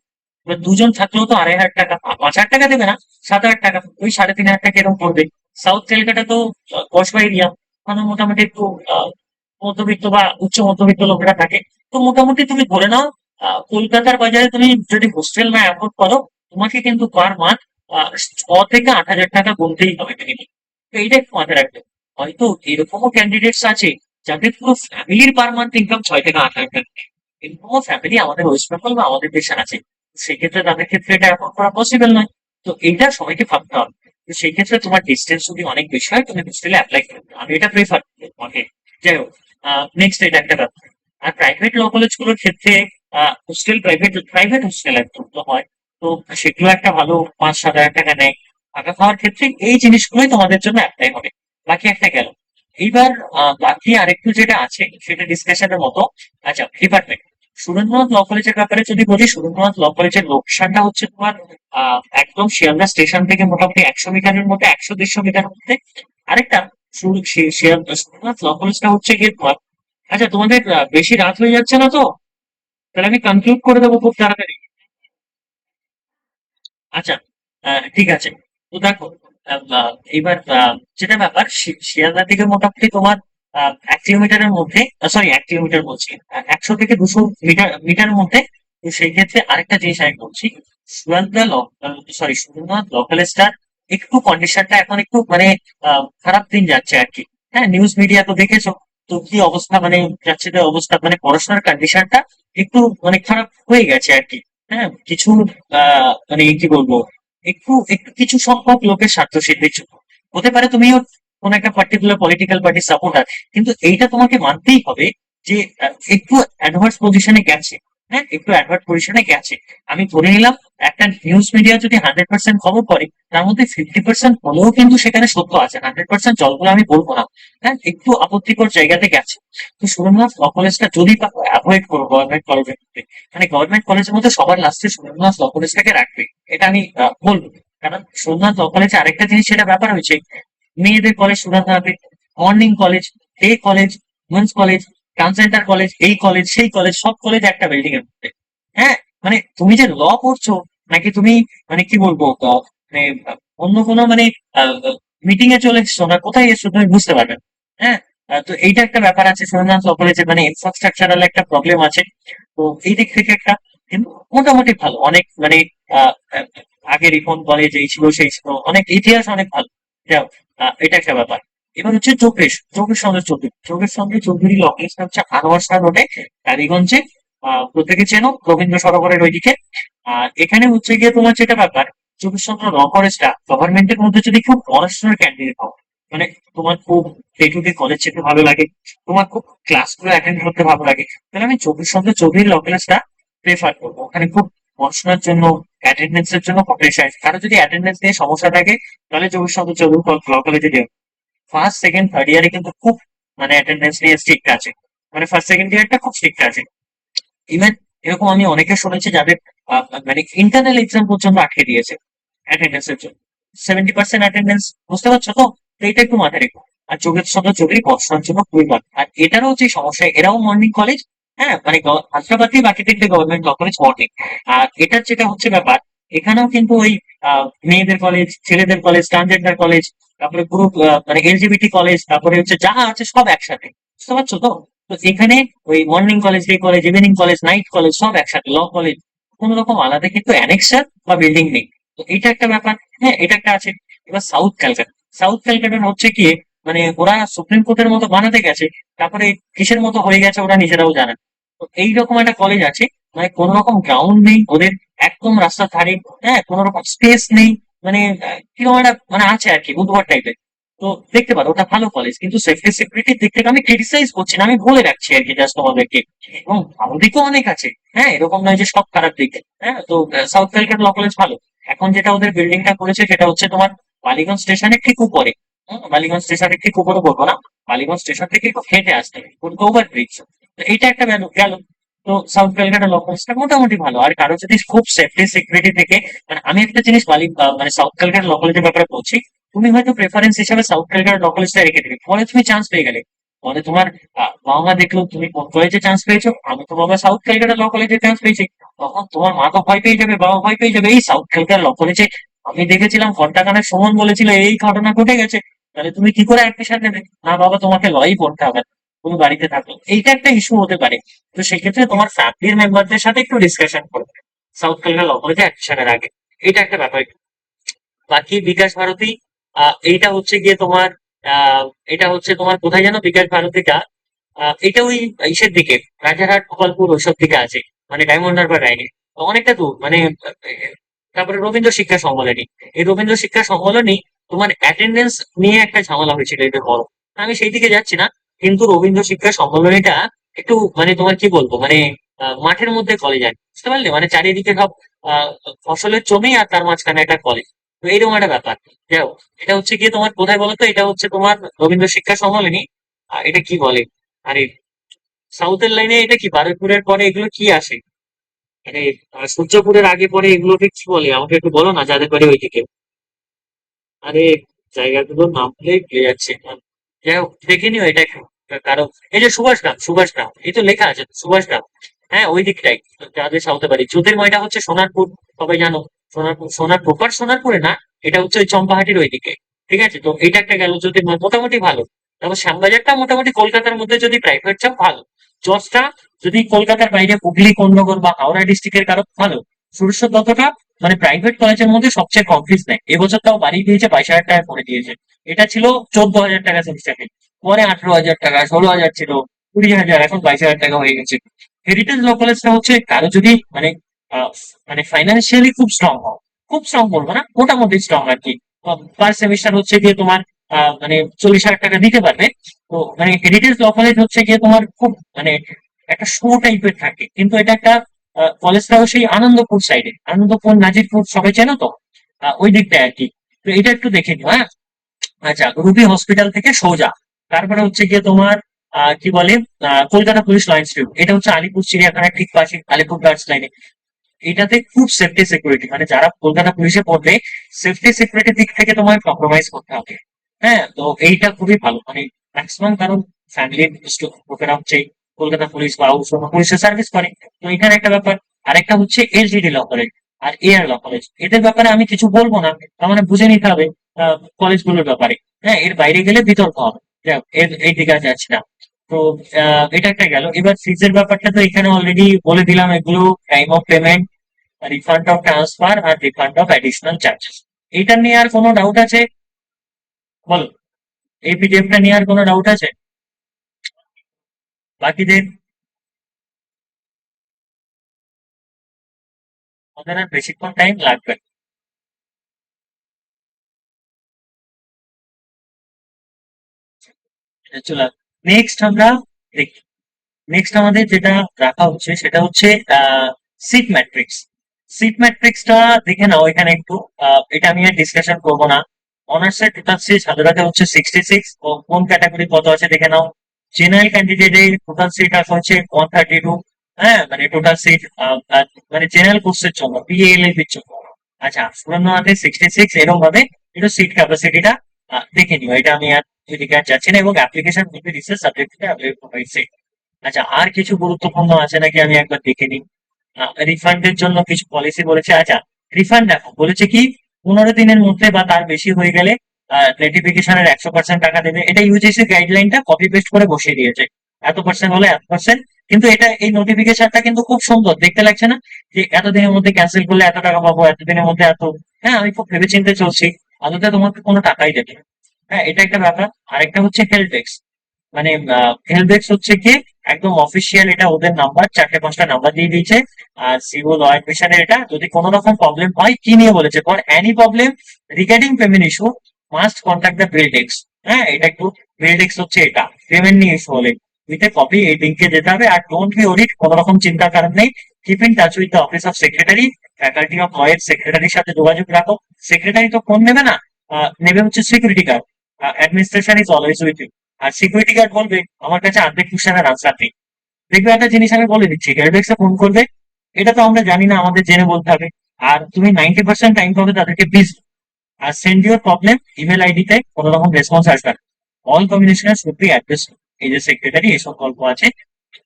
এবার দুজন থাকলেও তো 2,500 টাকা, 5,000 টাকা দেবে না, 7,000 টাকা, ওই 3,500 টাকা এরকম পড়বে। সাউথ ক্যালকাটা তো কসবা এরিয়া, মানে মোটামুটি একটু আহ, মধ্যবিত্ত বা উচ্চ মধ্যবিত্ত লোকেরা থাকে। তো মোটামুটি তুমি ধরে নাও কলকাতার বাজারে তুমি যদি হোস্টেল না অ্যাফোর্ড করো, তোমাকে কিন্তু পার মান্থ 6 থেকে 8,000 টাকা গুনতেই হবে মিনিমাম। তো এইটা একটু মাথায় রাখবে। হয়তো এরকমও ক্যান্ডিডেটস আছে যাদের পুরো ফ্যামিলির পার মান্থ ইনকাম 6 থেকে 8 লাখ টাকা। এরকমও ফ্যামিলি আমাদের ওয়েস্ট বেঙ্গল বা আমাদের দেশে আছে। সেক্ষেত্রে তাদের ক্ষেত্রে এটা এখন করা পসিবল নয়। তো এইটা সবাইকে ভাবতে হবে। তো সেই ক্ষেত্রে তোমার ডিস্টেন্স যদি অনেক বেশি হয়, তুমি হোস্টেলে অ্যাপ্লাই করবে, আমি এটা প্রেফার করি তোমাকে। যাই হোক, নেক্সট এটা একটা ব্যাপার। আর প্রাইভেট ল কলেজ গুলোর ক্ষেত্রে হোস্টেল, প্রাইভেট প্রাইভেট হোস্টেল একদম তো হয়। তো সেগুলো একটা ভালো 5-7 হাজার টাকা নেয়। থাকা খাওয়ার ক্ষেত্রে এই জিনিসগুলোই তোমাদের জন্য অ্যাপ্লাই হবে। বাকি একটা গেল। এইবার বাকি আরেকটু যেটা আছে সেটা ডিসকাশনের মতো। আচ্ছা, ডিপার্টমেন্ট। সুরেন্দ্রনাথ ল কলেজের ব্যাপারে যদি বলি, সুরেন্দ্রনাথ ল কলেজের লোকেশনটা হচ্ছে তোমার একদম শিয়ালদা স্টেশন থেকে মোটামুটি 100 মিটারের মধ্যে, 100-150 মিটার মধ্যে। আরেকটা সুরেন্দ্রনাথ ল কলেজটা হচ্ছে গিয়ে তোমার, আচ্ছা তোমাদের বেশি রাত হয়ে যাচ্ছে না তো? তাহলে আমি কনক্লুড করে দেবো খুব তাড়াতাড়ি। আচ্ছা, ঠিক আছে। তো দেখো, এইবার যেটা ব্যাপার, শিয়ালদা থেকে মোটামুটি তোমার 1 কিলোমিটারের মধ্যে, সরি 1 কিলোমিটার বলছি, 100 থেকে 200 মিটারের মধ্যে। তো সেই ক্ষেত্রে আরেকটা জিনিস আমি বলছি, শিয়ালদা সুরেন্দ্রনাথ লোকাল একটু কন্ডিশনটা এখন একটু মানে খারাপ দিন যাচ্ছে আর কি। হ্যাঁ, নিউজ মিডিয়া তো দেখেছো। তো কি অবস্থা মানে যাচ্ছে, যে অবস্থা মানে পড়াশোনার কন্ডিশনটা একটু মানে খারাপ হয়ে গেছে আর কি। হ্যাঁ, কিছু মানে কি বলবো, একটু একটু কিছু সংখ্যক লোকের স্বার্থ সিদ্ধির জন্য। হতে পারে তুমিও কোন একটা পার্টিকুলার পলিটিক্যাল পার্টির সাপোর্টার, কিন্তু এইটা তোমাকে মানতেই হবে যে একটু অ্যাডভান্স পজিশনে গেছে। হ্যাঁ, একটু অ্যাডভান্স পজিশনে গেছে। আমি ধরে নিলাম একটা নিউজ মিডিয়া যদি 100% খবর করে, তার মধ্যে 50% হলেও কিন্তু সেখানে সত্য আছে, 100% জলগুলো আমি বলবো না। হ্যাঁ, একটু আপত্তিকর জায়গাতে গেছে। তো সুরেন্দ্রনাথ ল কলেজটা যদি অ্যাভয়েড করো গভর্নমেন্ট কলেজের মধ্যে, মানে গভর্নমেন্ট কলেজের মধ্যে সবার লাস্টে সুরেন্দ্রনাথ ল কলেজটাকে রাখবে, এটা আমি বলবো। কারণ সুরেন্দ্রনাথ ল কলেজে আরেকটা জিনিস সেটা ব্যাপার হয়েছে, মেয়েদের কলেজ সুরেন্দ্রনাথে, morning college, day college, women's college, transgender college, এই কলেজ সেই কলেজ, সব কলেজ একটা বিল্ডিং এর মধ্যে। হ্যাঁ, মানে তুমি যে ল পড়ছো, নাকি তুমি মানে কি বলবো মানে অন্য কোনো মানে মিটিং এ চলে এসছো না কোথায় এসছো তুমি বুঝতে পারবে না। হ্যাঁ, তো এইটা একটা ব্যাপার আছে সুরেন্দ্রনাথ ল কলেজে, মানে ইনফ্রাস্ট্রাকচারাল একটা প্রবলেম আছে। তো এই দিক থেকে একটা, কিন্তু মোটামুটি ভালো অনেক মানে আহ, আহ, আগে রিপন কলেজ এই ছিল সেই ছিল, অনেক ইতিহাস অনেক ভালো। যাও, এটা একটা ব্যাপার। এবার হচ্ছে যোগেশ সঙ্গে চৌধুরী লোকেশন হচ্ছে আনোয়ার শাহ রোডে, টালিগঞ্জে। প্রত্যেকে চেনো, রবীন্দ্র সরোবরের ওইদিকে। আর এখানে হচ্ছে গিয়ে তোমার যেটা ব্যাপার, যোগেশ চন্দ্র ল কলেজটা গভর্নমেন্টের মধ্যে যদি খুব পড়াশোনার ক্যান্ডিডেট হও, মানে তোমার খুব ডে টু ডে কলেজ যেতে ভালো লাগে, তোমার খুব ক্লাসগুলো অ্যাটেন্ড করতে ভালো লাগে, তাহলে আমি যোগেশ চন্দ্র চৌধুরী ল কলেজটা প্রেফার করবো। ওখানে খুব পড়াশোনার জন্য, অ্যাটেন্ডেন্স এর জন্য খুব প্রেশার, কারো যদি অ্যাটেন্ডেন্স নিয়ে সমস্যা থাকে, তাহলে যোগেশ চন্দ্র চৌধুরী ল কলেজে দেবে। ফার্স্ট সেকেন্ড থার্ড ইয়ারে কিন্তু খুব মানে অ্যাটেন্ডেন্স নিয়ে স্ট্রিক্ট আছে, মানে ফার্স্ট সেকেন্ড ইয়ারটা খুব স্ট্রিক্ট আছে। ইভেন এরকম আমি অনেকে শুনেছি যাদের মানে ইন্টারনাল এক্সাম পর্যন্ত আটকে দিয়েছে অ্যাটেন্ডেন্স এর জন্য। 70% অ্যাটেন্ডেন্স, বুঝতে পারছো তো? তো এটা একটু মাথায় রেখো। আর যোগেশ চন্দ্র চৌধুরী পড়াশোনার জন্য খুবই ভালো। আর এটারও যে সমস্যা, এরাও মর্নিং কলেজ। হ্যাঁ, মানে হাসপাতাল বাকি তিনটে গভর্নমেন্ট ল কলেজ মর্নিং। আর এটার যেটা হচ্ছে ব্যাপার, এখানেও কিন্তু ওই মেয়েদের কলেজ, ছেলেদের কলেজ, ট্রান্সজেন্ডার কলেজ, তারপরে গ্রুপ মানে এলজিবিটি কলেজ, তারপরে হচ্ছে যা আছে সব একসাথে। বুঝতে পারছো তো? তো এখানে ওই morning college, day college, evening college, night college সব একসাথে, ল কলেজ কোন রকম আলাদা কিন্তু অ্যানেক্সার বা বিল্ডিং নেই। তো এটা একটা ব্যাপার। হ্যাঁ, এটা একটা আছে। এবার সাউথ ক্যালকাটা হচ্ছে কি, মানে ওরা সুপ্রিম কোর্টের মতো বানাতে গেছে, তারপরে কিসের মতো হয়ে গেছে ওরা নিজেরাও জানে না। তো এইরকম একটা কলেজ আছে, মানে কোনো রকম গ্রাউন্ড নেই ওদের, একদম রাস্তার ধারে, হ্যাঁ, কোনো রকম স্পেস নেই, মানে কিরকম একটা মানে আছে আর কি উদ্ভট টাইপের। তো দেখতে পারো ওটা ভালো কলেজ, কিন্তু সেফটি সিকিউরিটির দিক থেকে আমি ক্রিটিসাইজ করছি না, আমি বলে রাখছি আর কি জাস্ট তোমাদেরকে। এবং ভালো দিকও অনেক আছে, হ্যাঁ, এরকম নয় যে সব খারাপ দিক। হ্যাঁ, তো সাউথ ক্যালকাটা ল কলেজ ভালো। এখন যেটা ওদের বিল্ডিংটা করেছে সেটা হচ্ছে তোমার বালিগঞ্জ স্টেশনের ঠিক উপরে। বালিগঞ্জ স্টেশনের ঠিক উপরে বলবো না, বালিগঞ্জ স্টেশন থেকে একটু হেঁটে আসতে হবে, ওভার ব্রিজ। তো এইটা একটা গেল গেল। তো সাউথ ক্যালকাটা ল কলেজটা মোটামুটি ভালো। আর কারো যদি খুব সেফটি সিকিউরিটি থেকে, মানে আমি একটা জিনিস মানে সাউথ ক্যালকাটা ল কলেজের ব্যাপারে বলছি, তুমি হয়তো প্রেফারেন্স হিসেবে সাউথ ক্যালকাটা ল কলেজটা রেখে দেবে, পরে তুমি চান্স পেয়ে গেলে, পরে তোমার বাবা মা দেখলো তুমি কোন কলেজে চান্স পেয়েছো, আমি তো বাবা সাউথ ক্যালকাটা ল কলেজে চান্স পেয়েছি, তখন তোমার মা তো ভয় পেয়ে যাবে, বাবা ভয় পেয়ে যাবে, এই সাউথ ক্যালকাটা ল কলেজে আমি দেখেছিলাম ঘন্টাখানেক সুমন বলেছিল এই ঘটনা ঘটে গেছে, তাহলে তুমি কি করে অ্যাডমিশন নেবে? না বাবা, তোমাকে লই পড়তে হবে, তুমি বাড়িতে থাকো। এইটা একটা ইস্যু হতে পারে। তো সেক্ষেত্রে তোমার ফ্যামিলির মেম্বারদের সাথে একটু ডিসকাশন করবে সাউথ ক্যালকাটা ল কলেজে অ্যাডমিশনের আগে। এটা একটা ব্যাপার। বাকি বিকাশ ভারতী, এইটা হচ্ছে গিয়ে তোমার, আহ এটা হচ্ছে তোমার কোথায় যেন বিকাশ ভারতীটা, এটা ওই ইসের দিকে, রাজারহাট গোপালপুর ওইসব দিকে আছে, মানে ডায়মন্ড হারবার লাইনে, অনেকটা দূর মানে। তারপরে রবীন্দ্র শিক্ষা সম্মেলনী, এই রবীন্দ্র শিক্ষা সম্মেলনী তোমার অ্যাটেন্ডেন্স নিয়ে একটা ঝামেলা হয়েছিল, এটা বড়। আমি সেই দিকে যাচ্ছি না, কিন্তু রবীন্দ্র শিক্ষা সম্মেলনীটা একটু মানে তোমার কি বলবো, মানে মাঠের মধ্যে কলেজ আছে, বুঝতে পারলে, মানে চারিদিকে সব আহ ফসলের জমি আর তার মাঝখানে একটা কলেজ। তো এইরকম একটা ব্যাপার। যাই হোক, এটা হচ্ছে গিয়ে তোমার কোথায় বলতো, এটা হচ্ছে তোমার রবীন্দ্র শিক্ষা সম্মেলনী। এটা কি বলে, আরে সাউথের লাইনে এটা কি, বারুইপুরের পরে এগুলো কি আসে, মানে সূর্যপুরের আগে পরে এগুলোকে কি বলে আমাকে একটু বলো না, যাদের বাড়ি ওইদিকে। আরে জায়গাগুলোর নাম বলে ভুলে যাচ্ছে। যাই হোক, দেখে নিও এটা একটু। কারণ এই যে সুভাষগ্রাম, সুভাষগ্রাম এই তো লেখা আছে সুভাষগ্রাম, হ্যাঁ ওই দিকটাই যাদের সাউথে বাড়ি। জ্যোতির্ময়টা হচ্ছে সোনারপুর, সবাই জানো। সোনারপুর, সোনারপুর বাট সোনারপুরে না, এটা হচ্ছে ওই চম্পাহাটির ওই দিকে। ঠিক আছে, তো এটা একটা গেল, জ্যোতির্ময় মোটামুটি ভালো। তারপর শ্যামবাজারটা মোটামুটি কলকাতার মধ্যে যদি প্রাইভেট চাও ভালো। জজটা যদি কলকাতার বাইরে হুগলি, কোন্নগর বা হাওড়া ডিস্ট্রিক্টের কারো ভালো। সুরেশ্বর দত্তটা মানে প্রাইভেট কলেজের মধ্যে সবচেয়ে কম ফিস নেয়, এবছর তাও বাড়িয়ে দিয়েছে, 22,000 টাকা করে দিয়েছে। এটা ছিল 14,000 টাকা সেমিস্টার ফি, পরে 18,000 টাকা, 16,000 ছিল, 20,000, এখন 22,000 টাকা হয়ে গেছে। হেরিটেজ ল কলেজটা হচ্ছে কারো যদি মানে আহ, মানে ফাইন্যান্সিয়ালি খুব স্ট্রং হও, খুব স্ট্রং বলবো না, মোটামুটি স্ট্রং আর কি, পার সেমিস্টার হচ্ছে গিয়ে তোমার মানে 40,000 টাকা দিতে পারবে। তো মানে হেরিটেজ ল কলেজ হচ্ছে গিয়ে তোমার খুব মানে একটা শো টাইপের থাকে, কিন্তু এটা একটা কলেজটাও সেই আনন্দপুর সাইডে, আনন্দপুর নাজিরপুর সবাই চেনো তো, ওই দিকটায় আর কি। তো এটা একটু দেখে নিও, হ্যাঁ। আচ্ছা, রুবি হসপিটাল থেকে সোজা, তারপরে হচ্ছে গিয়ে তোমার কি বলে, কলকাতা পুলিশ লাইন স্ট্রিট, এটা হচ্ছে আলিপুর চিড়িয়াখানার ঠিক পাশে, আলিপুর গার্ডস লাইনে। এটাতে খুব সেফটি সিকিউরিটি, মানে যারা কলকাতা পুলিশে পড়বে, সেফটি সিকিউরিটির দিক থেকে তোমায় কম্প্রোমাইজ করতে হবে। হ্যাঁ, তো এইটা খুবই ভালো, মানে ম্যাক্সিমাম কারণ ফ্যামিলির লোকেরা হচ্ছে কলকাতা পুলিশ বা অন্য পুলিশের সার্ভিস করে। তো এখানে একটা ব্যাপার। আরেকটা হচ্ছে এলজিডি ল কলেজ আর এআর ল কলেজ, এদের ব্যাপারে আমি কিছু বলবো না, তার মানে বুঝে নিতে হবে কলেজগুলোর ব্যাপারে। হ্যাঁ, এর বাইরে গেলে বিতর্ক হবে। যাই হোক, এই দিকে আর যাচ্ছি না। তো এটা একটা গেল। এবার ফিজের ব্যাপারটা তো এখানে অলরেডি বলে দিলাম, এগুলো time of payment, refund of transfer আর রিফান্ড অফ অ্যাডিশনাল চার্জেস। এইটা নিয়ে আর কোনো ডাউট আছে? বলো, এই পিডিএফটা নিয়ে আর কোনো ডাউট আছে বাকিদের? আমাদের আর বেশিক্ষণ টাইম লাগবে না। চলো, নেক্সট আমরা দেখি। নেক্সট আমাদের যেটা রাখা হচ্ছে সেটা হচ্ছে সিট ম্যাট্রিক্স। সিট ম্যাট্রিক্সটা দেখে নাও এখানে একটু। এটা আমি আর ডিসকাশন করবো না। অনার্সের টোটাল সিট সাধারণত হচ্ছে 66, ও কোন ক্যাটাগরি কত আছে দেখে নাও। জেনারেল ক্যান্ডিডেটের টোটাল সিট আছে হচ্ছে 132। হ্যাঁ, মানে টোটাল সিট মানে জেনারেল কোর্সের জন্য, বিএএলএল এর জন্য। আচ্ছা, সুরেন্দ্রনাথের 66, এরকম ভাবে একটু সিট ক্যাপাসিটিটা দেখে নিও। এটা আমি আর এদিকে আর যাচ্ছি না, এবং application will be recess subject to apply. আচ্ছা, আর কিছু গুরুত্বপূর্ণ আছে নাকি আমি একবার দেখে নিই। রিফান্ডের জন্য কিছু পলিসি বলেছে। আচ্ছা, রিফান্ড দেখো বলেছে কি, 15 দিনের মধ্যে বা তার বেশি হয়ে গেলে নোটিফিকেশনের 100% টাকা দেবে। এটা ইউজিসি গাইডলাইনটা কপি পেস্ট করে বসিয়ে দিয়েছে, এত পার্সেন্ট হলে এত পার্সেন্ট। কিন্তু এটা এই নোটিফিকেশনটা কিন্তু খুব সুন্দর দেখতে লাগছে না, যে এতদিনের মধ্যে ক্যান্সেল করলে এত টাকা পাবো, এতদিনের মধ্যে এত। হ্যাঁ, আমি খুব ভেবেচিন্তে চলছি, আদতে তোমাকে কোনো টাকাই দেবে না। হ্যাঁ, এটা একটা ব্যাপার। আরেকটা হচ্ছে হেল্প ডেস্ক। মানে হেল্প ডেস্ক হচ্ছে কি একদম অফিসিয়াল, এটা ওদের নাম্বার, 4টে 5টা নাম্বার দিয়ে দিয়েছে। আর সিভিল ল অ্যাডমিশনের এটা, যদি কোনো রকম প্রবলেম হয়, কি নিয়ে বলেছে, for any problem regarding payment issue must contact the bill desk. হ্যাঁ, এটা একটু, বিল ডেস্ক হচ্ছে এটা পেমেন্ট নিয়ে ইস্যু হলে উইথ এ কপি এই লিঙ্কে যেতে হবে। আর ডোন্ট বি ওরিড, কোনো রকম চিন্তার কারণ নেই। Keep in touch with the office of secretary, faculty of law এর সেক্রেটারির সাথে যোগাযোগ রাখো। সেক্রেটারি তো ফোন নেবে না, নেবে হচ্ছে security guard. Administration is always with you. আর সিকিউরিটি গার্ড বলবে আমার কাছে অর্ধেক কোশ্চেনের আনসার নেই। দেখবে একটা জিনিস আমি বলে দিচ্ছি, হেল্পডেস্কে ফোন করবে, এটা তো আমরা জানি না, আমাদের জেনে বলতে হবে। আর তুমি 90% টাইম পাবে তাদেরকে বিজি। আর সেন্ড ইউর প্রবলেম ইমেল আইডিতে, কোনো রকম রেসপন্স আসবে না। All communication should be address. এই যে সেক্রেটারি এসব গল্প আছে,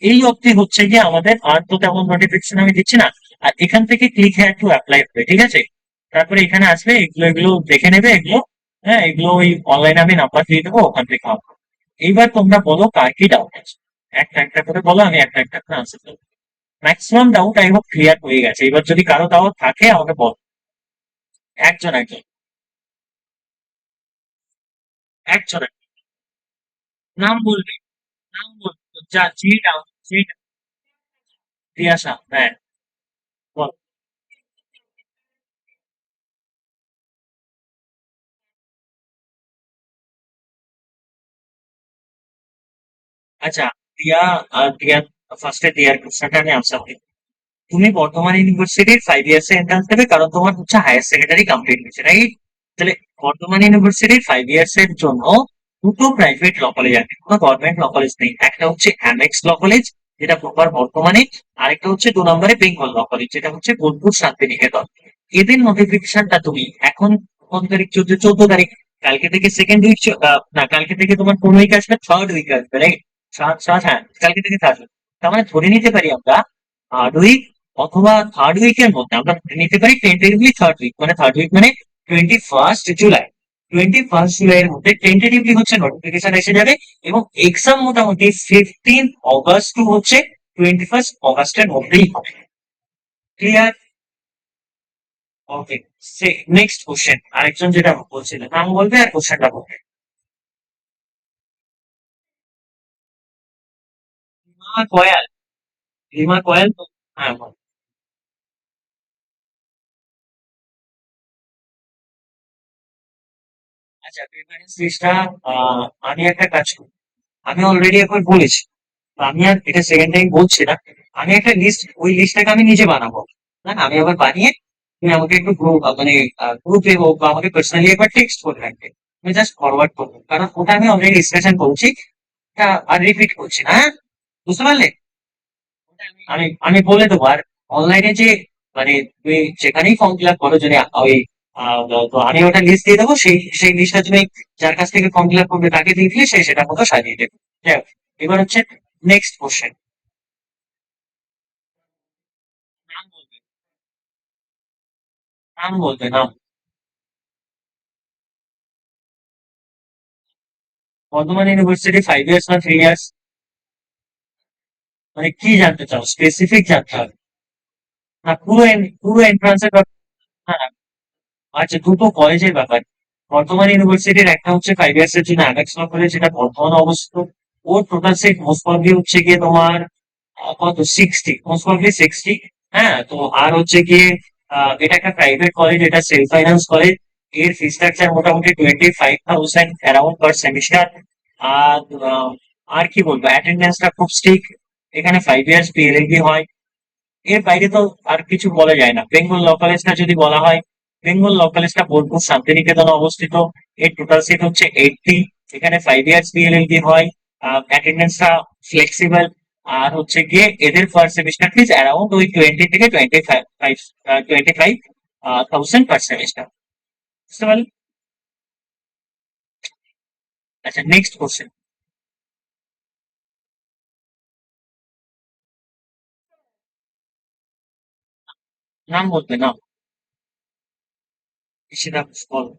এই অবধি হচ্ছে গিয়ে আমাদের। আর তো তেমন নোটিফিকেশন আমি দিচ্ছি না। আর এখান থেকে ক্লিক হ্যাঁ টু অ্যাপ্লাই হবে, ঠিক আছে? তারপরে এখানে আসবে, এগুলো এগুলো দেখে নেবে এগুলো। হ্যাঁ, এগুলো ওই অনলাইনে আমি নাম্বার দিয়ে দেবো, ওখান থেকে হবে। এইবার তোমরা বলো কার কি ডাউট আছে, একটা একটা করে বলো, আমি একটা একটা করে আনসার দেবো। Maximum doubt I hope clear হয়ে গেছে। এবার যদি কারো ডাউট থাকে আমাকে বল। একজন একজন, একজন একজন। নাম বলবে, নাম বলবে, যা যে ডাউট, যে তিয়াশা, হ্যাঁ, বল। আচ্ছা, টিয়া, টিয়া, ফার্স্টে টিয়ার কোশ্চেনটা আমি আনসার দিই। তুমি বর্ধমান ইউনিভার্সিটির 5 ইয়ার্স এন্ট্রান্স দেবে, কারণ তোমার হচ্ছে হায়ার সেকেন্ডারি কমপ্লিট হয়েছে, রাইট? তাহলে বর্ধমান ইউনিভার্সিটির 5 ইয়ার্স এর জন্য দুটো প্রাইভেট ল কলেজ আছে, কোনো গভর্নমেন্ট ল কলেজ নেই। একটা হচ্ছে অ্যামেক্স ল কলেজ, যেটা প্রপার বর্ধমানে। আরেকটা হচ্ছে 2 নম্বরে বেঙ্গল ল কলেজ, যেটা হচ্ছে বোলপুর শান্তিনিকেতন। এদের নোটিফিকেশনটা তুমি এখন, কোন তারিখ, 14 তারিখ, কালকে থেকে সেকেন্ড উইক, না কালকে থেকে তোমার কোন উইক আসবে, থার্ড উইক আসবে, রাইট? সাত সাত, হ্যাঁ, কালকে থেকে থার্ড। তার মানে ধরে নিতে পারি আমরা থার্ড উইক অথবা থার্ড উইকের মধ্যে, আমরা ধরে নিতে পারি টেন্টেটিভলি থার্ড উইক, মানে থার্ড উইক মানে 21 জুলাই। 21 জুলাই এর মধ্যে টেন্টেটিভলি হচ্ছে নোটিফিকেশন এসে যাবে। এবং এক্সাম মোটামুটি 15 অগস্ট টু হচ্ছে 21 অগস্টের মধ্যেই হবে। ক্লিয়ার? ওকে। সে নেক্সট কোশ্চেন, আরেকজন যেটা বলছিলেন, নাম বলবে আর কোশ্চেনটা বলবে। রিমা কয়াল। রিমা কয়াল তো, হ্যাঁ বল। আচ্ছা, প্রিফারেন্স লিস্টটা আমি একটা কাজ করি, আমি অলরেডি একবার বলেছি, তো আমি আর এটা সেকেন্ড টাইম বলছি না। আমি একটা লিস্ট, ওই লিস্টটাকে আমি নিজে বানাবো। হ্যাঁ, আমি আবার বানিয়ে তুমি আমাকে একটু গ্রুপ, মানে গ্রুপে হোক বা আমাকে পার্সোনালি একবার টেক্সট করে রাখবে। আমি জাস্ট ফরওয়ার্ড করবো, কারণ ওটা আমি অলরেডি ডিসকাশন করছি। এটা আর রিপিট করছি না, হ্যাঁ? বুঝতে পারলে? ওটা আমি আমি বলে দেবো। আর অনলাইনে যে, মানে তুমি যেখানেই ফর্ম ফিল আপ করো, যদি ওই তো আমি ওটা লিস্ট দিয়ে দেবো, সেই সেই লিস্টটা তুমি যার কাছ থেকে ফর্ম ফিল আপ করবে তাকে দিয়ে দিলে সে সেটা মতো সাজিয়ে দেবে। যাই হোক, এবার হচ্ছে নেক্সট কোশ্চেন। নাম বলবে, নাম বলবে, নাম। বর্ধমান ইউনিভার্সিটি 5 ইয়ার্স না 3 ইয়ার্স? মানে কি জানতে চাও, স্পেসিফিক জানতে হবে? না পুরো পুরো এন্ট্রান্সের ব্যাপার? না না, আচ্ছা, দুটো কলেজের ব্যাপার। বর্ধমান ইউনিভার্সিটির একটা হচ্ছে 5 ইয়ার্স এর জন্য অ্যামেক্স ল কলেজ, যেটা বর্ধমানে অবস্থিত। ওর টোটাল সিট মোস্ট প্রবাবলি হচ্ছে গিয়ে তোমার কত, 60, মোস্ট প্রবাবলি 60। হ্যাঁ, তো আর হচ্ছে গিয়ে এটা একটা প্রাইভেট কলেজ, এটা সেলফ ফাইন্যান্স কলেজ। এর ফি স্ট্রাকচার মোটামুটি 25,000 অ্যারাউন্ড পার সেমিস্টার। আর আর কি বলবো, অ্যাটেন্ডেন্সটা খুব স্ট্রিক্ট। এখানে 5 ইয়ার্স পিএলএলবি হয়। এর বাইরে তো আর কিছু বলা যায় না। বেঙ্গল ল কলেজটা যদি বলা হয়, বেঙ্গল ল কলেজটা বোলপুর শান্তিনিকেতনে অবস্থিত। এর টোটাল সিট হচ্ছে 80। এখানে 5 ইয়ার্স পিএলএলবি হয়। অ্যাটেন্ডেন্সটা ফ্লেক্সিবল। আর হচ্ছে গিয়ে এদের ফার্স্ট সেমিস্টার ফিজ অ্যারাউন্ড ওই 20 থেকে 25, 25,000 পার সেমিস্টার। বুঝতে পারলি? আচ্ছা, নেক্সট কোশ্চেন। নাম বলবে, নাম। ঈশিতা ঘোষ, বলো।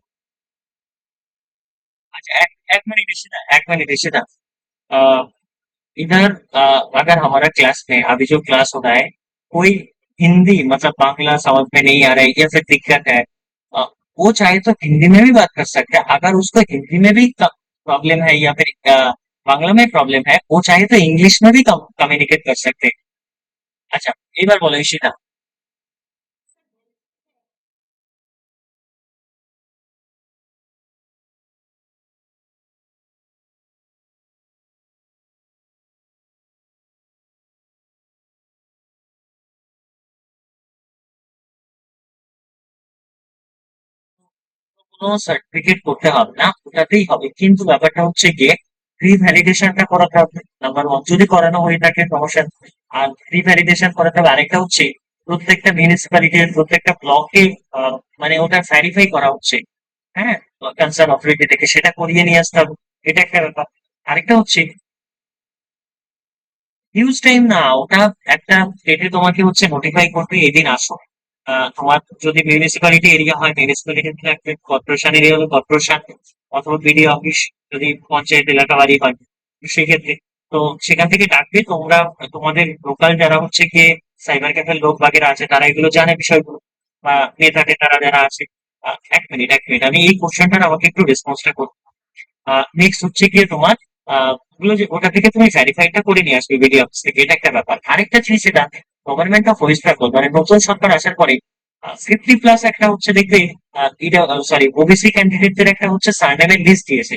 अच्छा, एक एक मिनट इशिता, एक मिनट इशिता। अ, इधर अगर हमारा क्लास में अभी जो क्लास हो रहा है, कोई हिंदी मतलब बांग्ला समझ में नहीं आ रहा है या फिर दिक्कत है, वो चाहे तो हिंदी में भी बात कर सकते हैं। अगर उसको हिंदी में भी प्रॉब्लम है या फिर बांग्ला में प्रॉब्लम है, वो चाहे तो इंग्लिश में भी कम्युनिकेट कर सकते हैं। अच्छा, এবার বলো ঈশিতা। কোনো সার্টিফিকেট করতে হবে না, ওটাতেই হবে, কিন্তু ব্যাপারটা হচ্ছে গিয়ে প্রি ভ্যালিডেশনটা করাতে হবে নাম্বার ওয়ান, যদি করানো হয়ে থাকে সমস্যা নেই। আর প্রি ভ্যালিডেশন করাতে হবে, আরেকটা হচ্ছে প্রত্যেকটা মিউনিসিপ্যালিটির প্রত্যেকটা ব্লকে মানে ওটা ভেরিফাই করা হচ্ছে, হ্যাঁ, কনসার্ন অথরিটি থেকে সেটা করিয়ে নিয়ে আসতে হবে। এটা একটা ব্যাপার। আরেকটা হচ্ছে হিউজ টাইম না, ওটা একটা ডেটে তোমাকে হচ্ছে নোটিফাই করবে, এদিন আসো। তোমার যদি মিউনিসিপ্যালিটি এরিয়া হয় মিউনিসিপ্যালিটি থাকবে, কর্পোরেশন এরিয়া হলে কর্পোরেশন, অথবা বিডিও অফিস যদি পঞ্চায়েত এলাকা বাড়ি হয়, তো সেক্ষেত্রে তো সেখান থেকে ডাকবে তোমরা। তোমাদের লোকাল যারা হচ্ছে গিয়ে সাইবার ক্যাফের লোক বাগেরা আছে, তারা এগুলো জানে বিষয়গুলো, বা নেতা টেতারা যারা আছে। এক মিনিট আমি এই কোশ্চেনটার আমাকে একটু রেসপন্সটা করতে। নেক্সট হচ্ছে গিয়ে তোমার ওগুলো যে ওটা থেকে তুমি ভেরিফাইটা করে নিয়ে আসবে বিডি অফিস থেকে, এটা একটা ব্যাপার। আরেকটা জিনিস, সেটা গভর্নমেন্ট অফ ওয়েস্ট বেঙ্গল মানে নতুন সরকার আসার পরে 50+ একটা হচ্ছে দেখবে, সরি ওবিসি ক্যান্ডিডেটদের একটা হচ্ছে সার্নেমের লিস্ট দিয়েছে।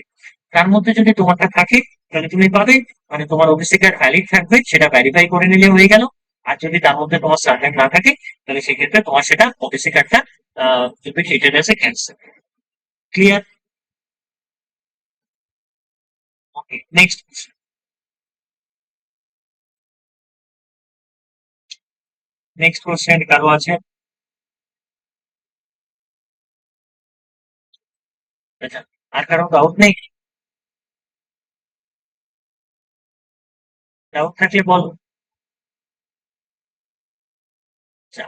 তার মধ্যে যদি তোমারটা থাকে তাহলে তুমি পাবে, মানে তোমার ওবিসি কার্ড ভ্যালিড থাকবে, সেটা ভেরিফাই করে নিলে হয়ে গেল। আর যদি তার মধ্যে তোমার সার্নেম না থাকে, তাহলে সেক্ষেত্রে তোমার সেটা ওবিসি কার্ডটা তুমি ট্রিটেড এসে ক্যান্সেল। ক্লিয়ার? ওকে, নেক্সট। নেক্সট কোশ্চেন কারো আছে? আচ্ছা, আর কারো ডাউট নেই? ডাউট থাকলে বলো। আচ্ছা,